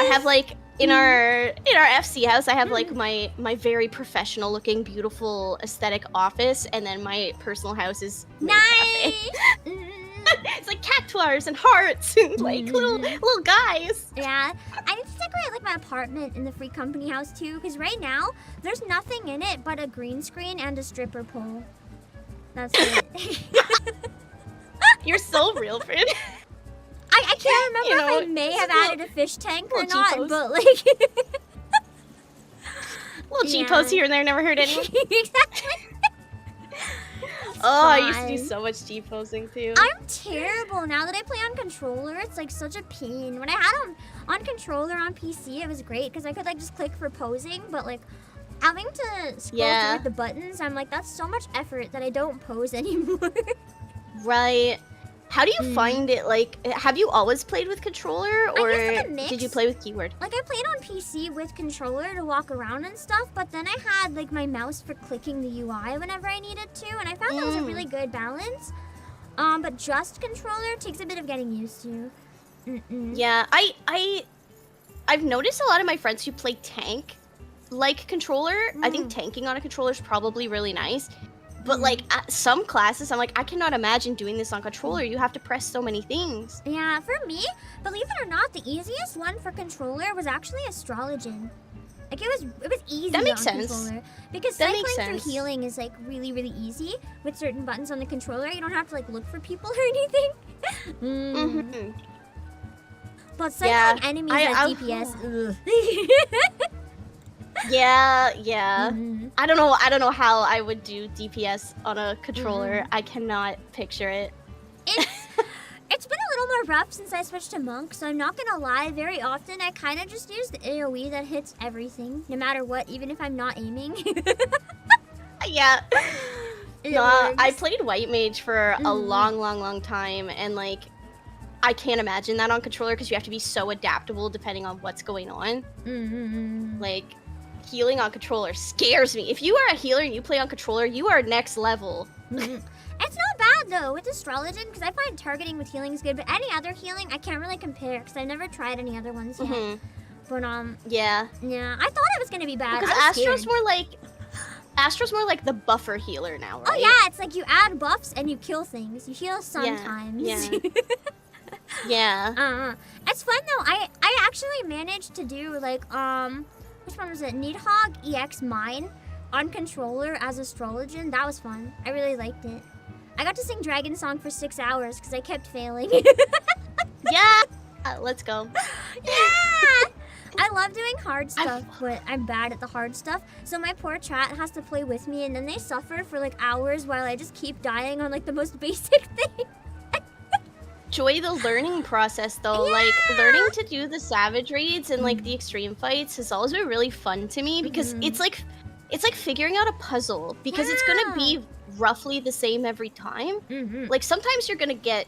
I have like in our FC house, I have like my very professional looking, beautiful, aesthetic office, and then my personal house is maid cafe. Nice! It's like cactuars and hearts and like little guys. Yeah, I need to decorate like my apartment in the free company house too, because right now there's nothing in it but a green screen and a stripper pole. That's it. You're so real, Fred. I can't remember You know, if I may have just added a fish tank or little not, G-pose. but like Little Yeah. G-pose here and there, never hurt anyone. exactly. Oh, I used to do fun. so much G-posing too. I'm terrible now that I play on controller. It's like such a pain. When I had them on controller on PC, it was great because I could like just click for posing, but like having to scroll Yeah. through with the buttons, I'm like, that's so much effort that I don't pose anymore. Right. How do you find it? Like, have you always played with controller, or used like a mix. did you play with keyboard? Like I played on PC with controller to walk around and stuff, but then I had like my mouse for clicking the UI whenever I needed to, and I found that was a really good balance. But just controller takes a bit of getting used to. Yeah, I've noticed a lot of my friends who play tank like controller. I think tanking on a controller is probably really nice. But like at some classes, I'm like, I cannot imagine doing this on controller. You have to press so many things. Yeah, for me, believe it or not, the easiest one for controller was actually Astrologen. Like it was easy That makes on sense. controller because That cycling makes through sense. healing is like really easy with certain buttons on the controller. You don't have to like look for people or anything. Mm-hmm. But cycling Yeah, enemies I- as DPS. Ugh. Yeah. I don't know how I would do DPS on a controller. I cannot picture it. It's been a little more rough since I switched to monk, so I'm not gonna lie, very often I kind of just use the AoE that hits everything, no matter what, even if I'm not aiming. Yeah. It No, I works. played White Mage for a long time, and like, I can't imagine that on controller because you have to be so adaptable depending on what's going on. Like, healing on controller scares me. If you are a healer and you play on controller, you are next level. It's not bad though with Astrologen because I find targeting with healing is good, but any other healing I can't really compare because I've never tried any other ones yet. But Yeah. yeah, I thought it was gonna be bad. Because I was Astro's scared. more like the buffer healer now, right? Oh yeah, it's like you add buffs and you kill things. You heal sometimes. Yeah. It's fun though. I actually managed to do like which one was it? Nidhogg EX Mine on controller as Astrologen. That was fun. I really liked it. I got to sing Dragon Song for 6 hours because I kept failing. Yeah. Let's go. Yeah! I love doing hard stuff, but I'm bad at the hard stuff. So my poor chat has to play with me, and then they suffer for like hours while I just keep dying on like the most basic thing. Enjoy the learning process though. Yeah. Like learning to do the savage raids and like the extreme fights has always been really fun to me because it's like figuring out a puzzle because it's gonna be roughly the same every time. Like sometimes you're gonna get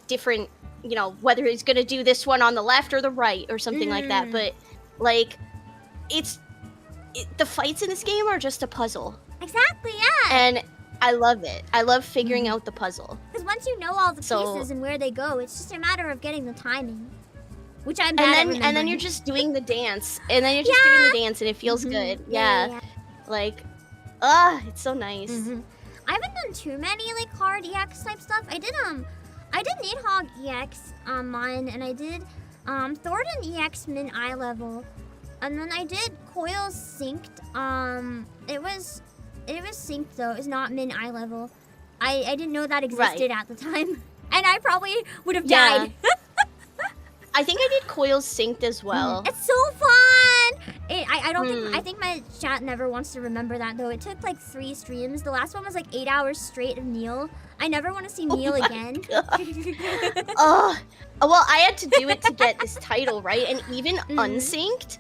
different, you know, whether he's gonna do this one on the left or the right or something like that. But like, the fights in this game are just a puzzle. Exactly, yeah. And I love it. I love figuring out the puzzle. Because once you know all the pieces and where they go, it's just a matter of getting the timing. Which I'm bad at remembering. And then you're just doing the dance. And then you're just doing the dance and it feels good. Yeah. Like, it's so nice. I haven't done too many like hard EX type stuff. I did Needhog EX on mine, and I did Thornton EX min eye level. And then I did Coils synced. It was synced though. It's not min eye level. I didn't know that existed at the time, and I probably would have died. I think I did Coils synced as well. It's so fun. I don't think, I think my chat never wants to remember that though. It took like 3 streams. The last one was like 8 hours straight of Neil. I never want to see Neil again. Well, I had to do it to get this title, right? And even unsynced,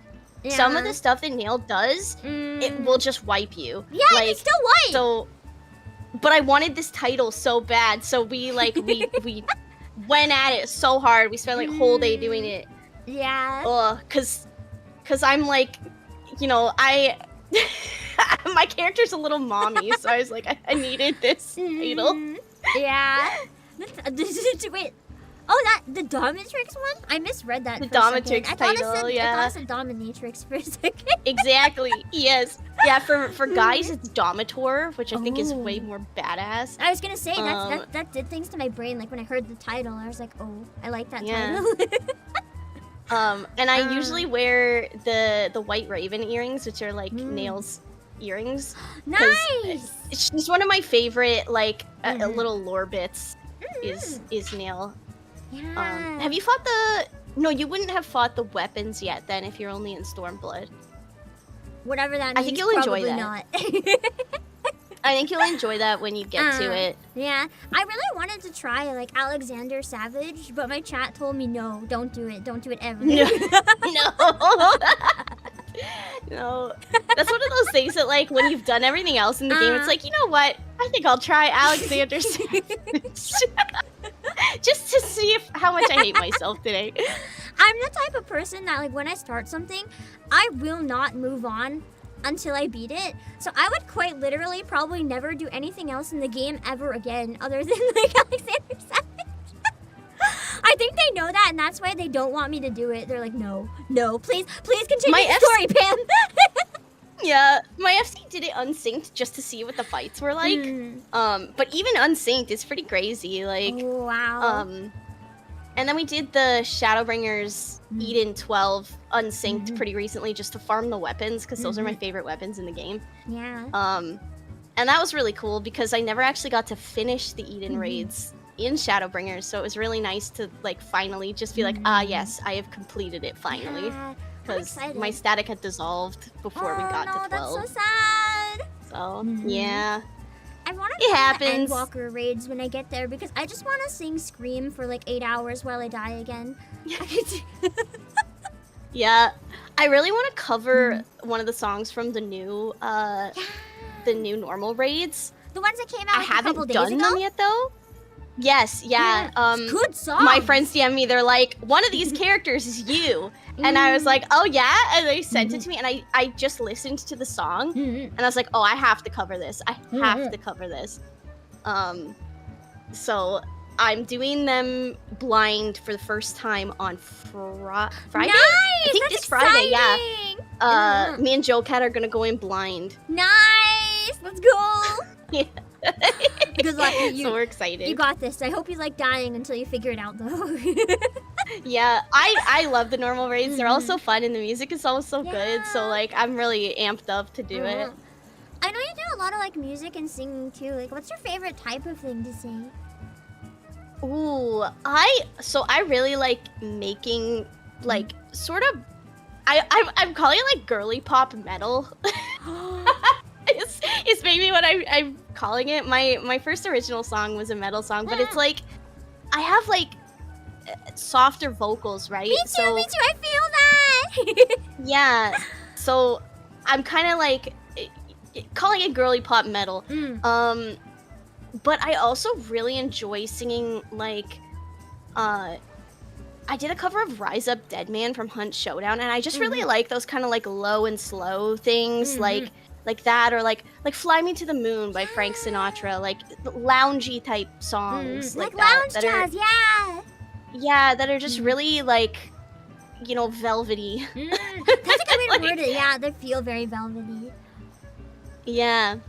some of the stuff that Neil does, it will just wipe you. Yeah, like, it's still wipe. So, but I wanted this title so bad, so we we went at it so hard. We spent like a whole day doing it. Yeah. Cause I'm like, you know, my character's a little mommy, so I was like, I needed this title. Yeah. Wait. Oh, the Dominatrix one? I misread that. The for a second. Dominatrix title, I thought it said Dominatrix for a second. Exactly. Yes. Yeah. For guys, it's Domitor, which I think is way more badass. I was gonna say that did things to my brain. Like when I heard the title, I was like, oh, I like that title. And I usually wear the White Raven earrings, which are like Nail's earrings. Nice. She's one of my favorite like little lore bits. Is Nail. Yeah. Have you fought No, you wouldn't have fought the weapons yet then if you're only in Stormblood. Whatever that means. I think you'll enjoy that. Not. I think you'll enjoy that when you get to it. Yeah. I really wanted to try like Alexander Savage, but my chat told me no, don't do it. Don't do it ever. No. No. That's one of those things that like when you've done everything else in the game, it's like, you know what? I think I'll try Alexander Savage. Just to see how much I hate myself today. I'm the type of person that like when I start something, I will not move on until I beat it. So I would quite literally probably never do anything else in the game ever again other than like Alexander Savage. I think they know that, and that's why they don't want me to do it. They're like, no, please continue the story, Pam. Yeah, my FC did it unsynced just to see what the fights were like. But even unsynced is pretty crazy. Like, wow. And then we did the Shadowbringers Eden 12 unsynced pretty recently just to farm the weapons because those are my favorite weapons in the game. Yeah. And that was really cool because I never actually got to finish the Eden raids in Shadowbringers, so it was really nice to like finally just be like, yes, I have completed it finally. Because my static had dissolved before we got to 12. That's so sad. So, yeah. I want to It play happens. the Endwalker raids when I get there because I just want to sing Scream for like 8 hours while I die again. Yeah. I really want to cover one of the songs from the new normal raids. The ones that came out I haven't a couple days ago? done them yet though. Yes, yeah. Good song. My friends DM me, they're like, one of these characters is you. And I was like, oh yeah? And they sent it to me and I just listened to the song and I was like, oh, I have to cover this. I have to cover this. So I'm doing them blind for the first time on Friday? Nice! I think That's this Friday, yeah. exciting! Me and Joe Cat are gonna go in blind. Nice! Let's go! Yeah. Good luck. So we're excited. You got this. I hope you like dying until you figure it out, though. Yeah, I love the normal raids. They're all so fun, and the music is always so good. So like, I'm really amped up to do it. I know you do a lot of like music and singing too. Like, what's your favorite type of thing to sing? Ooh, I really like making like sort of I'm calling it like girly pop metal. It's maybe what I'm calling it. My first original song was a metal song, but it's like I have like softer vocals, right? Me too, so me too. I feel that. yeah. So I'm kind of like calling it girly pop metal. But I also really enjoy singing like I did a cover of Rise Up Dead Man from Hunt Showdown, and I just really like those kind of like low and slow things, like that, or like Fly Me to the Moon by Frank Sinatra, like loungy type songs like that, lounge that jazz, are, yeah, that are just really like, you know, velvety. That's a good way to word it. Yeah, they feel very velvety. Yeah.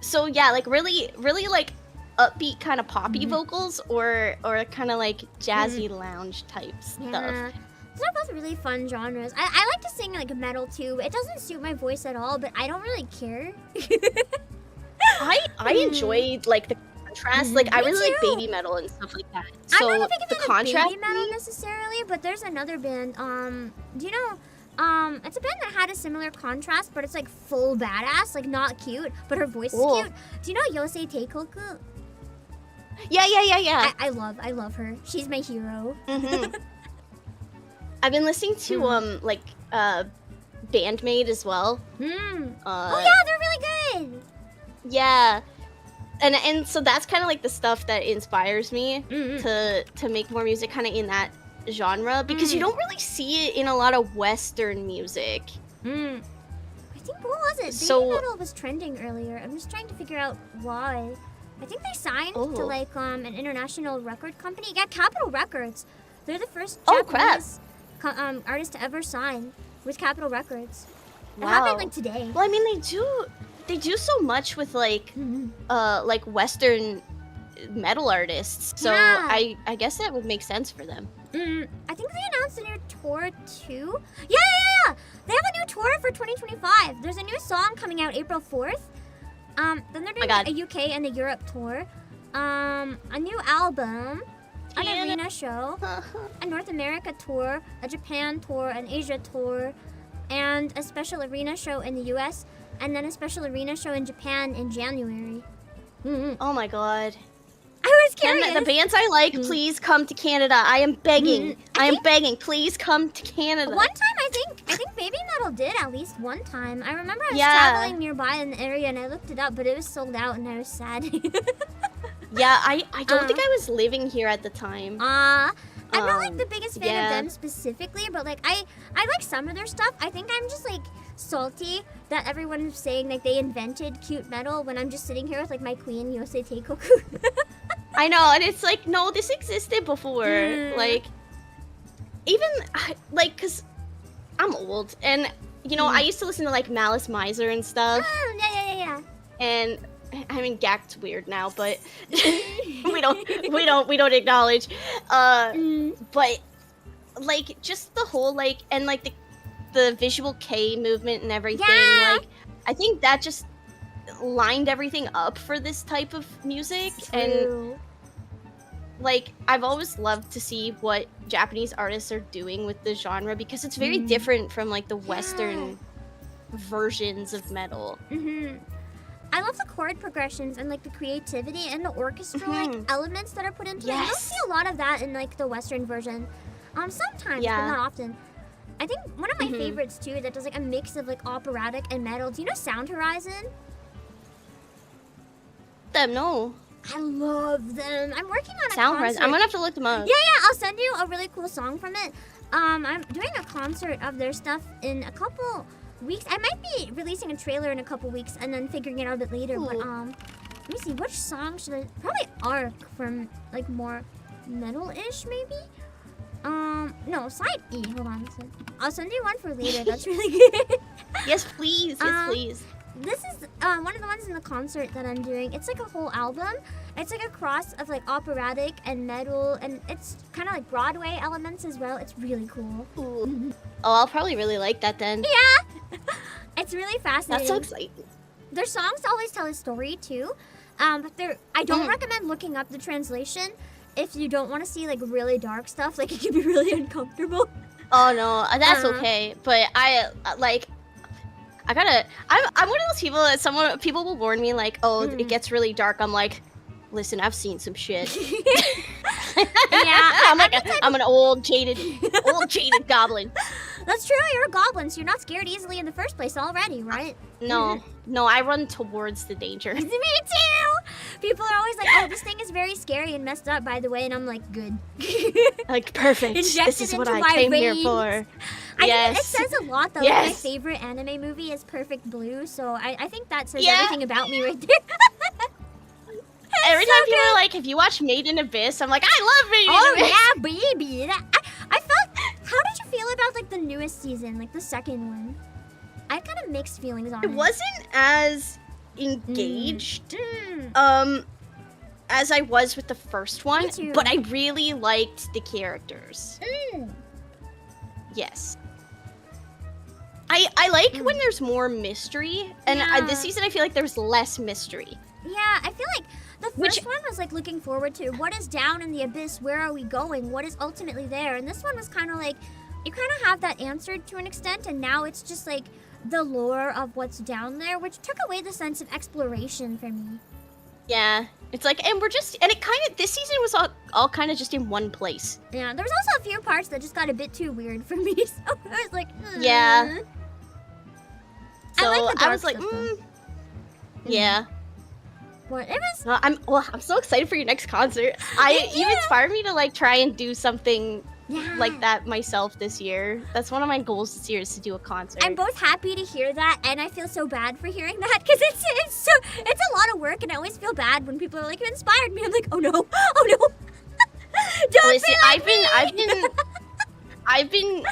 So yeah, like really like upbeat kind of poppy vocals, or kind of like jazzy lounge type stuff. Yeah. Those are both really fun genres. I like to sing like metal too. It doesn't suit my voice at all, but I don't really care. I enjoy like the contrast. Like I really like baby metal and stuff like that. So I'm not a big the fan contrast of baby metal necessarily, but there's another band. Do you know? It's a band that had a similar contrast, but it's like full badass, like not cute, but her voice is cute. Do you know Yosei Teikoku? Yeah. I love her. She's my hero. I've been listening to like Bandmate as well. Oh yeah, they're really good. Yeah. And so that's kind of like the stuff that inspires me to make more music kind of in that genre, because you don't really see it in a lot of Western music. I think, what was it? Baby metal was trending earlier. I'm just trying to figure out why. I think they signed to like an international record company. Yeah, Capitol Records. They're the first Japanese artist to ever sign with Capitol Records. It happened like today. Well, I mean, they do so much with like Western metal artists. So I guess that would make sense for them. I think they announced a new tour too. Yeah. They have a new tour for 2025. There's a new song coming out April 4th. Then they're doing a UK and a Europe tour. A new album, an arena show, a North America tour, a Japan tour, an Asia tour, and a special arena show in the US, and then a special arena show in Japan in January. Oh my god. I was curious. Can the bands I like please come to Canada? I am begging. I am begging. Please come to Canada. One time, I think Baby Metal did at least one time. I remember I was traveling nearby in the area and I looked it up, but it was sold out and I was sad. Yeah, I don't think I was living here at the time. I'm not like the biggest fan of them specifically, but like I like some of their stuff. I think I'm just like salty that everyone's saying like they invented cute metal when I'm just sitting here with like my queen Yosei Teikoku. I know, and it's like, no, this existed before. Like, even like, cause I'm old, and you know, I used to listen to like Malice Miser and stuff. Yeah. And I mean, Gact's weird now, but we don't acknowledge. But like, just the whole like, and like the visual K movement and everything. Like, I think that just lined everything up for this type of music. And like, I've always loved to see what Japanese artists are doing with the genre, because it's very different from like the Western versions of metal. I love the chord progressions and like the creativity and the orchestral like elements that are put into it. You don't see a lot of that in like the Western version. Sometimes, but not often. I think one of my favorites too that does like a mix of like operatic and metal. Do you know Sound Horizon? No. I love them. I'm working on a Sound concert. I'm gonna have to look them up. Yeah, I'll send you a really cool song from it. I'm doing a concert of their stuff in a couple weeks. I might be releasing a trailer in a couple weeks and then figuring it out a bit later. But let me see, which song should I? Probably Arc from like more metal-ish maybe. No, side E. Hold on a second. I'll send you one for later. That's really good. Yes, please. Yes, please. This is one of the ones in the concert that I'm doing. It's like a whole album. It's like a cross of like operatic and metal, and it's kind of like Broadway elements as well. It's really cool. Oh, I'll probably really like that then. Yeah, it's really fascinating. That's so exciting. Their songs always tell a story too. But I don't recommend looking up the translation if you don't want to see like really dark stuff. Like it can be really uncomfortable. Oh no, that's okay. But I'm one of those people that people will warn me like, oh, it gets really dark. I'm like, listen, I've seen some shit. Yeah, I'm an old jaded goblin. That's true. You're a goblin, so you're not scared easily in the first place already, right? No, I run towards the danger. Me too. People are always like, "Oh, this thing is very scary and messed up, by the way," and I'm like, "Good." Like perfect. This is what I came here for. I think it says a lot though. Yes. My favorite anime movie is Perfect Blue, so I think that says everything about me right there. Every time people are like, "Have you watched Made in Abyss?" I'm like, "I love Made in Abyss." Oh yeah, baby. I felt. How did you feel about like the newest season, like the second one? I had kind of mixed feelings on it. It wasn't as engaged, as I was with the first one, Me too. but I really liked the characters. Yes. I like when there's more mystery, and this season I feel like there's less mystery. Yeah, I feel like the first one was like looking forward to what is down in the abyss, where are we going, what is ultimately there, and this one was kind of like, you kind of have that answered to an extent, and now it's just like the lore of what's down there, which took away the sense of exploration for me. Yeah, it's like, and it kind of, this season was all kind of just in one place. Yeah, there was also a few parts that just got a bit too weird for me, so I was like, Yeah. So I like the dark was like, stuff, though. Yeah. What it was? I'm so excited for your next concert. You inspired me to like try and do something like that myself this year. That's one of my goals this year, is to do a concert. I'm both happy to hear that, and I feel so bad for hearing that, because it's a lot of work, and I always feel bad when people are like, "You inspired me." I'm like, "Oh no, oh no." Don't Listen, be like me. I've been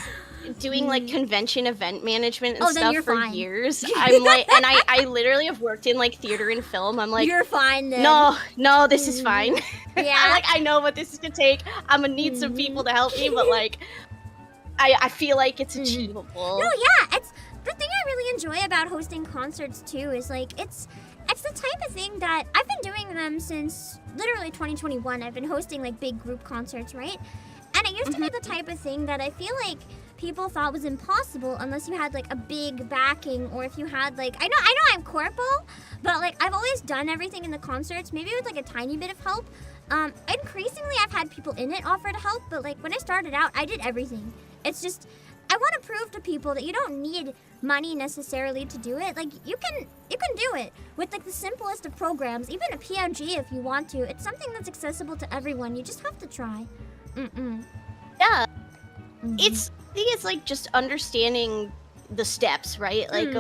doing like convention event management and stuff for fine. years. I'm like, and I literally have worked in like theater and film. I'm like, you're fine then. No, this is fine. Yeah. I'm like, I know what this is gonna take. I'm gonna need some people to help me, but like, I feel like it's achievable. No, yeah, it's the thing I really enjoy about hosting concerts too is like it's the type of thing that I've been doing them since literally 2021. I've been hosting like big group concerts, right? And it used to be the type of thing that I feel like people thought was impossible unless you had like a big backing, or if you had like, I know I'm corpo, but like I've always done everything in the concerts, maybe with like a tiny bit of help. Increasingly I've had people in it offer to help, but like when I started out, I did everything. It's just, I want to prove to people that you don't need money necessarily to do it. Like you can do it with like the simplest of programs, even a PNG if you want to. It's something that's accessible to everyone. You just have to try. Yeah. I think it's like just understanding the steps, right? Like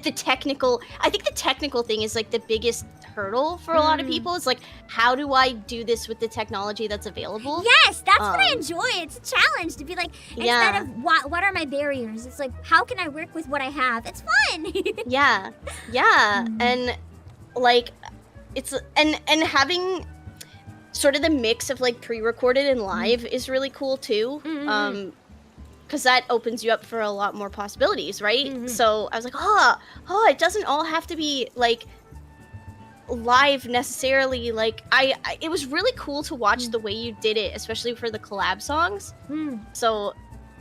the technical. I think the technical thing is like the biggest hurdle for a lot of people. It's like, how do I do this with the technology that's available? Yes, that's what I enjoy. It's a challenge to be like, instead of what are my barriers, it's like, how can I work with what I have? It's fun. Yeah, and like it's and having sort of the mix of like pre-recorded and live is really cool too. Because that opens you up for a lot more possibilities, right? So I was like, it doesn't all have to be like live necessarily. Like it was really cool to watch the way you did it, especially for the collab songs. So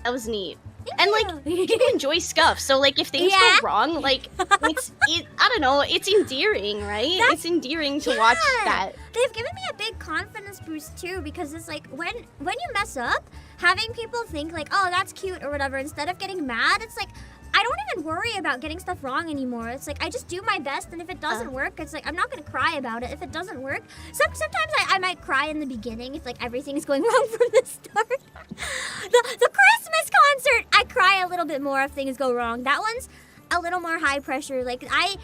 that was neat. And like people enjoy scuff, so like if things go wrong, like I don't know, it's endearing, right? It's endearing to watch that. They've given me a big confidence boost too, because it's like when you mess up, having people think like, oh, that's cute or whatever, instead of getting mad, it's like, I don't even worry about getting stuff wrong anymore. It's like, I just do my best, and if it doesn't work, it's like, I'm not gonna cry about it if it doesn't work. Sometimes I might cry in the beginning if like everything's going wrong from the start. The Christmas concert, I cry a little bit more if things go wrong. That one's a little more high pressure. Like I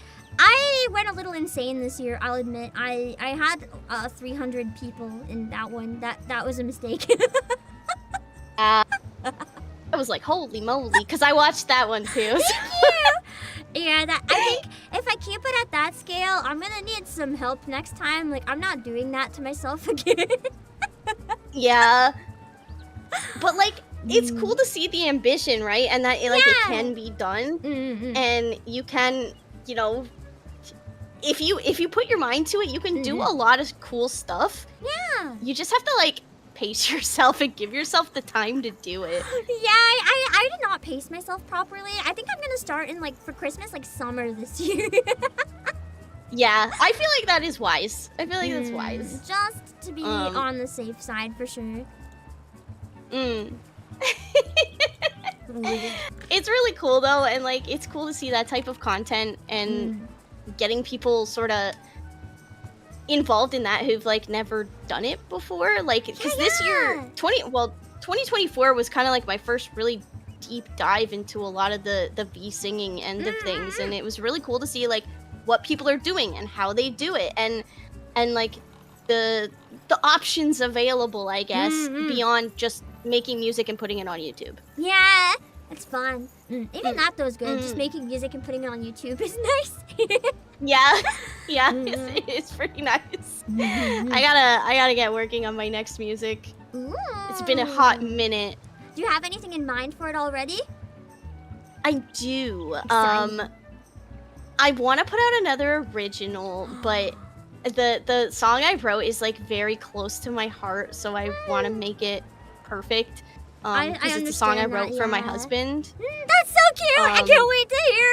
went a little insane this year, I'll admit. I had 300 people in that one. That was a mistake. I was like, holy moly, because I watched that one too. Thank you! Yeah, I think if I keep it at that scale, I'm gonna need some help next time. Like, I'm not doing that to myself again. Yeah. But like, it's cool to see the ambition, right? And that it can be done. And you can, if you put your mind to it, you can do a lot of cool stuff. Yeah. You just have to like pace yourself and give yourself the time to do it. Yeah, I did not pace myself properly. I think I'm gonna start in like for Christmas, like summer this year. Yeah, I feel like that is wise. I feel like that's wise. Just to be on the safe side for sure. It's really cool though, and like it's cool to see that type of content and getting people sort of involved in that who've like never done it before. Like, because this year, 2024 was kind of like my first really deep dive into a lot of the V singing end of things, and it was really cool to see like what people are doing and how they do it, and like the options available, I guess, beyond just making music and putting it on YouTube. Yeah, it's fun. Even that though is good. Just making music and putting it on YouTube is nice. Yeah, it's pretty nice. I gotta get working on my next music. Ooh. It's been a hot minute. Do you have anything in mind for it already? I do. Exciting. I want to put out another original, but the song I wrote is like very close to my heart, so I want to make it perfect. Because it's a song I wrote for my husband. That's so cute! I can't wait to hear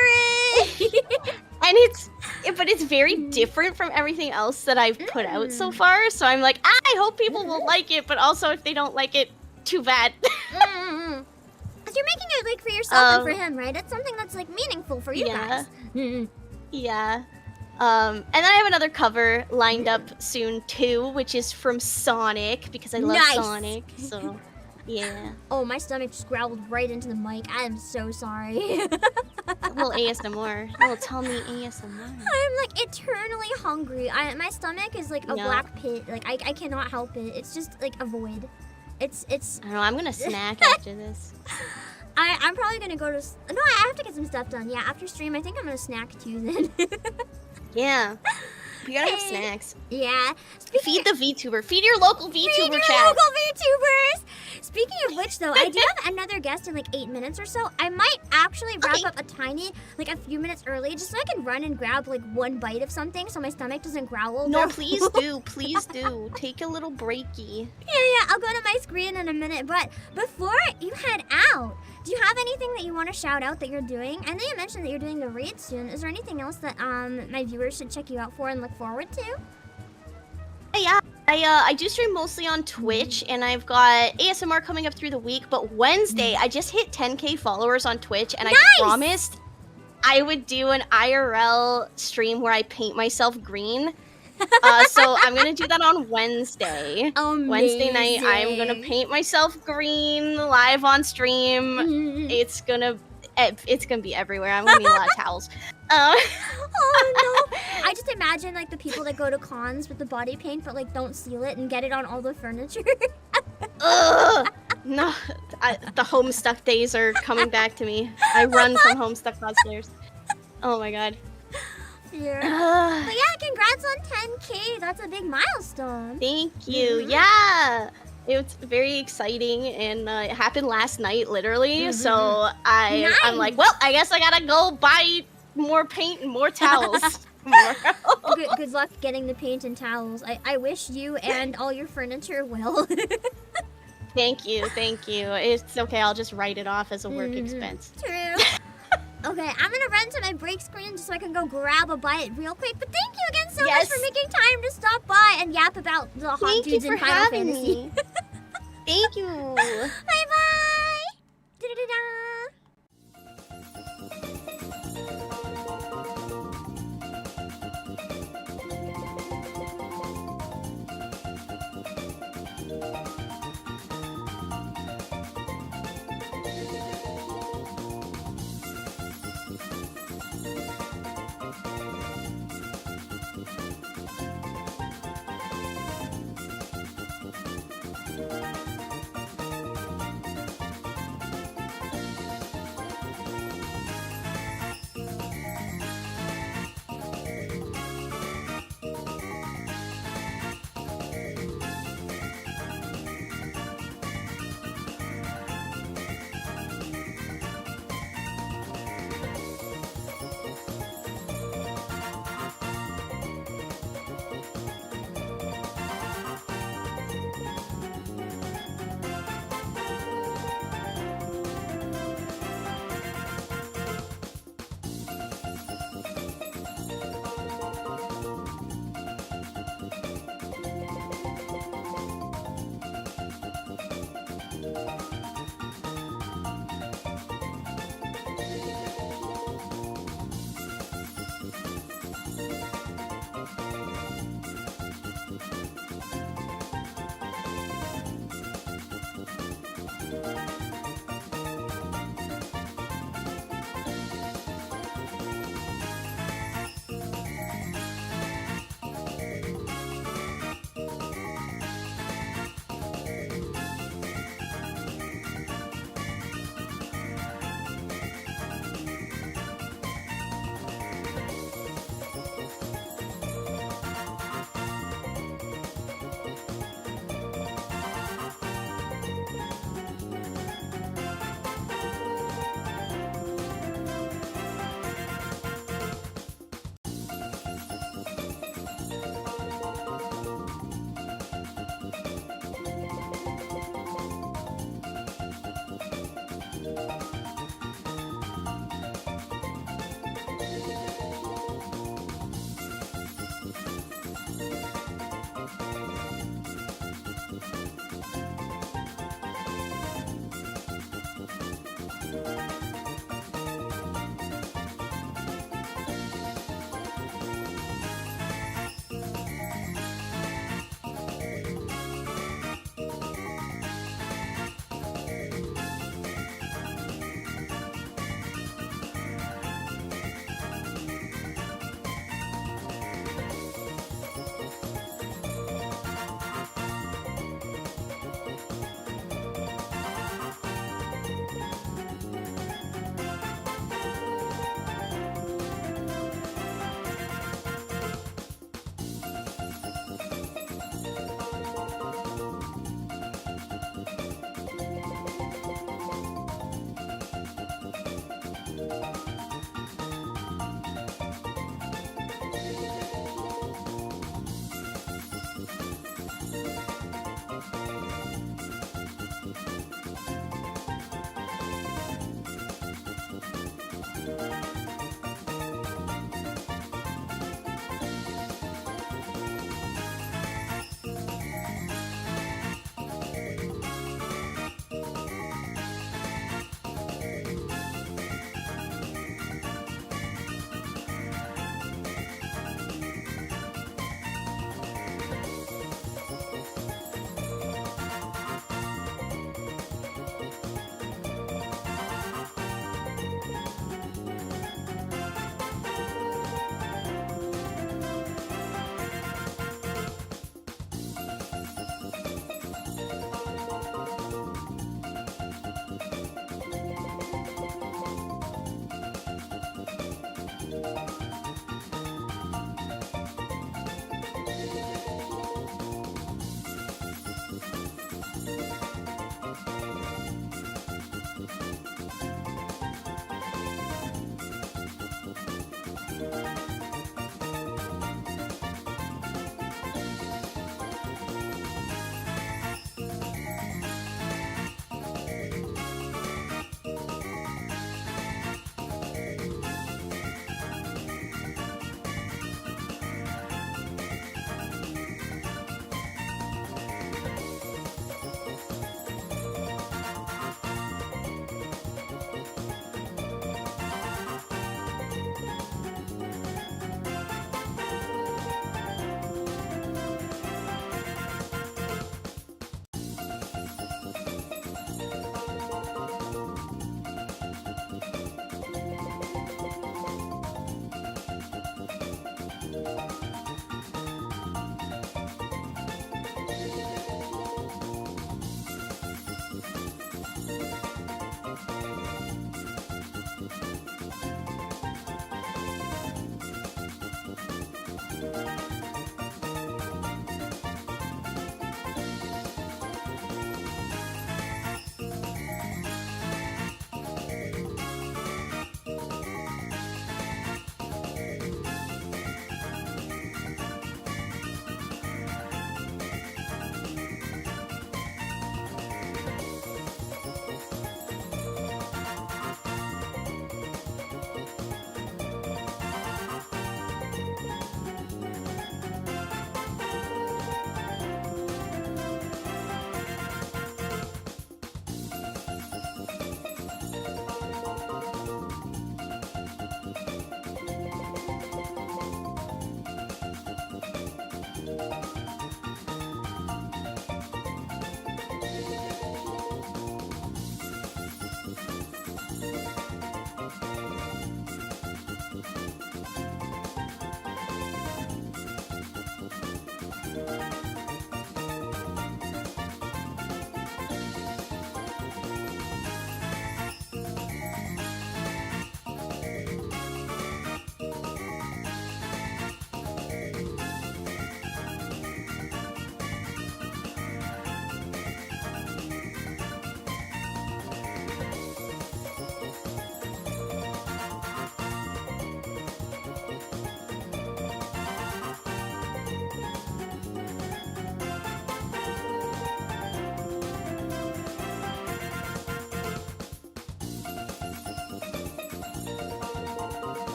it! And it's very different from everything else that I've put out so far. So I'm like, I hope people will like it, but also if they don't like it, too bad. Because you're making it like for yourself and for him, right? It's something that's like meaningful for you guys. Yeah. And then I have another cover lined up soon too, which is from Sonic, because I love Sonic. So yeah. Oh, my stomach just growled right into the mic. I am so sorry. A little ASMR. A little tell me ASMR. I'm like eternally hungry. My stomach is like a black pit. Like I cannot help it. It's just like a void. It's. I don't know. I'm gonna snack after this. I'm probably gonna go to. No, I have to get some stuff done. Yeah, after stream, I think I'm gonna snack too then. Yeah. You gotta have snacks. Yeah. Feed the VTuber. Feed your local VTuber Feed your chat. local VTubers. Speaking of which, though, I do have another guest in like 8 minutes or so. I might actually wrap up a few minutes early, just so I can run and grab like one bite of something, so my stomach doesn't growl. No, please do. Please do. Take a little breaky. Yeah. I'll go to my screen in a minute. But before you head out, do you have anything that you want to shout out that you're doing? I know you mentioned that you're doing the raid soon. Is there anything else that my viewers should check you out for and look forward to? Yeah, I do stream mostly on Twitch, and I've got ASMR coming up through the week, but Wednesday, I just hit 10k followers on Twitch, and I promised I would do an IRL stream where I paint myself green. So I'm gonna do that on Wednesday. Amazing. Wednesday night, I'm gonna paint myself green live on stream. It's gonna be everywhere. I'm gonna need a lot of towels. Oh no! I just imagine like the people that go to cons with the body paint, but like don't seal it and get it on all the furniture. Ugh. No, the Homestuck days are coming back to me. I run from Homestuck cosplayers. Oh my god. Yeah. But yeah, congrats on 10k. That's a big milestone. Thank you. Yeah. It's very exciting, and it happened last night, literally. So I'm like, well, I guess I gotta go buy more paint and more towels tomorrow. Good luck getting the paint and towels. I wish you and all your furniture well. Thank you. It's okay. I'll just write it off as a work expense. True. Okay, I'm gonna run to my break screen just so I can go grab a bite real quick. But thank you again so much for making time to stop by and yap about the hot dudes in Final Fantasy. Thank you. Bye-bye. Da-da-da-da.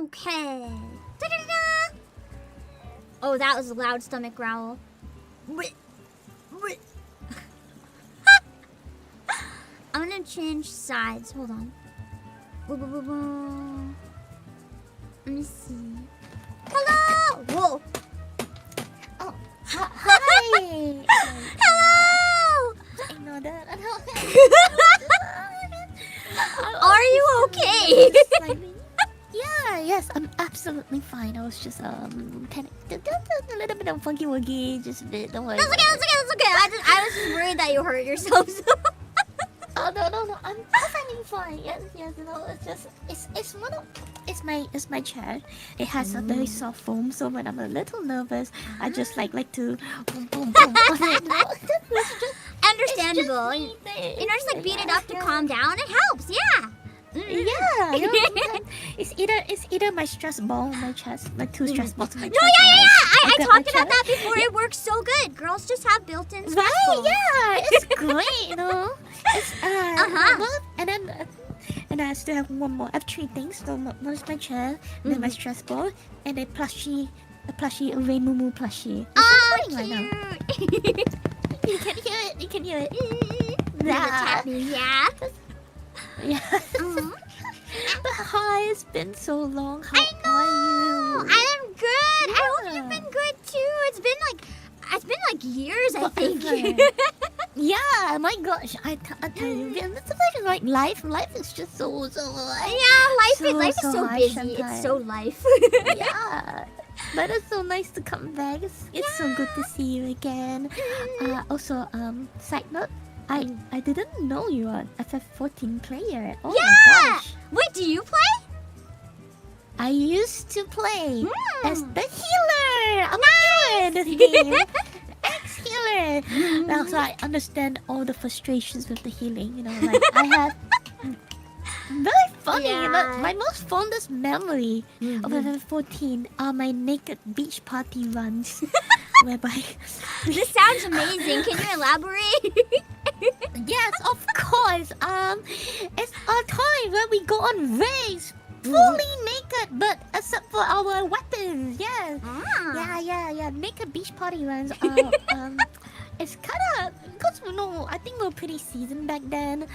Okay. Da-da-da-da. Oh, that was a loud stomach growl. I'm gonna change sides. Hold on. Let me see. Hello! Whoa! Oh, hi. Hello! I know that. Are you okay? Yeah, yes, I'm absolutely fine. I was just kind of a little bit of funky wuggy, just a bit. Don't worry. That's okay. I was just worried that you hurt yourself. So. Oh no, I'm perfectly fine. Yes, no, it's my chair. It has a very soft foam, so when I'm a little nervous, I just like to boom on it. Understandable. Just like beat it up to calm down. It helps, yeah. Yeah, you know, it's either my stress ball on my chest, my two stress balls on my chest. No, yeah. I got talked my about that before. It works so good. Girls just have built-in stress Right? balls. Yeah, it's great. You know, it's Uh-huh. and then. And I still have one more. I have three things. So one is my chair, then my stress ball, and a plushie, Ray Moo plushie. Oh, It's recording right now. cute. You can hear it. Tapping, yeah. Yeah. Mhm. But hi, it's been so long. How I know. are you? I am good. I hope Yeah. you've been good too. It's been like years, I think. Forever. Yeah, my gosh, I tell you, it's like life is just so Yeah, life is so hard busy. sometimes. It's so life. Yeah, but it's so nice to come back. It's so good to see you again. Also, side note, I didn't know you are a FF14 player. Oh Yeah! my gosh. Wait, do you play? I used to play as Hmm. the healer. I'm a healer in this game. Ex-healer. So I understand all the frustrations with the healing. You know, like I had very funny. Yeah. But my most fondest memory of FF14 are my naked beach party runs, whereby. This sounds amazing. Can you elaborate? Yes, of course. It's a time where we go on raids, fully naked, but except for our weapons. Yes. Yeah. Naked beach party runs. It's kind of because I think we were pretty seasoned back then.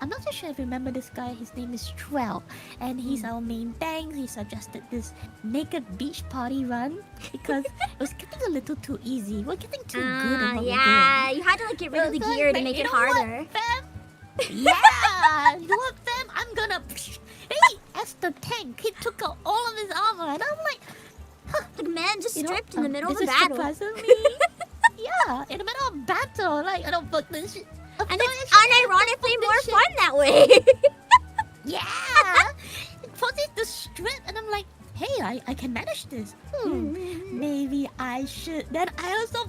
I'm not so sure if you remember this guy. His name is Trell, and he's our main tank. He suggested this naked beach party run because it was getting a little too easy. We're getting too good at what we're Yeah, doing. you had to like get rid of the So it's gear to like, make you it know what, harder. fam? Yeah, you know what, fam? I'm gonna. Hey, as the tank, he took out all of his armor, and I'm like, Like man just you know, stripped in the middle of this a is battle. surprisingly, yeah, in the middle of battle, like I don't fuck this shit. And it's unironically more fun that way. Yeah, forces the strip, and I'm like, hey, I can manage this. Maybe I should. Then I also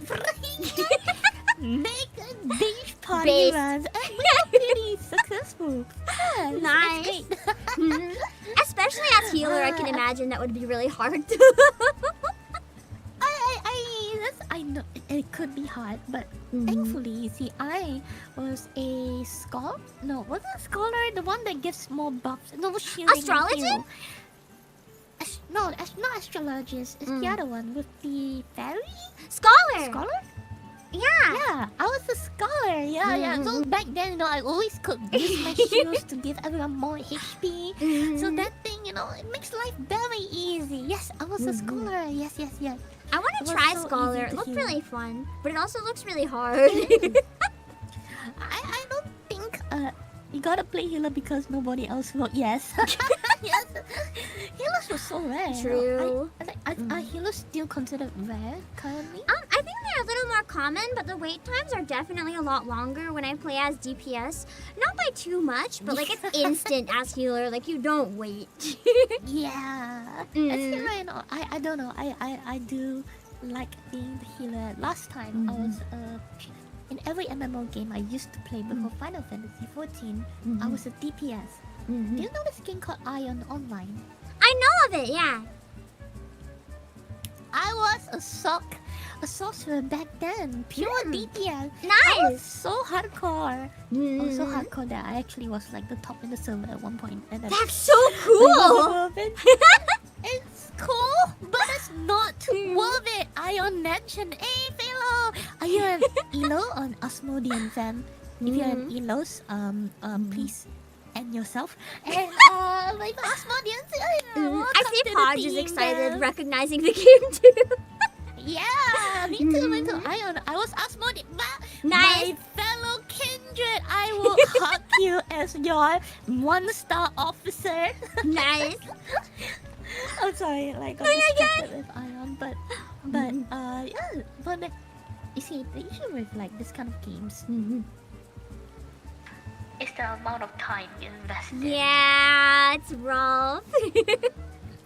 make a beach party Based. runs, and we were pretty successful. Yeah, Nice. it's great. Especially as healer, I can imagine that would be really hard. I know it could be hard, but thankfully, you see, I was a scholar. No, was it a scholar? The one that gives more buffs. No, shielding. and Astrologist? heal. No, not astrologist. It's the other one with the fairy. Scholar. Scholar? Yeah. Yeah, I was a scholar. Yeah. So back then, I always could use my shields to give everyone more HP. So that thing, it makes life very easy. Yes, I was a scholar. Yes. I want It to was try so Scholar. easy It to looked heal. really fun, but it also looks really hard. I don't think you gotta play healer because nobody else will. Yes. Yes. Healers were so rare. True. Are healers still considered rare currently? I think they're a little more common, but the wait times are definitely a lot longer when I play as DPS. Not by too much, but like it's instant as healer. Like you don't wait. Yeah. Mm. As healer, I don't know. I do like being the healer. Last time I was in every MMO game I used to play before Final Fantasy 14, I was a DPS. Do you know this game called Ion Online? I know of it, yeah. I was a sorcerer back then. Pure DPS. I was Nice. so hardcore. I was so hardcore that I actually was like the top in the server at one point. And then That's so cool. It's cool, but it's not worth it. Ion mentioned, hey, fellow, are you an Elo or an Osmodian fan? If you're an Elos, please end yourself. And like Osmodians, I see Podge is excited, recognizing the game too. Yeah, me too, me too. I was Osmodian. Nice. My fellow kindred, I will hug you as your one-star officer. Nice. I'm sorry, like I'm distracted with Ion, but yeah, but you see, the issue with like this kind of games is the amount of time you invest. Yeah, it's rough.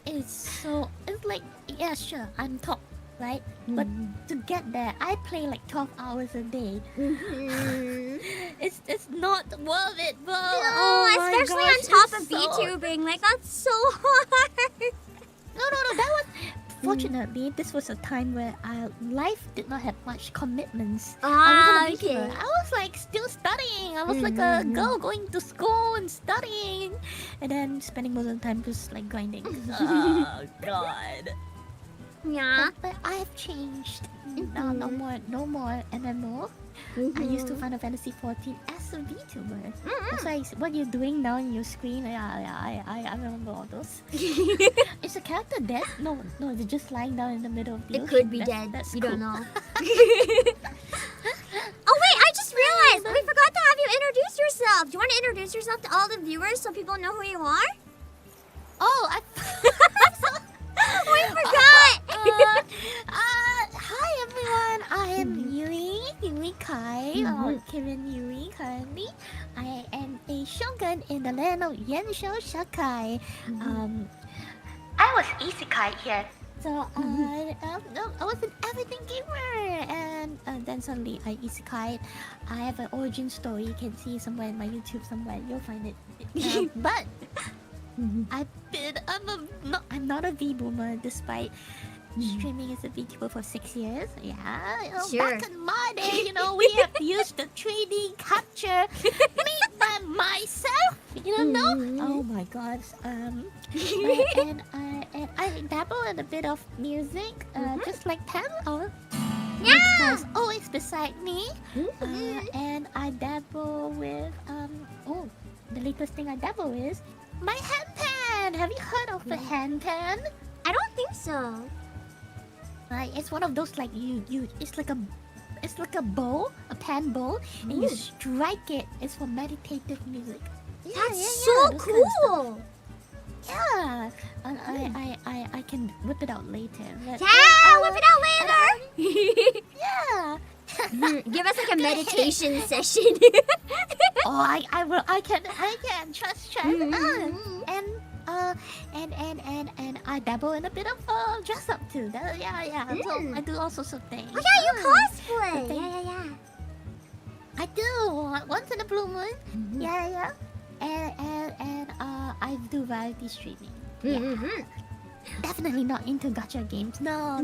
It's like, yeah, sure, I'm top, right? But to get there, I play like 12 hours a day. It's not worth it, bro. No, especially on top of VTubing, like that's so hard. No, that was... Fortunately, this was a time where life did not have much commitments. I wasn't a Okay. VTuber. I was like still studying. I was like a girl going to school and studying. And then spending most of the time just like grinding. Oh, God. Yeah. But I've changed. No more MMO. I used to Final Fantasy 14 as a VTuber. That's why what you're doing now on your screen. I remember all those. Is the character dead? No, it's just lying down in the middle of the It ocean. could be dead. That's You cool. don't know. Oh wait, I just realized we forgot to have you introduce yourself. Do you want to introduce yourself to all the viewers so people know who you are? Oh, We forgot. Hi everyone, I am Yui Kai, or Kevin Yui currently. I am a shogun in the land of Yensho Shakai. I was isekai here. So I was an everything gamer, and then suddenly I isekai. I have an origin story. You can see somewhere in my YouTube somewhere. You'll find it. But I'm not a V-boomer despite streaming as a VTuber for 6 years. Yeah, Sure. back in my day, we have used the 3D capture made by myself. You know? Oh my god. And I dabble in a bit of music, just like Pam. Yeah. Is always beside me. And I dabble with the latest thing I dabble with my hand pan. Have you heard of the hand pan? I don't think so. It's one of those like it's like a bowl, a pan bowl, and you strike it. It's for meditative music. That's so those kind of stuff. cool. Yeah, and I can whip it out later. But, Yeah, whip it out later. Yeah. Give us like a meditation session. Oh, I can. Trust. And I dabble in a bit of dress up too. Yeah. So I do all sorts of things. Oh yeah, you cosplay. Thing. Yeah. I do once in a blue moon. Yeah. And I do variety streaming. Yeah. Definitely not into gacha games. No.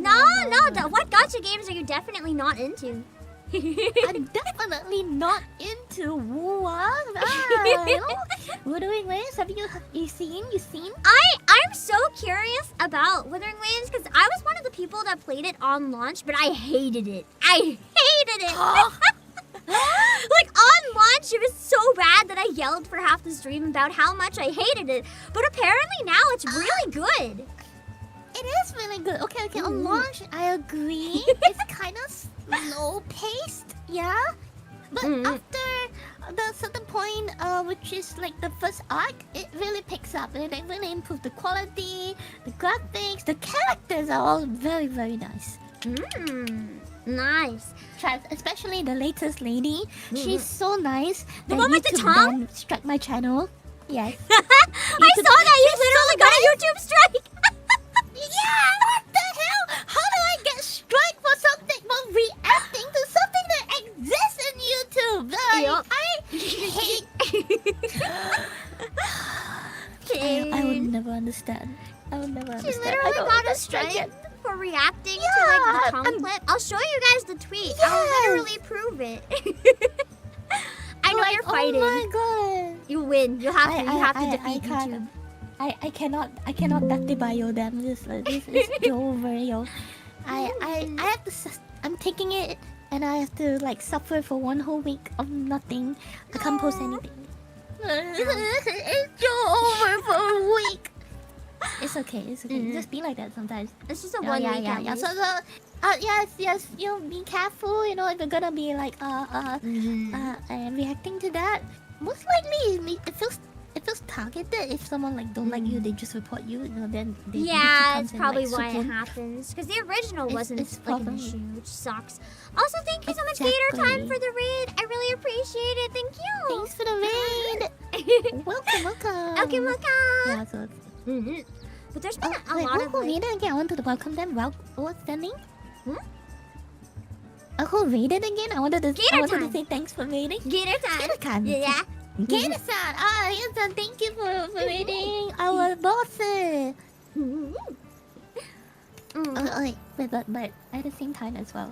What gacha games are you definitely not into? I'm definitely not into Wuthering Waves. Have you seen? I'm so curious about Withering Waves because I was one of the people that played it on launch, but I hated it. Like on launch, it was so bad that I yelled for half the stream about how much I hated it. But apparently now it's really good. It is really good. Okay. On launch, I agree. It's kind of slow paced, yeah. But after the certain point, which is like the first arc, it really picks up and it really improves the quality, the graphics, the characters are all very, very nice. Nice. Especially the latest lady. She's so nice. The one with the YouTube tongue? ban struck my channel. Yes. I saw that you literally got a YouTube strike. Yeah, what the hell? How do I get strike for something for reacting to something that exists in YouTube? Like, I hate. I would never understand. She literally got a strike for reacting to like the tongue clip. I'll show you guys the tweet. I'll literally prove it. I know you're fighting. Oh my god. You win. You have to defeat YouTube. I cannot justify yo. Damn, this is over yo. I have to. I'm taking it, and I have to like suffer for 1 whole week of nothing. I can't post anything. It's over for a week. It's okay. It's okay. Just be like that sometimes. It's just a 1 week. Yeah. So yes. You know, be careful. You know, if you're gonna be like reacting to that, most likely it feels targeted. If someone like don't like you, they just report you. You know, then they Yeah, it's and, probably like, why swoop it in. happens. Because the original wasn't it's like an probably- issue, which sucks. Also, thank you so much, Gator Time, Exactly. for the raid. I really appreciate it. Thank you. Thanks for the raid. welcome. Okay, welcome. Yeah. So. But there's been a wait, lot of who like, raided again? I wanted to welcome them. What's their name? Hmm? Who raided again? I wanted to Gator Time. say thanks for raiding. Gator Time. Gator Time. Yeah. Gator-san. Yes, thank you for raiding our bosses. But at the same time as well.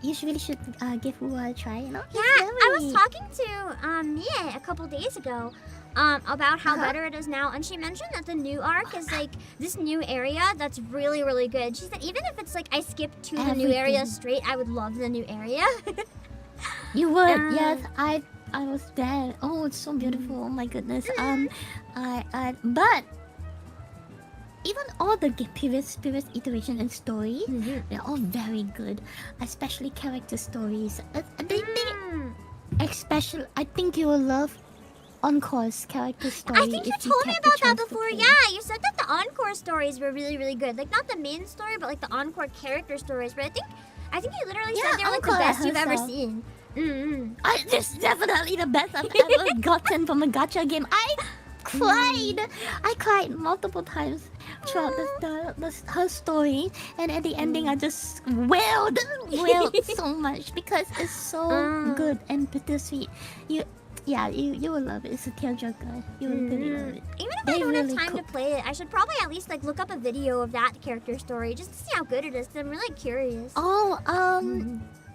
You really should give Wu a try. You know. Yeah, I was talking to Mie a couple days ago about how better it is now, and she mentioned that the new arc is like this new area that's really, really good. She said even if it's like I skip to the new area Everything. straight, I would love the new area. You would, yes. I was there. Oh, it's so beautiful. Oh my goodness. But even all the previous iterations and stories, they're all very good. Especially character stories. Especially, I think you will love Encore's character story. I think you if told me get the about that chance to before. play. Yeah, you said that the encore stories were really, really good. Like not the main story, but like the encore character stories. But I think you literally said they were like the Encore best you've ever herself. seen. This is definitely the best I've ever gotten from a gacha game. I cried multiple times throughout her story, and at the ending I just wailed so much because it's so good and bittersweet. You will love it. It's a tearjerker. You will really love it. Even if They I don't really have time to cook. play it, I should probably at least like look up a video of that character story just to see how good it is. 'Cause I'm really curious. Oh,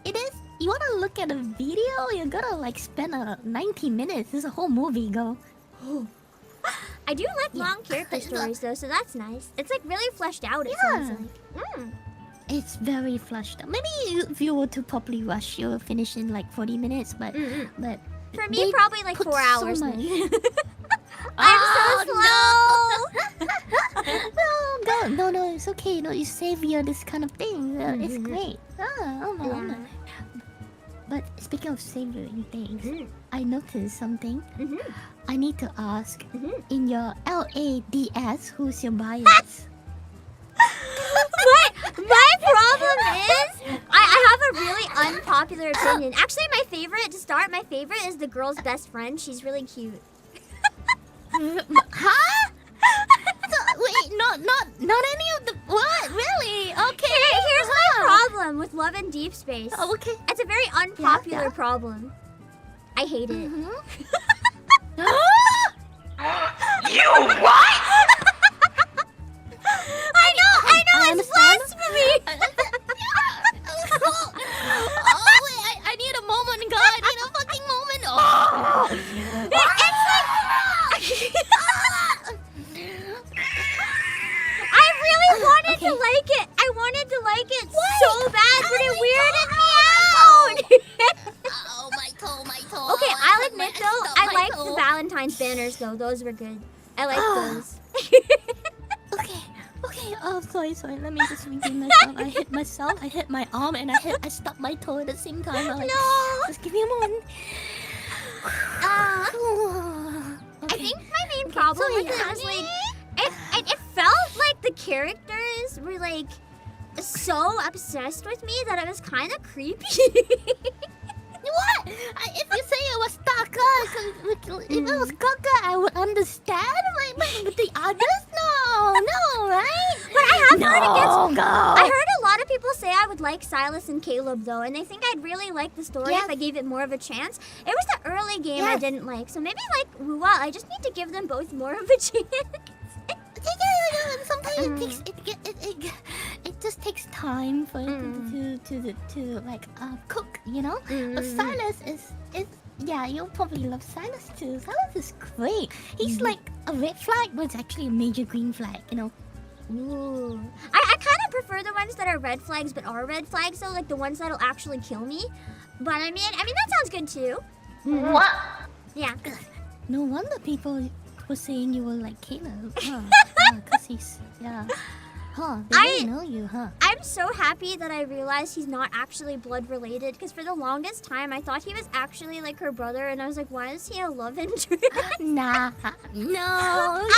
it is. You wanna look at a video? You're gonna like spend 90 minutes. There's a whole movie, go. I do like long character stories though, so that's nice. It's like really fleshed out. It sounds like. It's very flushed out. Maybe if you were to properly rush, you'll finish in like 40 minutes. But For me, they probably like put 4 so hours. much. then. I'm so slow. No, it's okay. You know, you savor this kind of thing. It's great. Oh my. But speaking of savoring things, I noticed something. I need to ask. In your LADS, who's your bias? My problem is I have a really unpopular opinion. Actually, my favorite is the girl's best friend. She's really cute. Huh? Wait, not any of the what? Really? Okay. Here's my problem with Love in Deep Space. Oh, okay. It's a very unpopular Yeah. problem. I hate it. You what? I know, I it's understand. blasphemy. Oh wait, I need a moment, God. I need a fucking moment. Oh. It's like I really wanted to like it. I wanted to like it so bad, but it weirded me out. Oh, my toe. Okay, I'll admit though, I liked the Valentine's banners though. Those were good. I like those. Okay. Oh, sorry. Let me just redeem myself. I hit myself. I hit my arm, and I stubbed my toe at the same time. I'm like, No. just give me a moment. I think my main problem with it was like it felt like the characters were like so obsessed with me that it was kind of creepy. What? If you say it was Taka, if it was Kaka, I would understand. But the others, no, right? But I have heard it gets. go. I heard a lot of people say I would like Silas and Caleb though, and they think I'd really like the story Yes. if I gave it more of a chance. It was the early game I Yes. didn't like, so maybe like Wuwa, I just need to give them both more of a chance. Sometimes it just takes time for it to like cook, you know. But Silas is yeah, you'll probably love Silas too. Silas is great. He's like a red flag, but it's actually a major green flag, you know. Ooh. I kind of prefer the ones that are red flags but are red flags, though, like the ones that'll actually kill me. But I mean that sounds good too. What? Yeah. No wonder people were saying you were like Caleb. Huh? Cause he's Huh? They didn't know you, huh? I'm so happy that I realized he's not actually blood related, because for the longest time I thought he was actually like her brother, and I was like, why is he a love interest? Nah, no.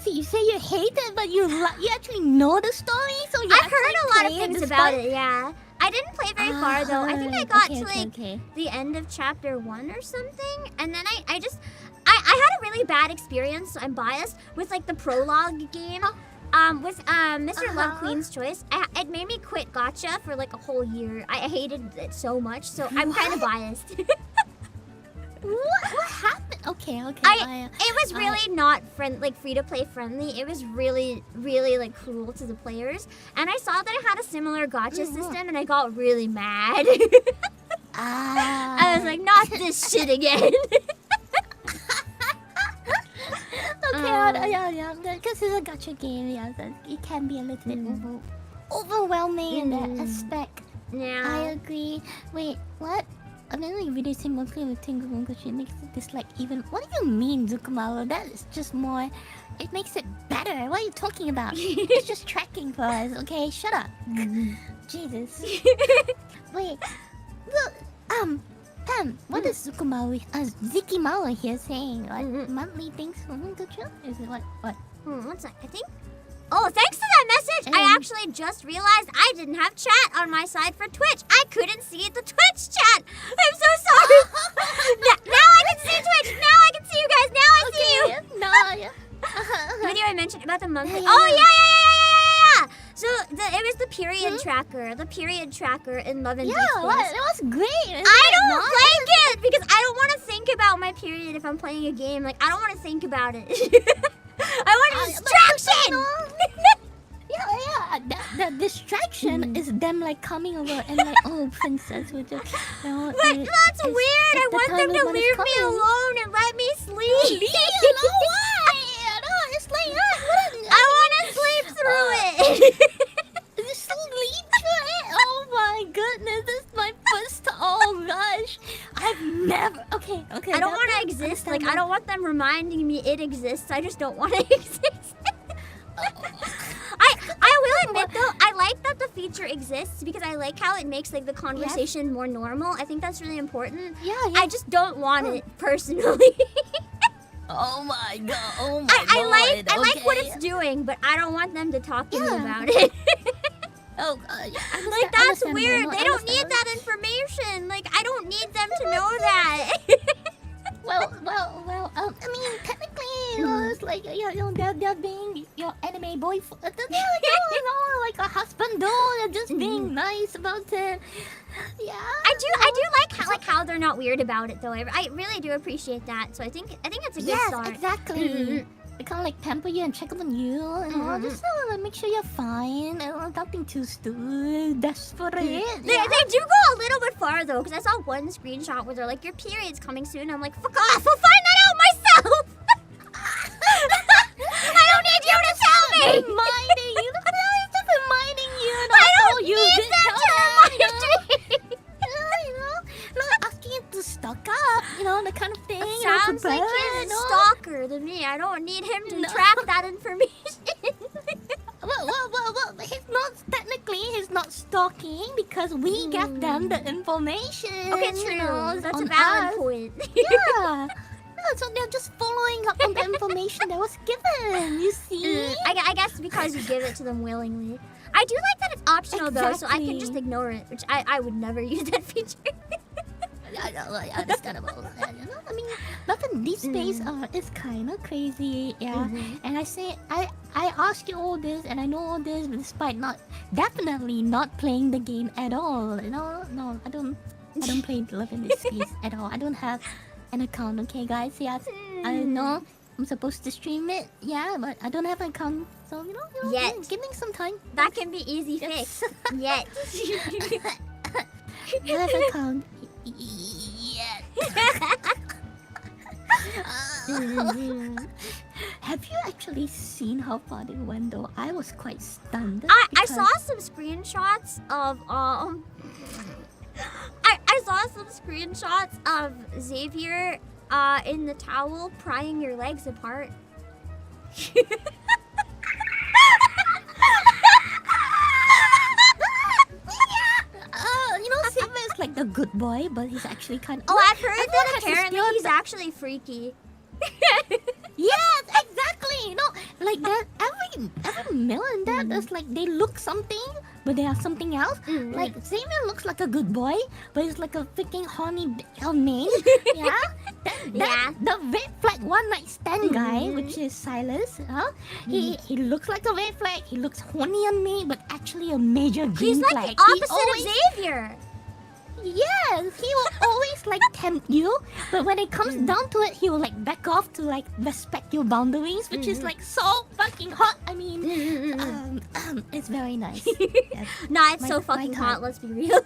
You say you hate it, but you actually know the story, so you I've heard a lot of things about it. Yeah, I didn't play very far though. I think I got to the end of chapter 1 or something, and then I had a really bad experience. So I'm biased with like the prologue game. With Mr. Love Queen's Choice, it made me quit Gacha for like a whole year. I hated it so much, so I'm kind of biased. What happened? Okay. It was really not free to play friendly. It was really, really like cruel to the players. And I saw that it had a similar Gacha system, and I got really mad. I was like, not this shit again. Okay, yeah, because it's a gacha game, yeah, it can be a little bit overwhelming in that aspect. Yeah. I agree. Wait, what? I'm only releasing monthly with Tingle because she makes this like even. What do you mean, Zukumaru? That is just more. It makes it better. What are you talking about? It's just tracking for us, okay? Shut up. Jesus. Wait. Look, Pam, what is Zikimaru here saying? Like, monthly things for Gacha? Is it what? One sec, I think. Oh, thanks to that message, I actually just realized I didn't have chat on my side for Twitch. I couldn't see the Twitch chat. I'm so sorry. now I can see Twitch. Now I can see you guys. Now I see you. No. Video I mentioned about the monthly. Oh, yeah. So it was the period tracker. The period tracker in Love and Deep Space. Yeah, it was great. I don't like it because I don't want to think about my period if I'm playing a game. Like, I don't want to think about it. I want a distraction! Yeah. The distraction is them like coming over and like, oh, princess, with the. But that's weird. I want them to leave me alone and let me sleep. Leave me alone? Why? No, it's like I want to sleep through it. Sleep through it? Oh my goodness, this is my first. Oh gosh, I've never. Okay. I don't want to exist. Like, I don't want them reminding me it exists. I just don't want to exist. I will admit though, I like that the feature exists because I like how it makes like the conversation more normal. I think that's really important. Yeah. I just don't want it personally. Oh my god. I like what it's doing, but I don't want them to talk to me about it. Oh god. Yeah. Like, that's weird. They don't need that information. Like, I don't need them to know that. Well. I mean, technically, it's like they're being your anime boyfriend. Like a husband. They're just being nice about it. Yeah. I do like how they're not weird about it though. I really do appreciate that. So I think it's a good start. Yes, exactly. They kind of like pamper you and check up on you and all, just like make sure you're fine and nothing too desperate. They do go a little bit far though, because I saw one screenshot where they're like, your period's coming soon. I'm like, fuck off, I'll find that out myself. I don't need you to tell me. Reminding you. Stop reminding you. I don't need them to remind me. Like asking you to stock up, the kind of thing. Sounds like he's a stalker to me. I don't need him to track that information. Well, he's not stalking because we get them the information. Okay, true. That's a valid point. Yeah. So they're just following up on the information that was given, you see? I guess because you give it to them willingly. I do like that it's optional though, so I can just ignore it, which I would never use that feature. Understandable. I mean, Love and Deep Space is kind of crazy, yeah. And I ask you all this, and I know all this, despite definitely not playing the game at all. No, I don't play Love and Deep Space at all. I don't have an account, okay, guys? Yeah, I know I'm supposed to stream it, yeah, but I don't have an account, so Yet. Give me some time. That can be easy fix. Yet. I have an account. Yet. Have you actually seen how far they went though? I was quite stunned. I because- saw some screenshots of I saw some screenshots of Xavier in the towel prying your legs apart. You know, Silver is like the good boy, but he's actually kind of. Oh, I've heard everyone that has to apparently steal he's the- actually freaky. Yes, exactly. You know, like that. Every male in that is like they look something, but they have something else. Like Xavier looks like a good boy, but he's like a freaking horny bitch of me. Yeah. Yeah. The red flag one night stand guy, which is Silas. He looks like a red flag. He looks horny on me, but actually a major green He's like flag. the He opposite always- of Xavier. Yes, he will always like tempt you, but when it comes down to it, he will like back off to like respect your boundaries, which is like so fucking hot. I mean, it's very nice. Yes. Nah, it's My- so my fucking type. hot, let's be real.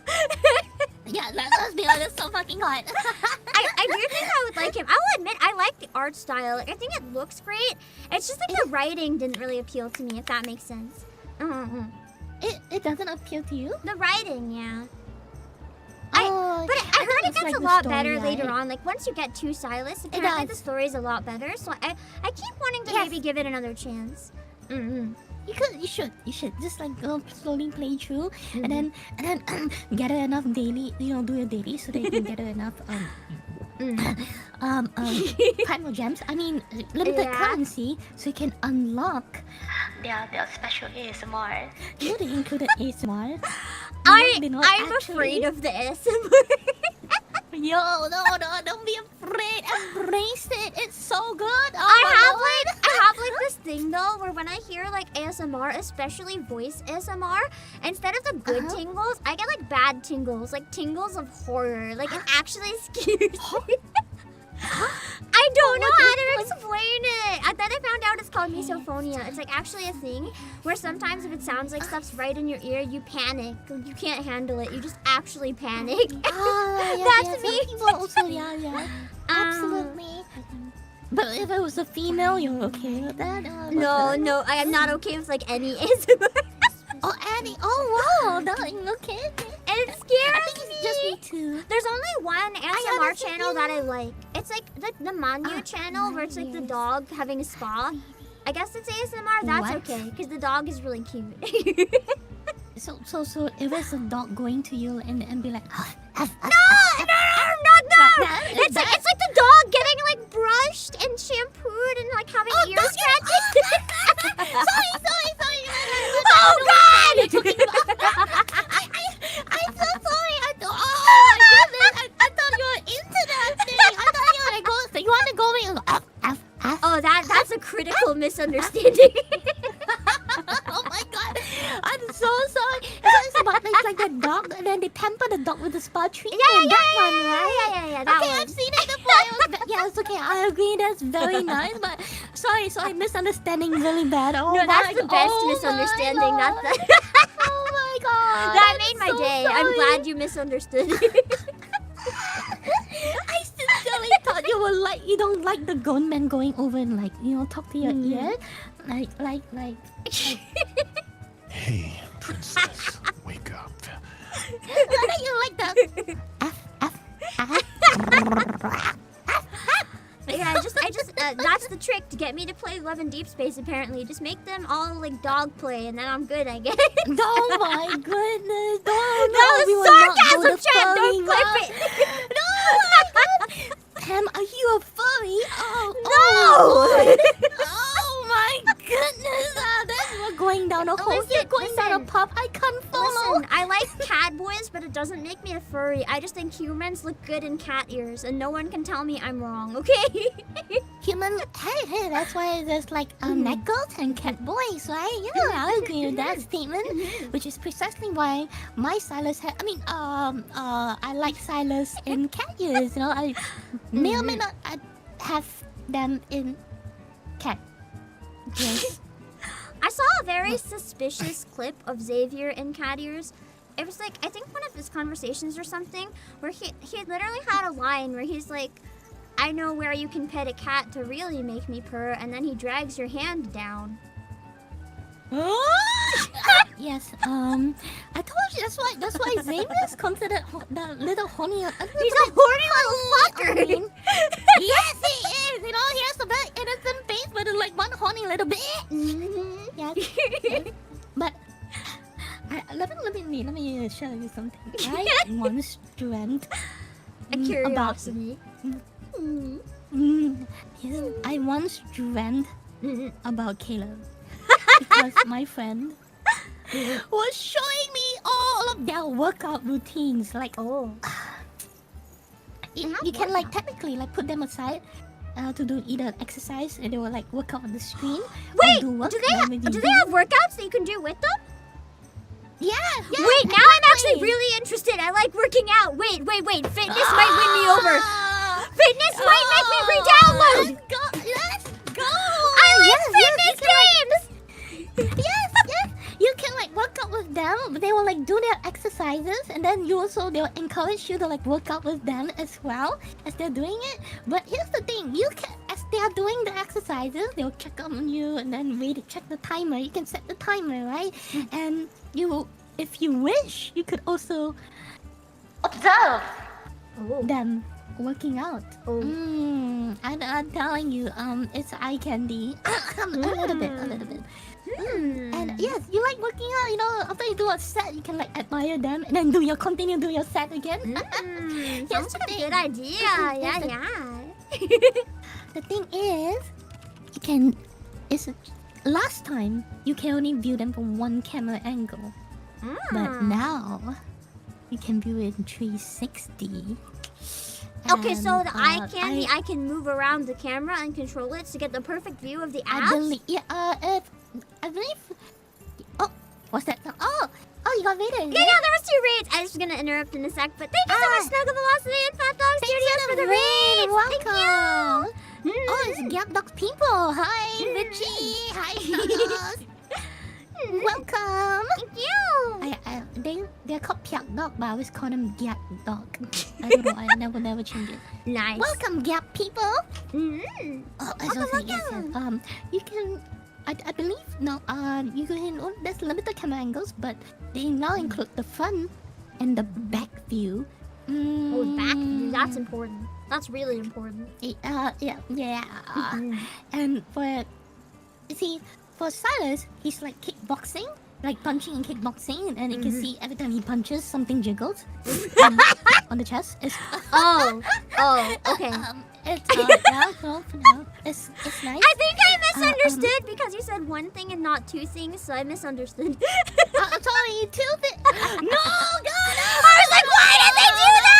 Yeah, let's be honest, so fucking hot. I do think I would like him. I will admit, I like the art style. Like, I think it looks great. It's just like the writing didn't really appeal to me, if that makes sense. It doesn't appeal to you? The writing, yeah. Oh, But I heard it it's gets like a the lot story, better right? later on. Like, once you get to Silas, apparently the does. story's a lot better. So I keep wanting to Yes. maybe give it another chance. You should just like go slowly play through, and then gather enough daily, do your daily so that you can gather enough primal gems. I mean, limited Yeah. currency, so you can unlock. Their special ASMR. You know they included ASMR. I'm afraid of the ASMR. Yo, no, don't be afraid. Embrace it. It's so good. Oh I my have like this thing though where when I hear like ASMR, especially voice ASMR, instead of the good tingles, I get like bad tingles, like tingles of horror. Like it actually scares me. I don't know how to explain it. And then I found out it's called misophonia. It's like actually a thing where sometimes if it sounds like stuff's right in your ear, you panic. You can't handle it. You just actually panic. That's me. Some people also, yeah. Absolutely. But if it was a female, you're okay with that? No, I am not okay with like any ASMR. Oh, Annie. Oh, wow. Okay. And it I scares think me. it's just me too. There's only one ASMR understand channel that I like. It's like the Manu channel where it's like the dog having a spa. I guess it's ASMR. That's What? okay because the dog is really cute. So if it's a dog going to you and be like, No! It's like the dog getting like brushed and shampooed and like having ear scratches. sorry. Oh God! I'm so sorry. Oh my goodness. I thought you were into that thing. I thought you were like, so you want to go in and go, Oh, that's a critical misunderstanding. oh my god. I'm so sorry. It's about like that dog, and then they pamper the dog with the spa treatment. Yeah, that Okay, one. I've seen it before. Yeah, it's okay. I agree. That's very nice. But sorry, misunderstanding really bad. Oh No, my that's the God. best Oh my misunderstanding. God. That's the Oh my god. that I'm made my so day. I'm sorry. glad you misunderstood. I sincerely thought you don't like the grown man going over and like, talk to your ear. Like. Hey, princess, wake up. Why you like the Yeah, I just that's the trick to get me to play Love in Deep Space. Apparently, just make them all like dog play, and then I'm good, I guess. Oh my goodness. That we was will not go sarcasm, the chat. furry Don't clip route. it. No, my God. Pam, are you a furry? Oh my goodness. Then we're going down a hole. Listen, You're going down a listen. pub. I can't follow. Listen, I like cat boys, but it doesn't make me a furry. I just think humans look good in cat ears, and no one can tell me I'm wrong. Okay? Human, hey, that's why there's like neckles and cat boys, right? Yeah, I agree with that statement, which is precisely why my Silas I like Silas in cat ears. I may or may not have them in cat ears. I saw a very suspicious clip of Xavier in cat ears. it was like I think one of his conversations or something where he literally had a line where he's like, I know where you can pet a cat to really make me purr, and then he drags your hand down. Yes, I told you that's why Xavier is considered the little horny. He's a horny little fucker. Yes, he is. You know, he has a very innocent face, but it's like one horny little bit. Yes, yes. But let me show you something. I once dreamt A curiosity. Yes, I once dreamt about Caleb because my friend was showing me all of their workout routines. Like, you can like technically like put them aside to do either exercise, and they will like work out on the screen. Wait, do do they have workouts that you can do with them? Yeah. Wait, now I'm actually really interested. I like working out. Wait. Fitness might win me over. Fitness might make me re-download. Let's go. I like fitness games. Yes. You can like work out with them. They will like do their exercises, and then they'll encourage you to like work out with them as well as they're doing it. But here's the thing: you can, as they are doing the exercises, they'll check on you and then check the timer. You can set the timer, right? And if you wish, you could also Observe. them working out. I'm telling you, it's eye candy. a little bit. And yes, you like working out. You know, after you do a set, you can like admire them and then continue do your set again. Sounds like a good idea. Yeah. The thing is, last time you can only view them from one camera angle, but now you can view it in 360. Okay, so the eye And, candy, I can move around the camera and control it to get the perfect view of the abs. I believe. Oh, what's that? Oh, you got Vader. Yeah, there was 2 raids. I was gonna interrupt in a sec, but thank you so much, Snuggle Velocity and Fat Dog Studios for the raids. Welcome. Thank you. Oh, it's Gap Dog people. Hi, Richie. Hi, Snuggles. Welcome. Thank you. They're called Piak Dog, but I always call them Gap Dog. I don't know. I never change it. Nice. Welcome, Gap people. Mm-hmm. Oh, I was saying, yes. You can. I believe now. You can. There's limited camera angles, but they now include the front and the back view. Oh, back view. That's important. That's really important. Yeah. And for Silas, he's like kickboxing, like punching and kickboxing, and you can see every time he punches, something jiggles on the chest. Oh, okay. It's nice. I think I misunderstood because you said one thing and not 2 things, so I misunderstood. I'm sorry, 2 things. No, God! I was like, why did they do that?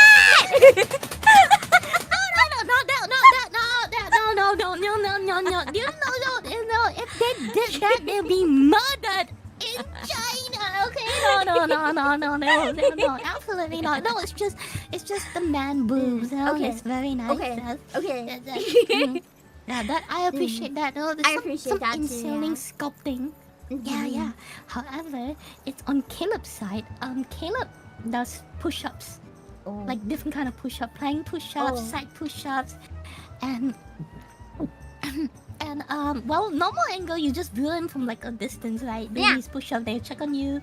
No. If they did that, they'll be murdered in China. Okay? No. Absolutely not. No, it's just the man boobs. Okay. It's very nice. Okay. Yeah, that I appreciate that. No, I appreciate that too, insane yeah. sculpting. Yeah. However, it's on Caleb's side. Caleb does push-ups. Like different kind of push-up, plank push-ups, side push-ups, and normal angle you just view them from like a distance, right? Doing these push-ups, they check on you.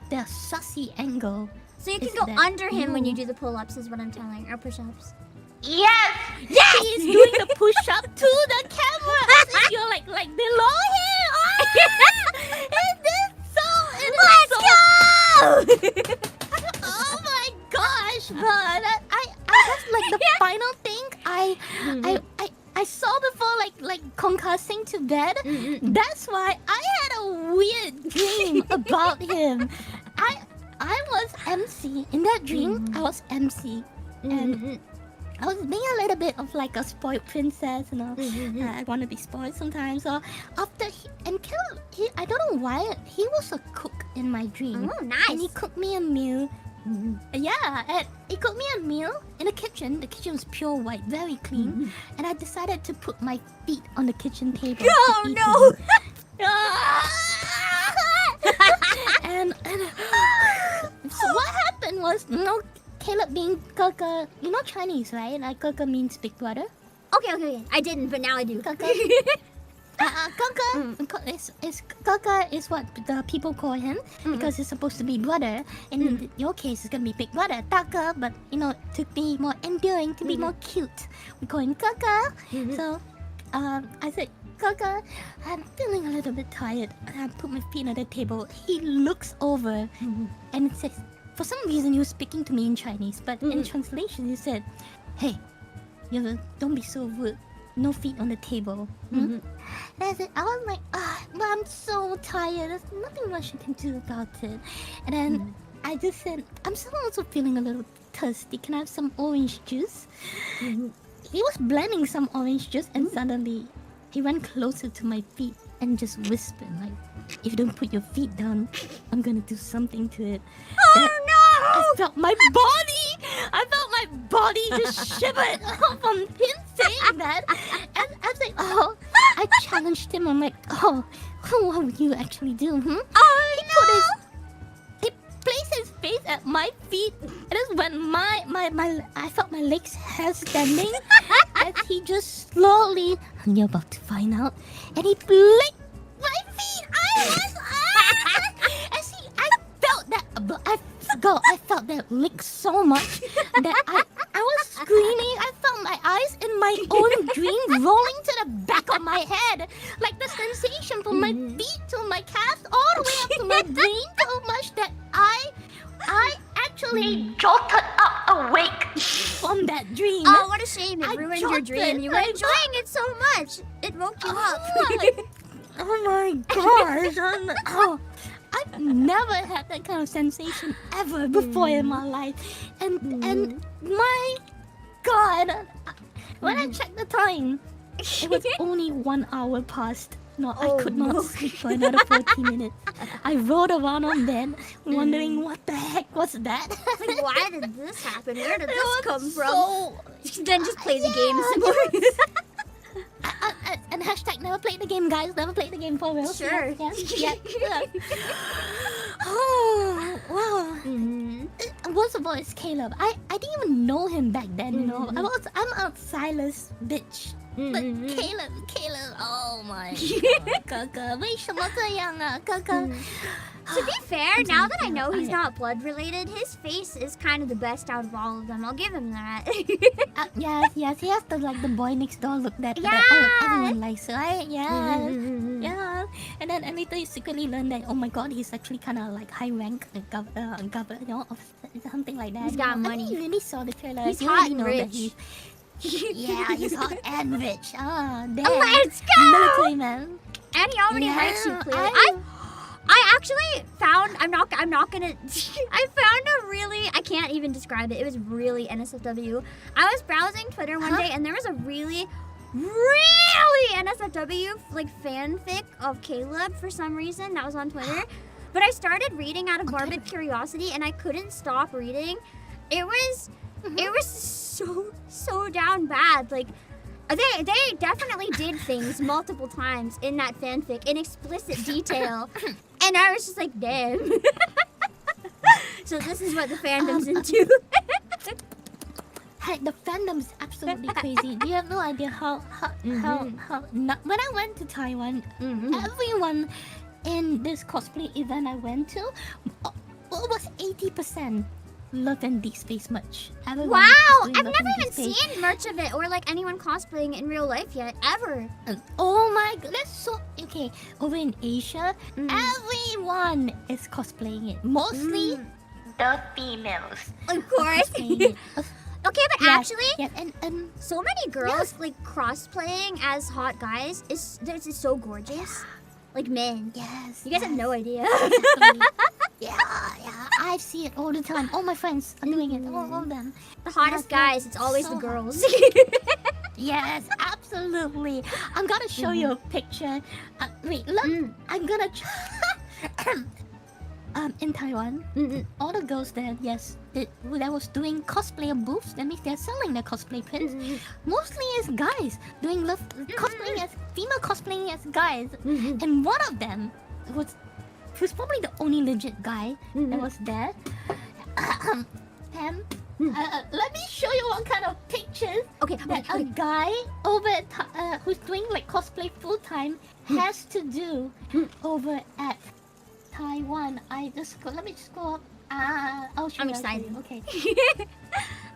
The sussy angle. So you can go under him when you do the pull-ups, is what I'm telling, or push-ups. Yes! He's doing the push-up to the camera as if you're like below him. Let's go! Oh my gosh, but that's like the final thing I saw before like concussing to bed. That's why I had a weird dream about him. I was MC in that dream. I was MC and I was being a little bit of like a spoiled princess, you know. I want to be spoiled sometimes. So after I don't know why, he was a cook in my dream. Oh, nice. And he cooked me a meal. Yeah, and he cooked me a meal in the kitchen. The kitchen was pure white, very clean. And I decided to put my feet on the kitchen table. Oh no! and was, Caleb being Kaka. You know Chinese, right? Like Kaka means big brother. Okay. I didn't, but now I do. Kaka. Kaka is what the people call him because it's supposed to be brother. In your case, it's gonna be big brother, Taka. But to be more endearing, to be more cute, we call him Kaka. So, I said, Kaka, I'm feeling a little bit tired. I put my feet on the table. He looks over and says, for some reason, he was speaking to me in Chinese, but in translation, he said, "Hey, don't be so rude. No feet on the table." And I said, I was like, but I'm so tired. There's nothing much you can do about it. And then I just said, I'm still also feeling a little thirsty. Can I have some orange juice? He was blending some orange juice, and suddenly he went closer to my feet and just whispered, like, if you don't put your feet down, I'm gonna do something to it. Oh no! I felt my body just shivered from him saying that. And I was like, I challenged him. I'm like, what would you actually do? He placed his face at my feet, and that's when I felt my legs hair standing as he just slowly, you're about to find out, and he licked my feet. I felt that lick so much that I was screaming. I felt my eyes in my own dream rolling to the back of my head. Like the sensation from my feet to my calves all the way up to my brain so much that I actually Jolted up awake. from that dream. Oh, what a shame! It I ruined your jolted. dream. You were enjoying it so much. It woke you up. Oh my gosh. I've never had that kind of sensation ever before in my life. And my God, when I checked the time, it was only 1 hour past. No, I could not sleep for another 40 minutes. I rolled around on bed, wondering what the heck was that. Like, why did this happen? Where did It this was come from? so- Then just play the game some more. And hashtag never played the game, guys. Never played the game for real. Sure. Yeah. Oh, wow. Worst of all, it's Caleb. I didn't even know him back then, I'm a Silas bitch. But Caleb, oh my God. Kaka, 为什么这样啊, Kaka? To be fair, now that I know he's not blood related, his face is kind of the best out of all of them. I'll give him that. Yes, he has the boy next door look that everyone likes, right? Yeah. And then later you secretly learn that, oh my God, he's actually kind of like high rank governor, or something like that. He's got money. I didn't really saw the trailer. He's You hot already and know that rich. he's hot and rich. Damn. Let's go! Military man. And he already likes you, clearly. I actually found, I'm not gonna, I found a really, I can't even describe it. It was really NSFW. I was browsing Twitter one day and there was a really NSFW fanfic of Caleb for some reason that was on Twitter. But I started reading out of morbid curiosity and I couldn't stop reading. It was so down bad. Like, they definitely did things multiple times in that fanfic in explicit detail. And I was just like, damn. So this is what the fandom's into. Hey, the fandom's absolutely crazy. You have no idea how when I went to Taiwan, everyone in this cosplay event I went to, was 80% love and deep space much. Everyone Wow! was doing I've love never and even deep space. seen much of it or anyone cosplaying in real life yet, ever. Oh my God, that's so okay. Over in Asia, everyone is cosplaying it. Mostly The females. Of course. cosplaying it. Okay, but Yeah, actually, yeah, and so many girls crossplaying as hot guys is so gorgeous. Like men. yes, You guys have no idea. Definitely. Yeah, I see it all the time. All my friends are doing it. All of them. The hottest Yeah, guys, it's always so the girls. Yes, absolutely. I'm gonna show you a picture. Wait, look. I'm gonna. In Taiwan, all the girls there, yes, that was doing cosplayer booths. That means they're selling their cosplay prints. Mostly as guys doing cosplaying as female cosplaying as guys. And one of them was probably the only legit guy that was there. Pam, let me show you what kind of pictures Okay, that a guy over at who's doing like cosplay full time has to do over at Taiwan. Let me just go up. I'll show I'm you. excited. Okay.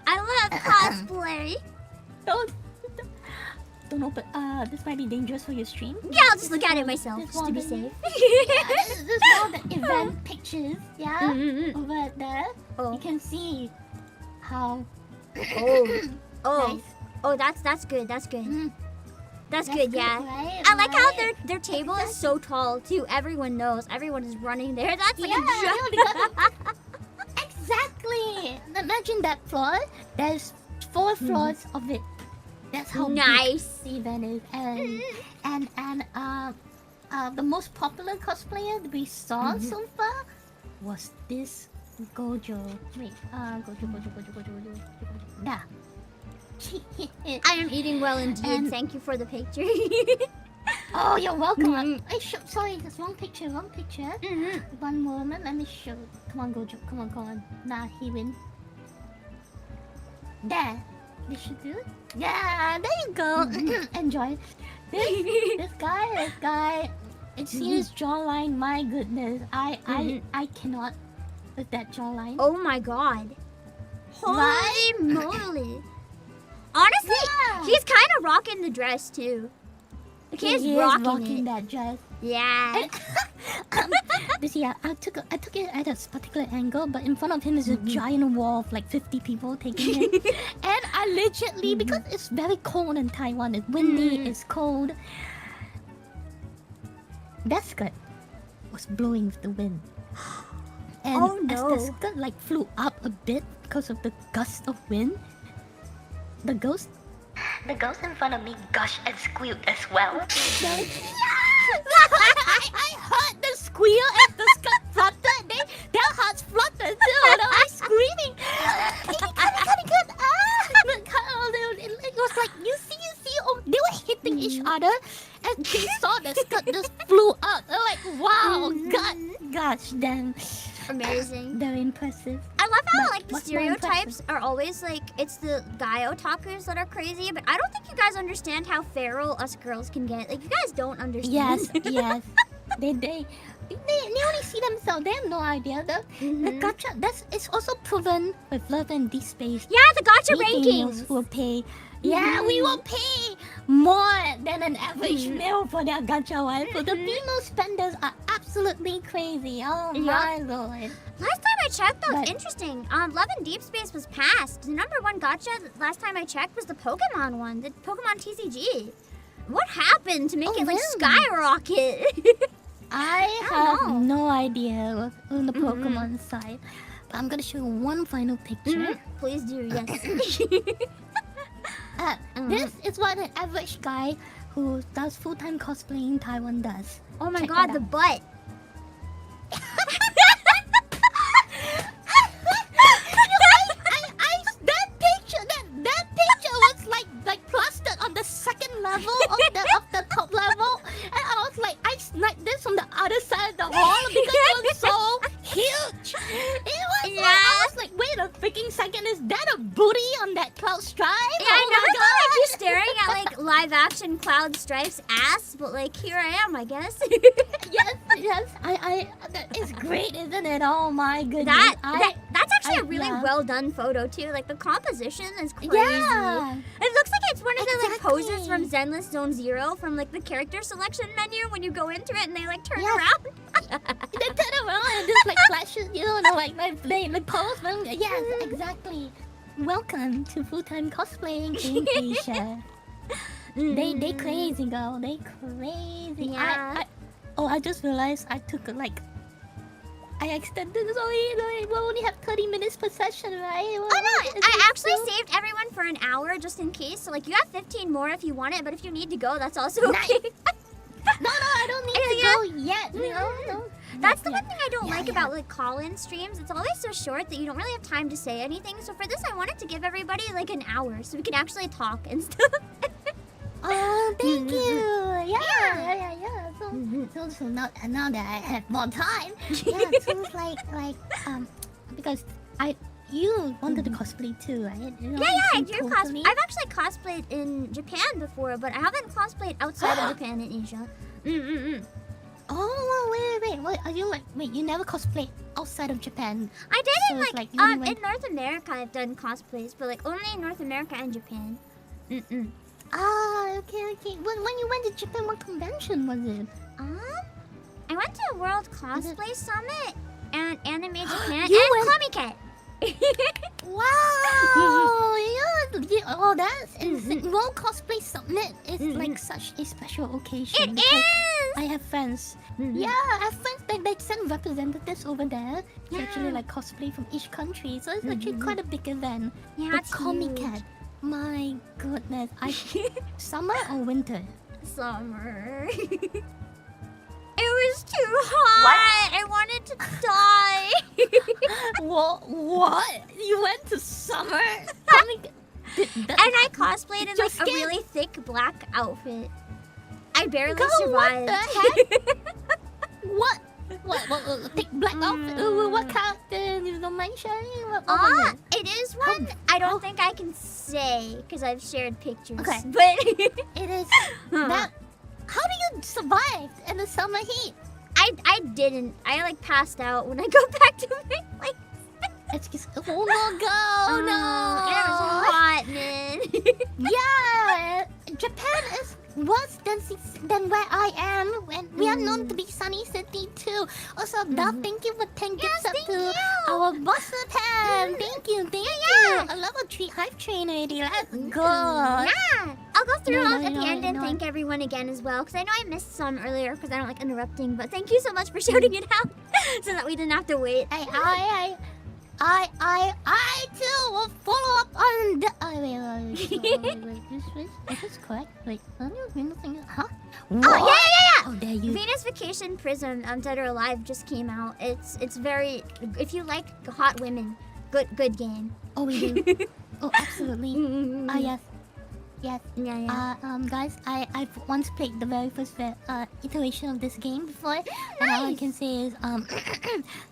I love cosplay. Don't open. This might be dangerous for your stream. Yeah, I'll just look at it myself, This just to be one, safe. Yeah, this is all the event pictures. Yeah, Mm-hmm. over there. Oh. You can see how Oh, nice. oh, that's good. That's good. Mm. That's good. Yeah. Right? I like how Right. their table is so tall too. Everyone knows. Everyone is running there. That's like Yeah, a no, joke. because exactly. Imagine that floor. There's 4 floors of it. That's how Nice. big the event is, and the most popular cosplayer we saw so far was this Gojo. Wait, Gojo. Da. I am eating well indeed. And- Thank you for the picture. Oh, you're welcome. Mhm. Sorry, that's wrong picture. One moment, let me show. Come on, Gojo. Come on. Nah, he win. There. This should do it. Yeah, there you go. Enjoy. This guy. It's seen his jawline. My goodness, I cannot with that jawline. Oh my god. Holy Right? moly. Honestly, Yeah. he's kind of rocking the dress too. Like he is He is rocking it. that dress. Yeah. But yeah, I took it at a particular angle, but in front of him is a giant wall of like 50 people taking it. And I legitimately, because it's very cold in Taiwan, it's windy, it's cold. That skirt was blowing with the wind. And Oh, as no. the skirt like flew up a bit because of the gust of wind, the ghost The ghost in front of me gushed and squealed as well. I heard the squeal as the skirt fluttered. Their hearts fluttered too. And I was screaming. Cut. It was like you see. Oh, they were hitting each other, and they saw the skirt just flew up. They're like, wow, gosh, damn, Amazing. very impressive. I love how But like the what's more stereotypes are always like it's the guy otakus that are crazy, but I don't think you guys understand how feral us girls can get. Like you guys don't understand. Yes. They only see themselves. They have no idea. The gacha. It's also proven with Love and Deep Space. Yeah, the gacha We females rankings. will pay. Yeah, we will pay more than an average male for their gacha wife. So the female spenders are absolutely crazy. Oh my lord. Last time I checked, though, But- it's interesting. Love and Deep Space was passed. The #1 gacha last time I checked was the Pokemon one, the Pokemon TCG. What happened to make Oh, it like really? skyrocket? I don't have know. no idea on the Pokemon side. But I'm gonna show you one final picture. Please do, yes. This is what an average guy who does full-time cosplay in Taiwan does. Oh my Check god, that the out. butt. That picture was like plastered on the second level of the top level, and I was like, I sniped this from the other side of the wall because it was so huge. It was like, I was like, wait a freaking second, is that a booty on that Cloud Stripe? Yeah, I Oh my never thought I'd be God. staring at like live action Cloud Stripe's ass, but like here I am, I guess. Yes, I that is great, isn't it? Oh my goodness. That's actually a really yeah. well done photo too. Like the composition is crazy. Yeah. It looks like it's one of the like poses Exactly. from Zenless Zone Zero from like the character selection menu when you go into it and they like turn Yes. around. They turn around and just like flashes, you know, like they pose. Yes, exactly. Welcome to full-time cosplaying in Asia. They crazy, girl. They crazy. Yeah. I just realized I took I extended this only. We'll only have 30 minutes per session, right? Oh no, I actually saved everyone for an hour just in case. So like you have 15 more if you want it, but if you need to go, that's also okay. No, I don't need to go yet. No. That's the Yeah. one thing I don't Yeah, like yeah. about like call-in streams. It's always so short that you don't really have time to say anything. So for this, I wanted to give everybody like an hour so we can actually talk and stuff. Oh, thank you. Yeah. So now that I have more time, yeah. So it's like because You wanted to cosplay too, right? Yeah, I do cosplay. I've actually cosplayed in Japan before, but I haven't cosplayed outside of Japan and Asia. Oh, wait. What are you like? Wait, you never cosplayed outside of Japan? I did So it it's like you only went- in North America. I've done cosplays, but like only in North America and Japan. Okay. When you went to Japan, what convention was it? I went to World Cosplay Summit and Anime Japan You and went- Comiket. Wow! Yeah, oh, that's insane. World Cosplay Summit is like such a special occasion. It because is! I have friends. Yeah, I have friends that they send representatives over there to actually like cosplay from each country. So it's actually quite a big event. Yeah, But it's Comiket, huge. my goodness, summer or winter? Summer. It was too hot. I wanted to die. What? You went to summer? Comiket? And I cosplayed in Your like a skin- really thick black outfit. I barely Girl, survived. what the heck? What? What? Thick black outfit? What character? You don't mind sharing? What was it? It is one I don't think I can say because I've shared pictures. Okay. But It is that. How do you survive in the summer heat? I didn't. I like passed out when I go back to my place. It's just oh no, go no. It was hot, man. Yeah, Japan is worse than where I am. When we are known to be sunny city too. Also, Dove, thank you for 10 gifts up thank to you. our boss Pam. Thank you. A level 3 Hive Train already. Let's go. Yeah, I'll go through No, all at the end and no. thank everyone again as well because I know I missed some earlier because I don't like interrupting. But thank you so much for shouting it out so that we didn't have to wait. I too will follow up on the. Wait. Is this correct? Wait, huh? Oh yeah. How dare you? Venus Vacation Prism Dead or Alive just came out. It's very if you like hot women, good game. Oh, we do. Oh, absolutely. Yes. Yeah. Guys, I've once played the very first iteration of this game before, and all I can say is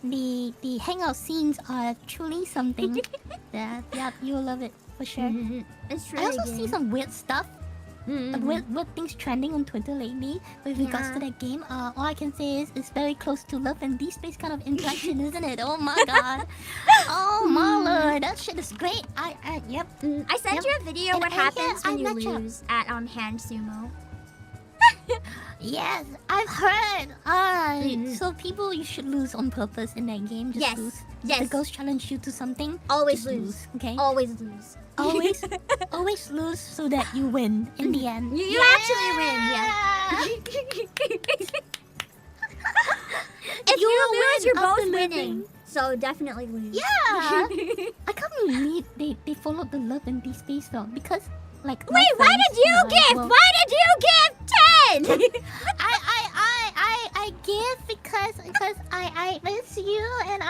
the hangout scenes are truly something. Yeah, you'll love it for sure. It's I really also see good. some weird stuff. Weird things trending on Twitter lately with regards to that game. All I can say is it's very close to love and D-space kind of interaction, isn't it? Oh my god. Oh my lord, that shit is great. Yep. I sent you a video And what I- happens yeah, when you I'm not sure. lose at hand sumo. Yes, I've heard. So people, you should lose on purpose in that game. Just Yes, lose. yes. The ghost challenge you to something. Always just lose. Okay. Always lose. Always lose so that you win in the end. You actually win, yeah. If you lose, you're win after both winning. losing. So definitely lose. Yeah. I can't believe they followed the love and D-space though, because like. my Wait, why friends, did you give? well, Why did you give 10? I give because I miss you and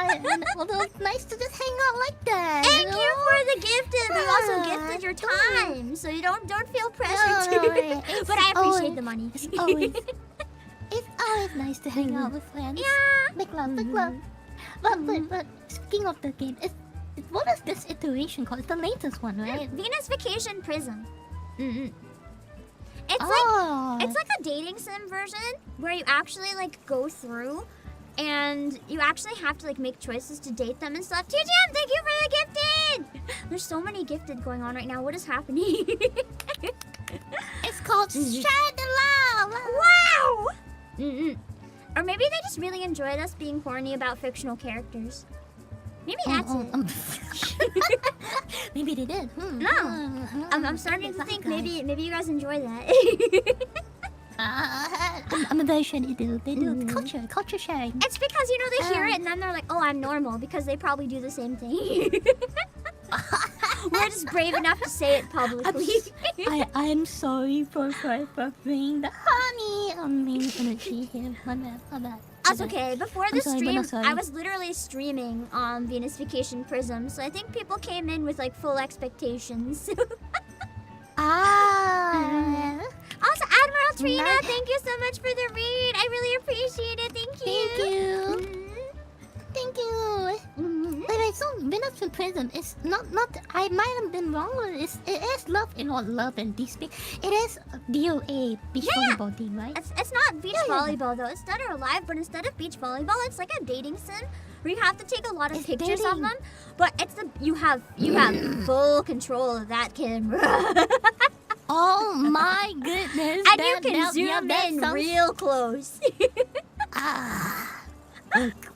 although it's nice to just hang out like that. Thank know? you for the gifted. We also gifted your time, so you don't feel pressure to. It's But I appreciate always- the money. It's always nice to hang out with friends. Yeah. Big love. But speaking of the game, what is this iteration called? It's the latest one, right? Venus Vacation Prism. It's Oh. like a dating sim version where you actually like go through and you actually have to like make choices to date them and stuff. TGM, thank you for the gifted! There's so many gifted going on right now. What is happening? It's called Share the Love. Wow! Or maybe they just really enjoyed us being horny about fictional characters. Maybe that's it. Maybe they did. No. I'm starting to think maybe you guys enjoy that. I'm very sure they do. They do. It's culture sharing. It's because they hear it and then they're like, oh, I'm normal because they probably do the same thing. We're just brave enough to say it publicly. I'm sorry for bringing the honey on me energy here. My bad. That's okay. Before the I'm sorry, but stream, not sorry. I was literally streaming on Venus Vacation Prism, so I think people came in with like full expectations. Also, Admiral Trina, Nice. thank you so much for the read. I really appreciate it. Thank you. Thank you. Wait, saw Vacation Prism. It's not. I might have been wrong. It is love and not love and deep space. It is DOA beach volleyball team, right? It's not beach volleyball though. It's Dead or Alive, but instead of beach volleyball, it's like a dating sim where you have to take a lot of pictures of them. But it's you have full control of that camera. Oh my goodness! And you can zoom in real close.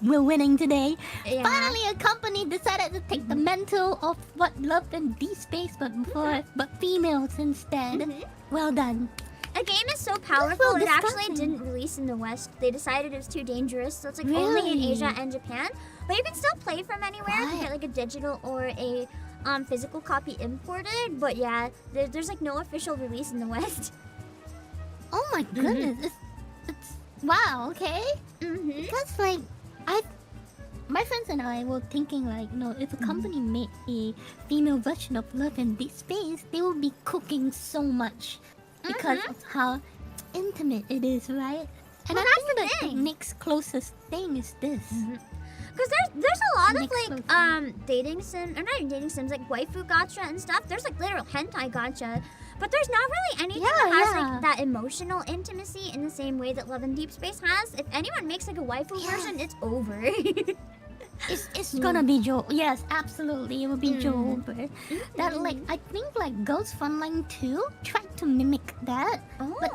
We're winning today. Yeah. Finally, a company decided to take the mantle of what love and deep space, but females instead. Well done. A game is so powerful, it actually disgusting. didn't release in the West. They decided it was too dangerous, so it's like only in Asia and Japan. But you can still play from anywhere. You can get like a digital or a physical copy imported. But yeah, there's like no official release in the West. Oh my goodness! It's wow. Okay. Because like my friends and I were thinking like, if a company made a female version of Love and Deep Space, they would be cooking so much because of how intimate it is, right? And Well, I that's think the that the thing. next closest thing is this. Because there's a lot of Next like dating sim, or not even dating sims, like waifu gacha and stuff. There's like literal hentai gacha, but there's not really anything that has like that emotional intimacy in the same way that Love and Deep Space has. If anyone makes like a waifu version, it's over. It's gonna be Joe. Yes, absolutely, it will be Joe. That like I think like Ghost Frontline 2 tried to mimic that, but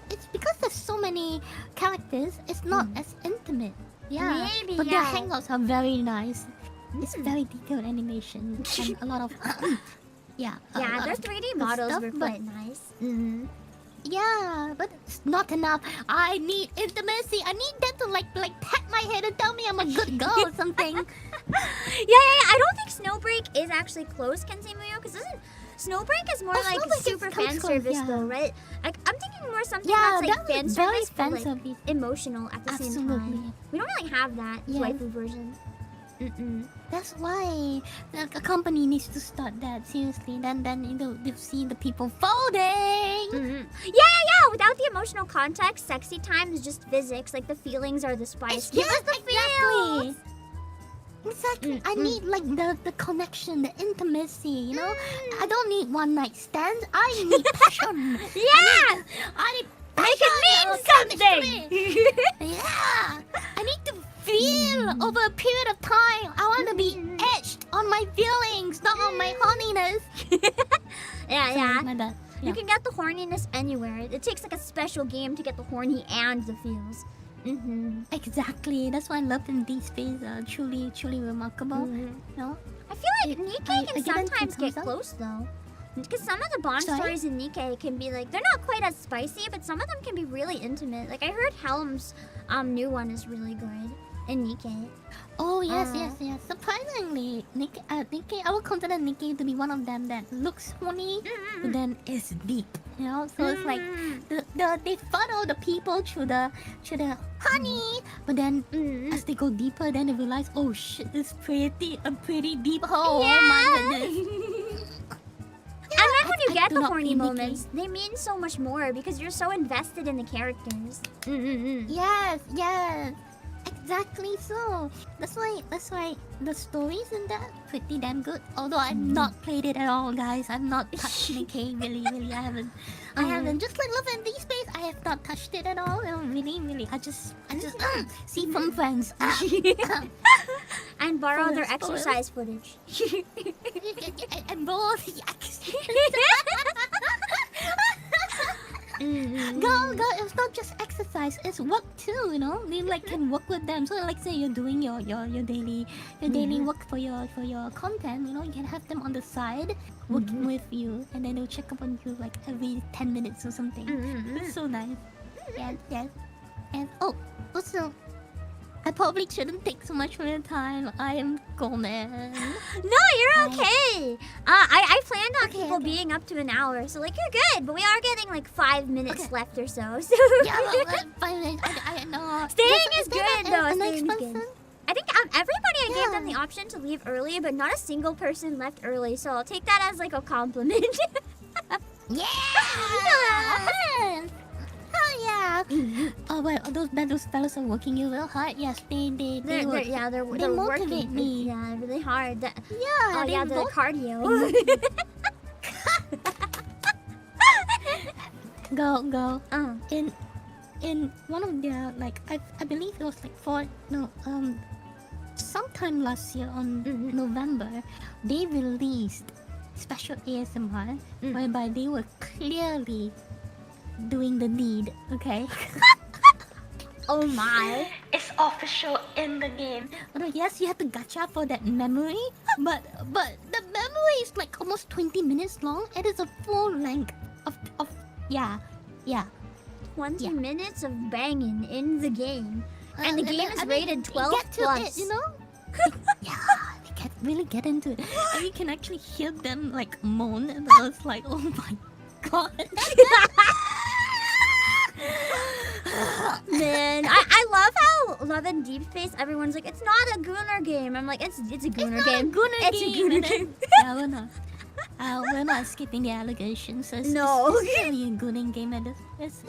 it's because there's so many characters. It's not as intimate. Yeah, Maybe, but yeah. their hangouts are very nice. It's very detailed animation and a lot of Yeah, lot their of 3D good models stuff, were but- quite nice. Yeah, but it's not enough. I need intimacy. I need them to like pat my head and tell me I'm a good girl or something. Yeah. I don't think Snowbreak is actually close, Kensemuyo, because Snowbreak is more like Snowbreak is super close, fan service yeah. though, right? Like I'm thinking more something Yeah, that's like that fan was very service, but fan like service. emotional at the same time. Absolutely. We don't really have that Yeah. waifu version. That's why like, a company needs to start that seriously. Then you'll see the people folding. Yeah. Without the emotional context, sexy time is just physics. Like the feelings are the spice. Give us the feels. Exactly. I need like the connection, the intimacy. You know, I don't need one night stands. I need passion. Yeah. I need Make passion, it mean something. Yeah, I need to feel over a period of time. I want to be etched on my feelings, not on my horniness. Yeah. My bad. You can get the horniness anywhere. It takes like a special game to get the horny and the feels. Exactly. That's why I love in these space are truly remarkable. No? I feel like Nikkei can I didn't sometimes think get so. close though. Because some of the Bond Sorry? stories in Nikkei can be like, they're not quite as spicy, but some of them can be really intimate. Like I heard Helm's new one is really good in Nikkei. Oh yes. Surprisingly, Nikkei, I would consider Nikkei to be one of them that looks horny, but then is deep. You know, so it's like they funnel the people through the honey, but then as they go deeper, then they realize, oh shit, it's a pretty deep hole. Yeah. Oh my goodness. And then when you I get do the not horny play Nikkei. moments, they mean so much more because you're so invested in the characters. Yes. Exactly so. That's why the stories in that pretty damn good. Although I've not played it at all, guys. I've not touched Nikkei. Really, I haven't. I haven't. Just like Love and Deep Space, I have not touched it at all. Really. I just see from friends. And borrow their Spoilers. exercise footage. And both. Girl, it's not just exercise, it's work too, you know? They like can work with them. So like say you're doing your daily work for your content, you know, you can have them on the side working with you, and then they'll check up on you like every 10 minutes or something. It's so nice. Yes. And also I probably shouldn't take so much of your time. I am Gomen. No, you're okay. I planned on Okay, people okay. being up to an hour, so like you're good. But we are getting like 5 minutes left or so. So Yeah, well, 5 minutes. I know. Staying is good though. The Staying next is good. person? I think everybody I gave them the option to leave early, but not a single person left early. So I'll take that as like a compliment. Yeah! Oh yeah! well, those fellows are working you real hard. Yes, they work. They're They working motivate me. yeah, really hard. Yeah, Oh they yeah, the vote- cardio. Go. uh, In one of their like I believe it was like sometime last year on November, they released special ASMR whereby they were clearly doing the deed. Okay. oh my. It's official in the game. Although yes, you have to gacha for that memory, but the memory is like almost 20 minutes long. It is a full length of yeah. 20 minutes of banging in the game. And the game is rated 12 get to plus. it, you know? Yeah, they really get into it. And you can actually hear them like moan, and I was like, oh my god. Man, I love how Love and Deep Space, everyone's like, it's not a Gooner game. I'm like, it's a Gooner game. It's a Gooner game. Yeah, we're not skipping the allegations. It's really a gooning game. It's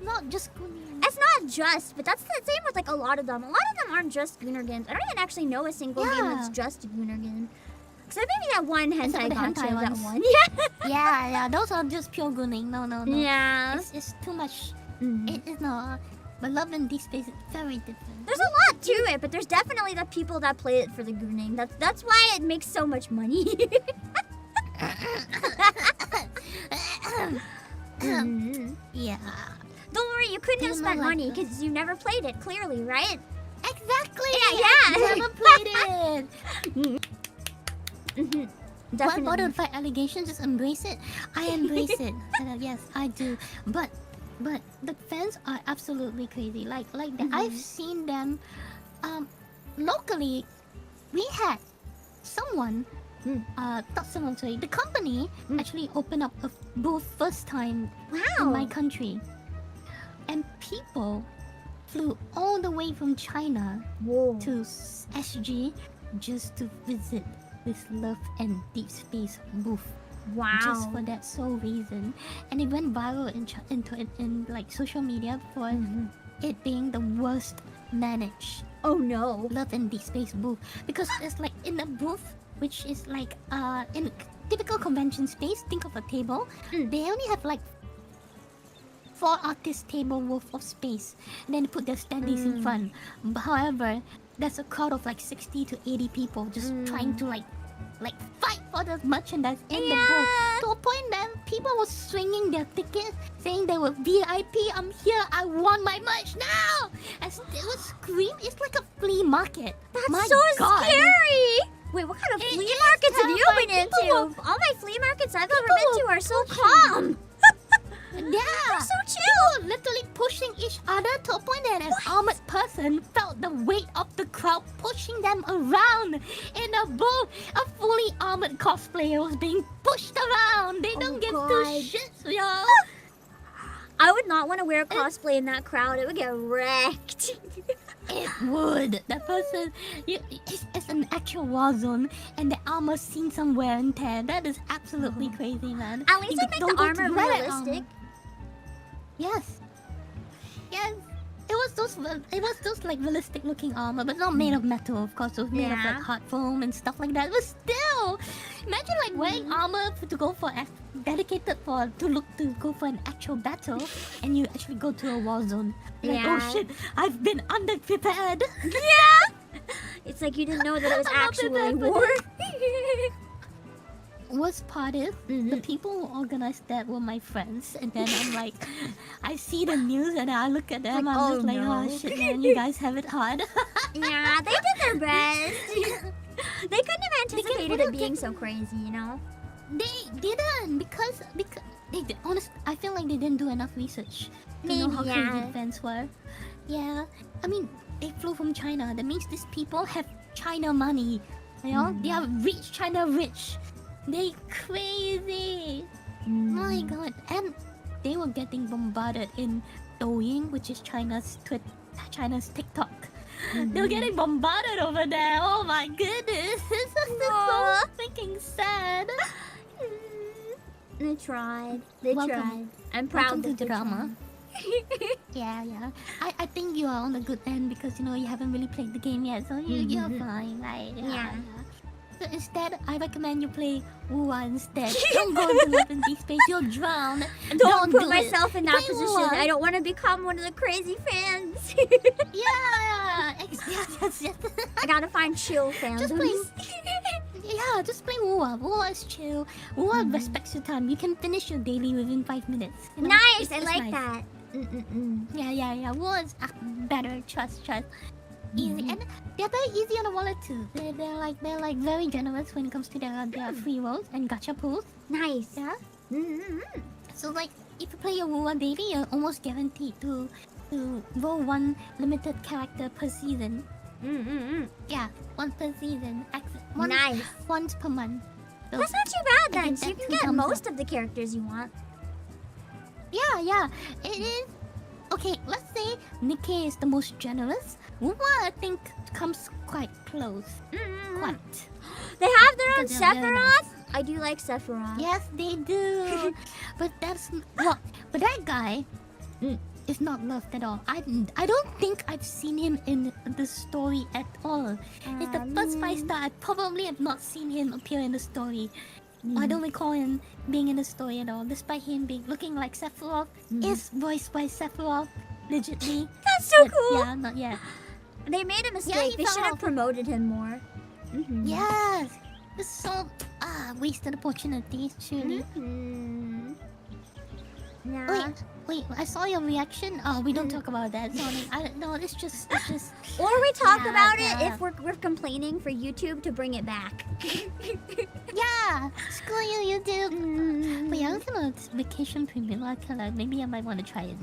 not just gooning. It's not just, but that's the same with like a lot of them. A lot of them aren't just Gooner games. I don't even actually know a single game that's just a Gooner game. Except maybe that one hentai Gacha, that ones. one. Yeah, those are just pure gooning. No. Yeah. It's too much. It is not. But Love and Deep Space is very different. There's a lot to it, but there's definitely the people that play it for the gooning. That's why it makes so much money. Yeah. Don't worry, you couldn't have spent money because you never played it, clearly, right? Exactly. Yeah. Never played it. Definitely. What fight allegations? Just embrace it. I embrace it. Yes, I do. But the fans are absolutely crazy. Like I've seen them. Locally, we had someone. Not someone. Sorry, the company actually opened up a booth first time in my country, and people flew all the way from China to SG just to visit this Love and Deep Space booth. Wow. Just for that sole reason. And it went viral in like social media for it being the worst managed Oh no. Love and Deep Space booth. Because it's like in a booth which is like in typical convention space, think of a table. They only have like 4 artist table worth of space. And then they put their standees in front. However, there's a crowd of like 60 to 80 people just trying to like fight for the merchandise in the booth. To a point that people were swinging their tickets, saying they were VIP. I'm here. I want my merch now. And they would scream. It's like a flea market. That's my so God. scary. Wait, what kind of flea markets have you been into? All my flea markets I've ever been to are so calm. Yeah. They're so chill. People literally pushing each other to a point that an armored person felt the weight of the crowd pushing them around in a booth. A fully armored cosplayer was being pushed around. They don't give two shits, y'all. I would not want to wear a cosplay in that crowd. It would get wrecked. It would. That person, it's an actual war zone, and the armor's seen some wear and tear. That is absolutely crazy, man. At least it makes the armor realistic. Yes. It was those like realistic looking armor, but not made of metal, of course. It was made of like hard foam and stuff like that. But still, imagine like wearing armor to go for dedicated to go for an actual battle, and you actually go to a war zone. Like, oh shit, I've been underprepared. Yeah. It's like you didn't know that it was actually war. Worst part is the people who organized that were my friends, and then I'm like, I see the news and I look at them. Like, I'm just like, oh shit, man, you guys have it hard. Yeah, they did their best. They couldn't have anticipated it being so crazy, you know. They didn't because they did, honest. I feel like they didn't do enough research to know how crazy fans were. Yeah, I mean they flew from China. That means these people have China money. You know, they are rich. China rich. They crazy. My God, and they were getting bombarded in Douyin, which is China's TikTok. They were getting bombarded over there. Oh my goodness, this is so freaking sad. They tried. They tried. I'm proud Welcome that to they drama. tried. Yeah, yeah. I think you are on the good end because you haven't really played the game yet, so you're fine, right? Yeah. So instead, I recommend you play Wua instead. Don't go into love in deep space, you'll drown. Don't put do myself it. in that Play position. Wua. I don't want to become one of the crazy fans. Yeah. Yes. I gotta find chill fans. Just play. Yeah, just play Wua. Wua is chill. Wua respects your time. You can finish your daily within 5 minutes. Nice, It's I just like nice. that. Yeah. Wua is better. Trust. Easy, and they're very easy on the wallet too. They're like very generous when it comes to their free rolls and gacha pools. Nice. Yeah. So like, if you play your Wua daily, you're almost guaranteed to roll one limited character per season. Yeah, one per season. Nice. Once per month. So, That's not too bad then. think So you that's can two get thumbs most of the characters you want. yeah, it is. Okay, let's say Nikkei is the most generous. Wua, I think, comes quite close. Quite. They have their own Because they're very nice. Sephiroth. I do like Sephiroth. Yes, they do. But but that guy is not loved at all. I don't think I've seen him in the story at all. It's the first 5-star. I probably have not seen him appear in the story. I don't recall him being in the story at all, despite him looking like Sephiroth. Is voiced by Sephiroth, legitly. That's so But, cool. Yeah, not yet. They made a he mistake. They should fell have off. promoted him more. Yes, it's so wasted opportunity, truly. Yeah. Wait, I saw your reaction. Oh, we don't talk about that. Sorry, I don't know. It's just. Or we talk Yeah, about yeah. it if we're complaining for YouTube to bring it back. Yeah, screw you, YouTube. But yeah, I'm gonna Vacation Prism Dead. Maybe I might want to try it.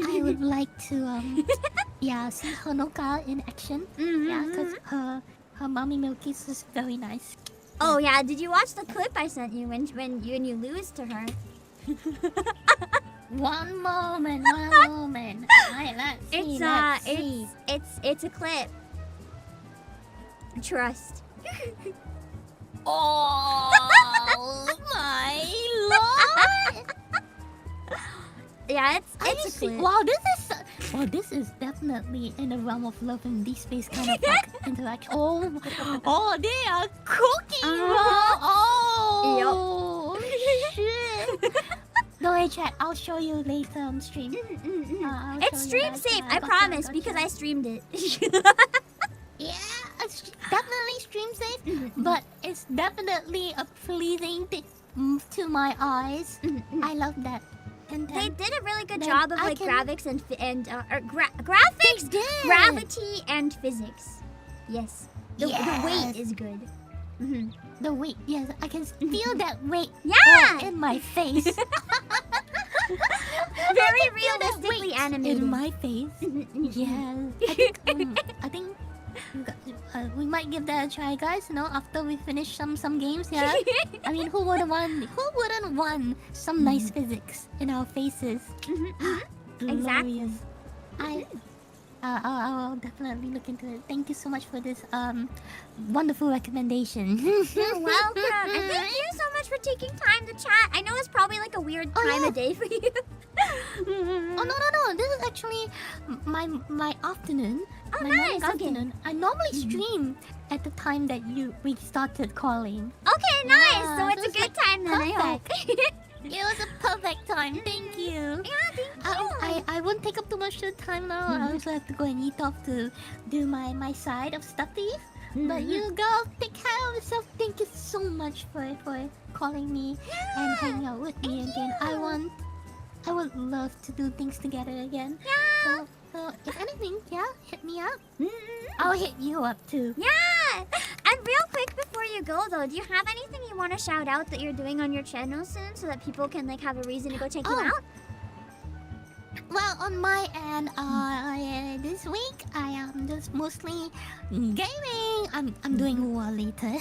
I would like to see Honoka in action. Yeah, because her mommy Milky's is very nice. Oh yeah, did you watch the clip I sent you when you lose to her? One moment. Alright, let's see. It's a clip. Trust. Oh my lord! Yeah, it's a clip. Wow, this is definitely in the realm of love and deep space kind of like interaction. Oh, they are cooking, bro. Oh, shit. No, hey, chat. I'll show you later on stream. I'll It's show you stream guys, safe, I gotcha, promise, gotcha. because I streamed it. Yeah, it's definitely stream safe, but it's definitely a pleasing thing to my eyes. I love that. And They did a really good Then job of I like can- graphics and graphics, They did. gravity, and physics. Yes, the Yes. weight is good. The weight, yes, I can feel that weight Yeah, in my face. very Feel that realistically weight animated. in my face. Yes, I think we might give that a try, guys. After we finish some games, yeah. I mean, who wouldn't want some nice physics in our faces? Exactly. Glorious. I'll definitely look into it. Thank you so much for this wonderful recommendation. You're welcome. And thank you so much for taking time to chat. I know it's probably like a weird time of day for you. Oh no! This is actually my afternoon. Oh, my nice, morning okay. afternoon. I normally stream at the time that we started calling. Okay, nice. Yeah, So it's so a good time then, I hope. It was a perfect time. Thank you. Yeah, thank you. I won't take up too much of your time now. I also have to go and eat off to do my side of studies. But you girls take care of yourself. Thank you so much for calling me and hanging out with me again. I would love to do things together again. Yeah. So if anything, hit me up. I'll hit you up too. Yeah. And real quick before you go though, do you have anything you want to shout out that you're doing on your channel soon so that people can like have a reason to go check you out? Well, on my end, this week I am just mostly gaming. I'm doing war later.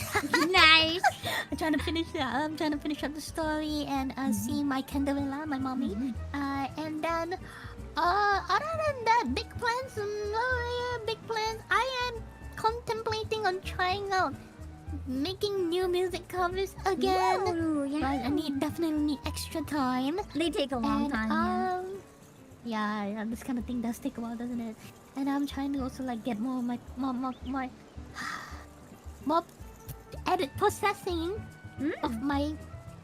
Nice. I'm trying to finish up the story and see my Candelilla, my mommy. And then, other than that, big plans. Big plans. I am contemplating on trying out making new music covers again. Ooh, yeah. But I definitely need extra time. They take a long And time. Yeah. yeah, this kind of thing does take a while, doesn't it? And I'm trying to also like get more more edit processing of my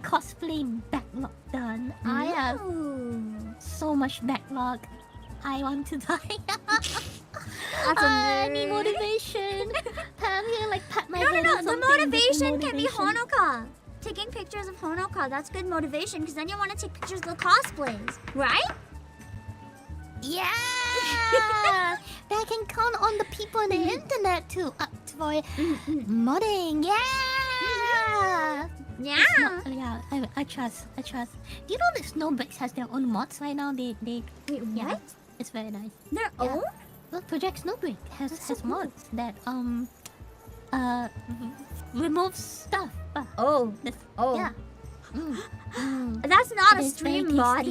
cosplay backlog done. I have so much backlog. I want to die. I need motivation. I'm gonna like pat my head. No. on The something, get motivation can be motivation. Honoka. Taking pictures of Honoka, that's good motivation because then you want to take pictures of the cosplays, right? Yeah! But I can count on the people on the internet to for modding. Yeah! Yeah. I trust. Do you know that Snowbricks has their own mods right now? They Wait, yeah, what? it's very nice. Their Yeah. own? Well, Project Snowbrick has so cool. mods that removes stuff. Oh. Yeah. That's not It a is very stream mod.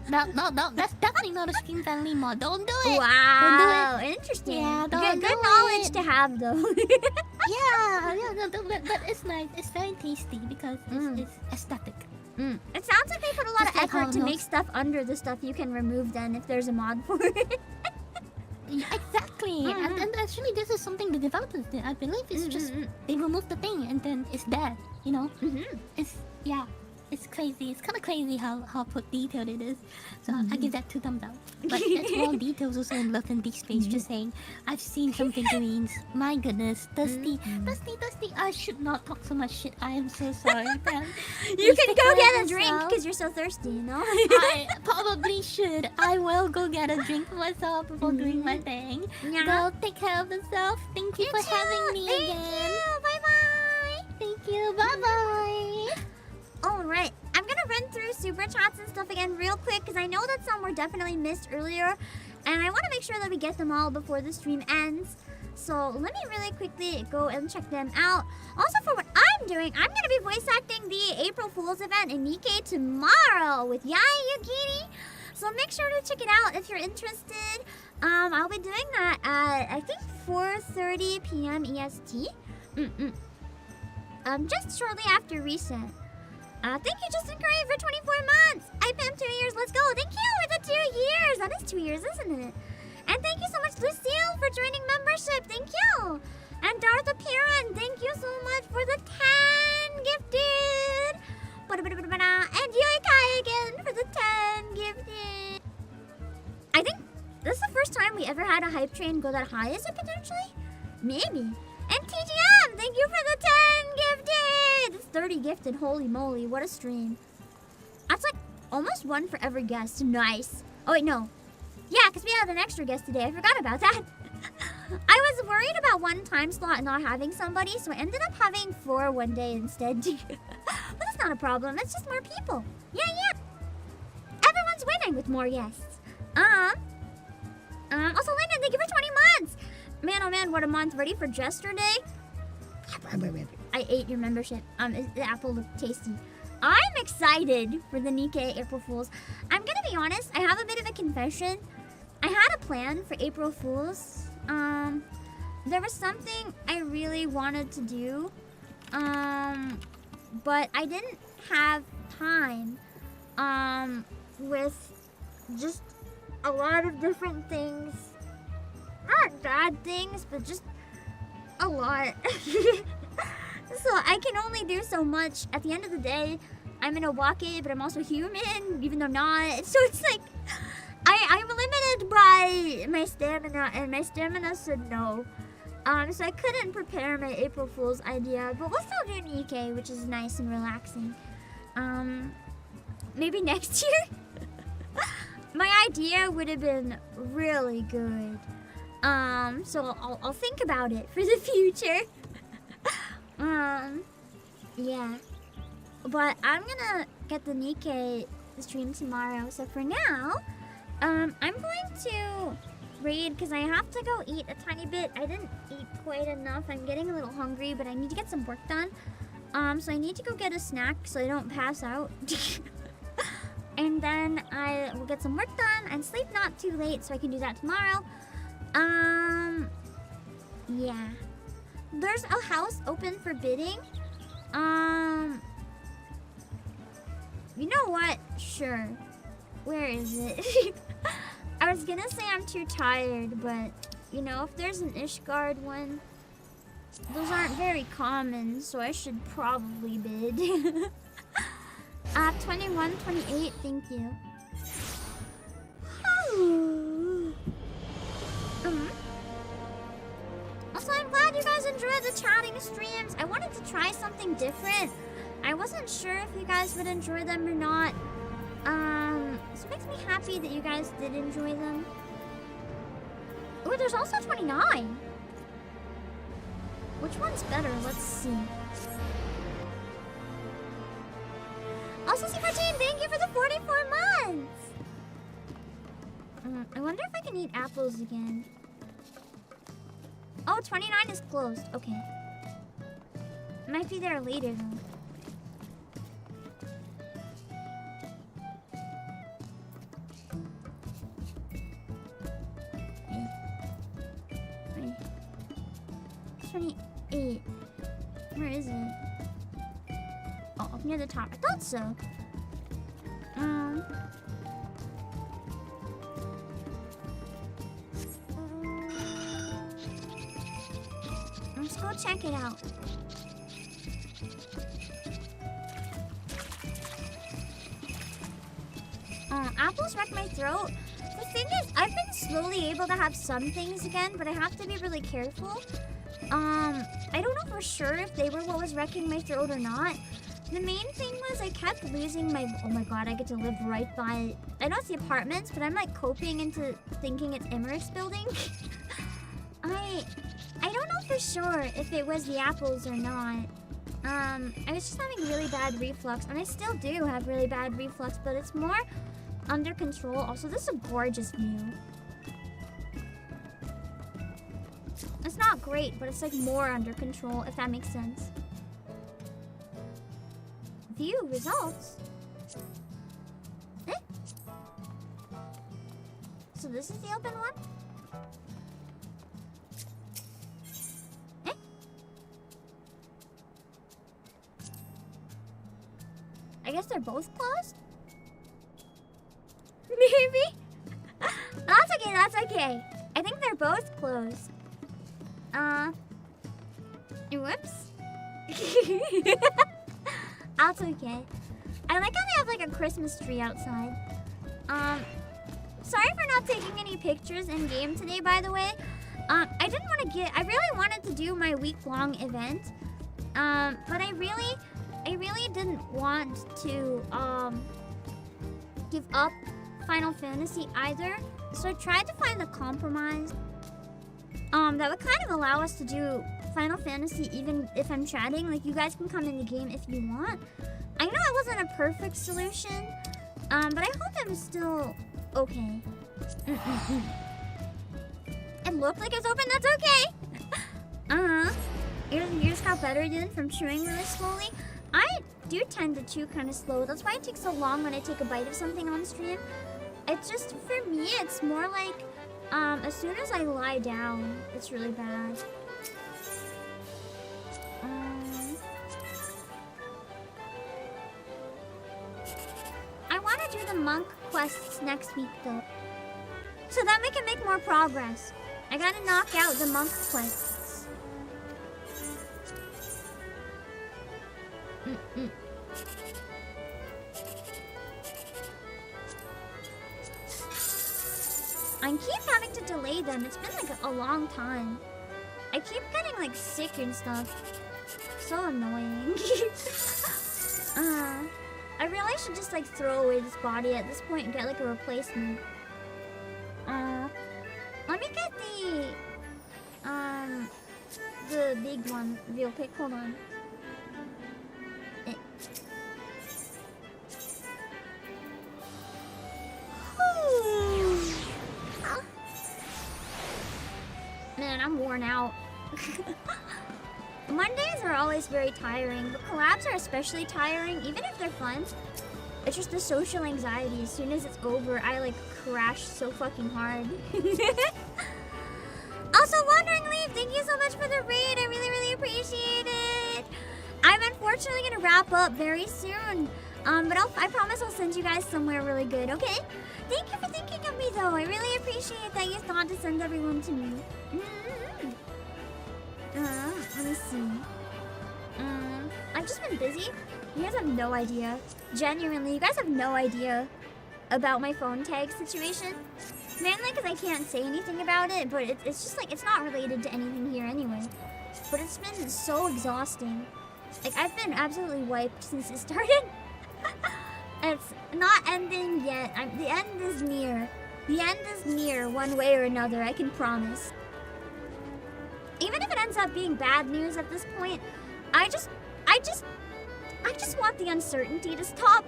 No, that's definitely not a stream friendly mod. Don't do it. Wow, interesting. Yeah, don't good do knowledge it. to have though. but it's nice. It's very tasty because it's aesthetic. It sounds like they put a lot Just of like how effort to it make looks. stuff under the stuff you can remove then if there's a mod for it. Yeah, exactly. And actually, this is something the developers did. I believe it's just they removed the thing and then it's there. You know, it's crazy. It's kind of crazy how put detailed it is. So I give that 2 thumbs up. But that's more details also in Love and Deep Space. Just saying, I've seen some figurines. My goodness, Dusty. I should not talk so much shit. I am so sorry, man. You can take go care of get a drink yourself. because you're so thirsty, you know? I probably should. I will go get a drink for myself before doing my thing. Yeah. Go take care of yourself. Thank you for having me Thank again. you. Bye-bye. Thank you. Bye bye. Alright, I'm gonna run through super chats and stuff again real quick because I know that some were definitely missed earlier and I want to make sure that we get them all before the stream ends. So let me really quickly go and check them out. Also for what I'm doing, I'm gonna be voice acting the April Fool's event in Nikkei tomorrow with Yai Yukiri. So make sure to check it out if you're interested. I'll be doing that at I think 4:30 p.m. EST. Just shortly after reset. Thank you, Justin Curry, for 24 months. I PAM 2 years. Let's go. Thank you for the 2 years. That is 2 years, isn't it? And thank you so much, Lucille, for joining membership. Thank you. And Darth Appearan, thank you so much for the 10 gifted. And Yoikai again for the 10 gifted. I think this is the first time we ever had a hype train go that high, is it potentially? Maybe. And TGM, thank you for the 10 gifted! It's 30 gifted, holy moly, what a stream. That's like almost one for every guest, nice. Oh wait, no. Yeah, because we had an extra guest today, I forgot about that. I was worried about one time slot not having somebody, so I ended up having 4 one day instead. But that's not a problem, it's just more people. Yeah. Everyone's winning with more guests. Also Lyndon, thank you for 20 months! Man, oh man, what a month. Ready for Jester Day? I ate your membership. The apple looked tasty. I'm excited for the Nikkei April Fools. I'm gonna be honest, I have a bit of a confession. I had a plan for April Fools. There was something I really wanted to do. But I didn't have time. With just a lot of different things. Not bad things, but just a lot. So I can only do so much. At the end of the day, I'm an Obake, but I'm also human, even though I'm not. So it's like, I'm limited by my stamina, and my stamina said no. So I couldn't prepare my April Fool's idea, but we'll still do Nikkei, which is nice and relaxing. Maybe next year? My idea would have been really good. So I'll think about it for the future. Yeah. But I'm gonna get the Nikkei stream tomorrow. So for now, I'm going to raid because I have to go eat a tiny bit. I didn't eat quite enough. I'm getting a little hungry, but I need to get some work done. So I need to go get a snack so I don't pass out. And then I will get some work done and sleep not too late so I can do that tomorrow. Yeah. There's a house open for bidding. You know what? Sure. Where is it? I was gonna say I'm too tired, but you know, if there's an Ishgard one, those aren't very common, so I should probably bid. 21, 28, thank you. Also, I'm glad you guys enjoyed the chatting streams. I wanted to try something different. I wasn't sure if you guys would enjoy them or not. So it makes me happy that you guys did enjoy them. Oh, there's also 29. Which one's better? Let's see. Also, C14, thank you for the 44 months! I wonder if I can eat apples again. Oh, 29 is closed. Okay. Might be there later, though. Wait. 28. Where is it? Oh, up near the top. I thought so. Let's go check it out. Apples wreck my throat. The thing is, I've been slowly able to have some things again, but I have to be really careful. I don't know for sure if they were what was wrecking my throat or not. The main thing was I kept losing my... Oh my god, I get to live right by... I know it's the apartments, but I'm like coping into thinking it's Emmerich's building. I don't know for sure if it was the apples or not. I was just having really bad reflux, and I still do have really bad reflux, but it's more under control. Also, this is a gorgeous view. It's not great, but it's like more under control, if that makes sense. View results. Eh? So this is the open one? Eh? I guess they're both closed? Maybe? That's okay, that's okay. I think they're both closed. Whoops. That's okay. I like how they have like a Christmas tree outside. Sorry for not taking any pictures in game today, by the way. I really wanted to do my week-long event. But I really didn't want to, give up Final Fantasy either. So I tried to find a compromise, that would kind of allow us to do Final Fantasy even if I'm chatting. Like, you guys can come in the game if you want. I know it wasn't a perfect solution, but I hope it was still okay. It looked like it's open, that's okay. Your ears got better then from chewing really slowly. I do tend to chew kind of slow. That's why it takes so long when I take a bite of something on stream. It's just, for me, it's more like, as soon as I lie down, it's really bad. I want to do the monk quests next week, though, so that we can make more progress. I gotta knock out the monk quests. I keep having to delay them. It's been like a long time. I keep getting like sick and stuff. So annoying. I really should just like throw away this body at this point and get like a replacement. Let me get the big one real quick. Hold on. Man, I'm worn out. Mondays are always very tiring, but collabs are especially tiring, even if they're fun. It's just the social anxiety. As soon as it's over, I like crash so fucking hard. Also, Wandering Leaf, thank you so much for the raid. I really, really appreciate it. I'm unfortunately gonna wrap up very soon. But I promise I'll send you guys somewhere really good, okay? Thank you for thinking of me, though. I really appreciate that you thought to send everyone to me. Let me see. I've just been busy. You guys have no idea. Genuinely, you guys have no idea about my phone tag situation. Mainly because I can't say anything about it, but it's just like, it's not related to anything here anyway. But it's been so exhausting. Like, I've been absolutely wiped since it started. It's not ending yet. The end is near. The end is near one way or another, I can promise. Even if it ends up being bad news at this point, I just want the uncertainty to stop.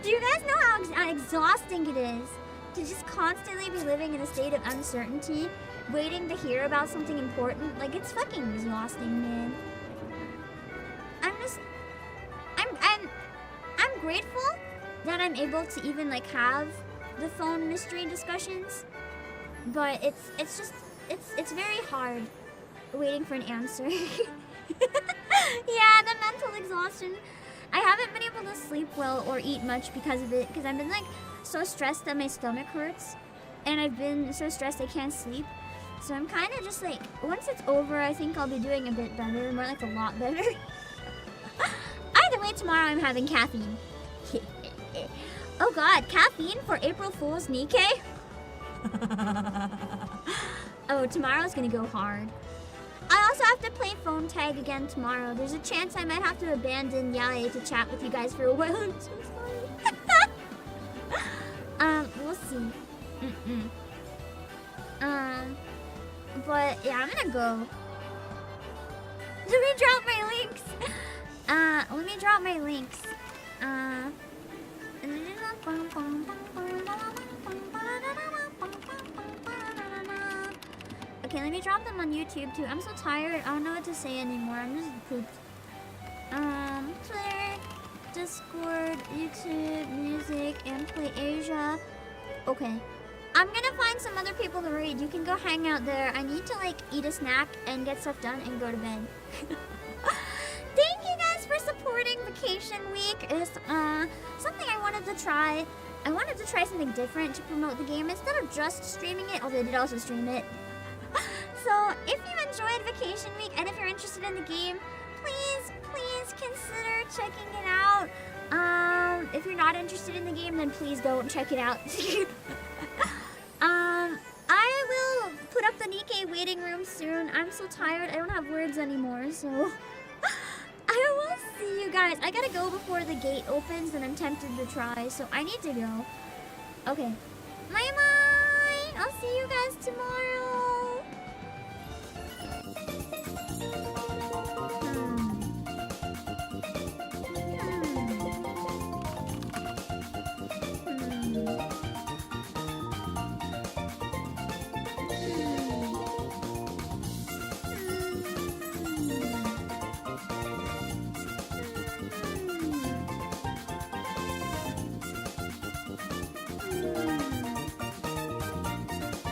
Do you guys know how exhausting it is to just constantly be living in a state of uncertainty, waiting to hear about something important? Like, it's fucking exhausting, man. I'm grateful that I'm able to even like have the phone mystery discussions, but it's very hard waiting for an answer. Yeah, the mental exhaustion. I haven't been able to sleep well or eat much because of it, because I've been like so stressed that my stomach hurts, and I've been so stressed I can't sleep. So I'm kind of just like, once it's over, I think I'll be doing a bit better, more like a lot better. Either way, tomorrow I'm having caffeine. Oh god, caffeine for April Fool's Nikkei? Oh, tomorrow's gonna go hard. I also have to play phone tag again tomorrow. There's a chance I might have to abandon Yae to chat with you guys for a while. I'm so sorry. We'll see. But yeah, I'm gonna go. Let me drop my links. Let me drop my links. Okay, let me drop them on YouTube too. I'm so tired. I don't know what to say anymore. I'm just pooped. Twitter, Discord, YouTube, music, and Play Asia. Okay. I'm gonna find some other people to read. You can go hang out there. I need to like eat a snack and get stuff done and go to bed. Thank you guys for supporting Vacation Week. It's something I wanted to try. I wanted to try something different to promote the game instead of just streaming it, although I did also stream it. So if you enjoyed Vacation Week and if you're interested in the game, please consider checking it out. If you're not interested in the game, then please don't check it out. I will put up the Nikkei waiting room soon. I'm so tired. I don't have words anymore, so I will see you guys. I gotta go before the gate opens, and I'm tempted to try, so I need to go. Okay. Bye-bye! I'll see you guys tomorrow!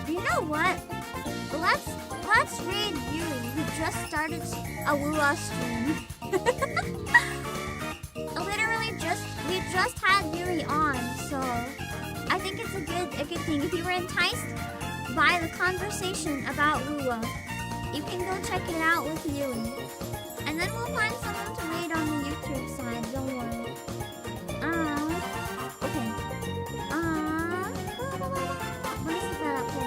You know what? Let's raid Yuri, who just started a Wua stream. We just had Yuri on, so I think it's a good thing. If you were enticed by the conversation about Wua, you can go check it out with Yuri. And then we'll find someone to raid on the YouTube side, don't worry. Okay. Let me set that up, hold on.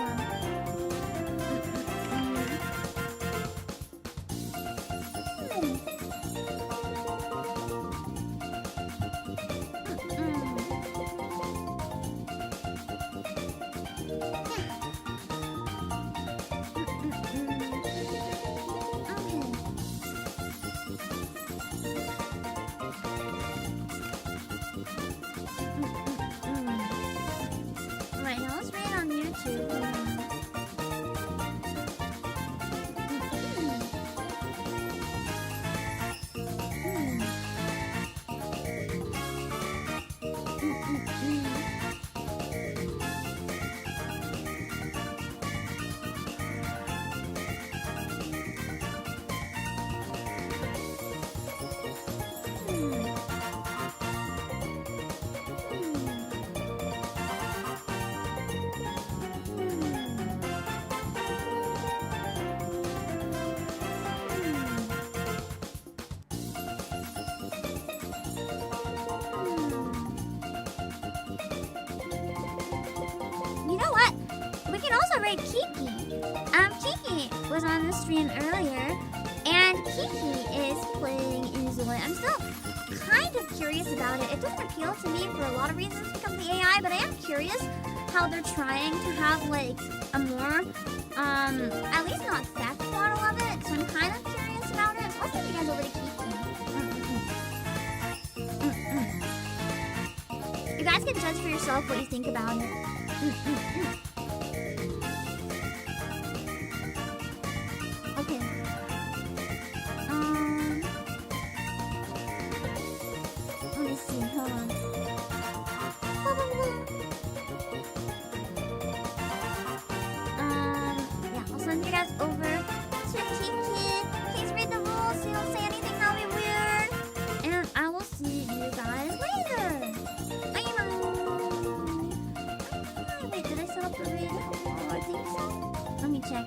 Kiki. Kiki was on the stream earlier, and Kiki is playing Inzoi. I'm still kind of curious about it. It doesn't appeal to me for a lot of reasons because of the AI, but I am curious how they're trying to have like a more, at least not theft model of it. So I'm kind of curious about it. I'll send you guys over to Kiki. You guys can judge for yourself what you think about it. Okay. Let me see. Hold on. Yeah, I'll send you guys over to Kiki. Please read the rules so you don't say anything that'll be weird. And I will see you guys later. Bye bye. Wait, did I set up the read? Oh, I think so. Let me check.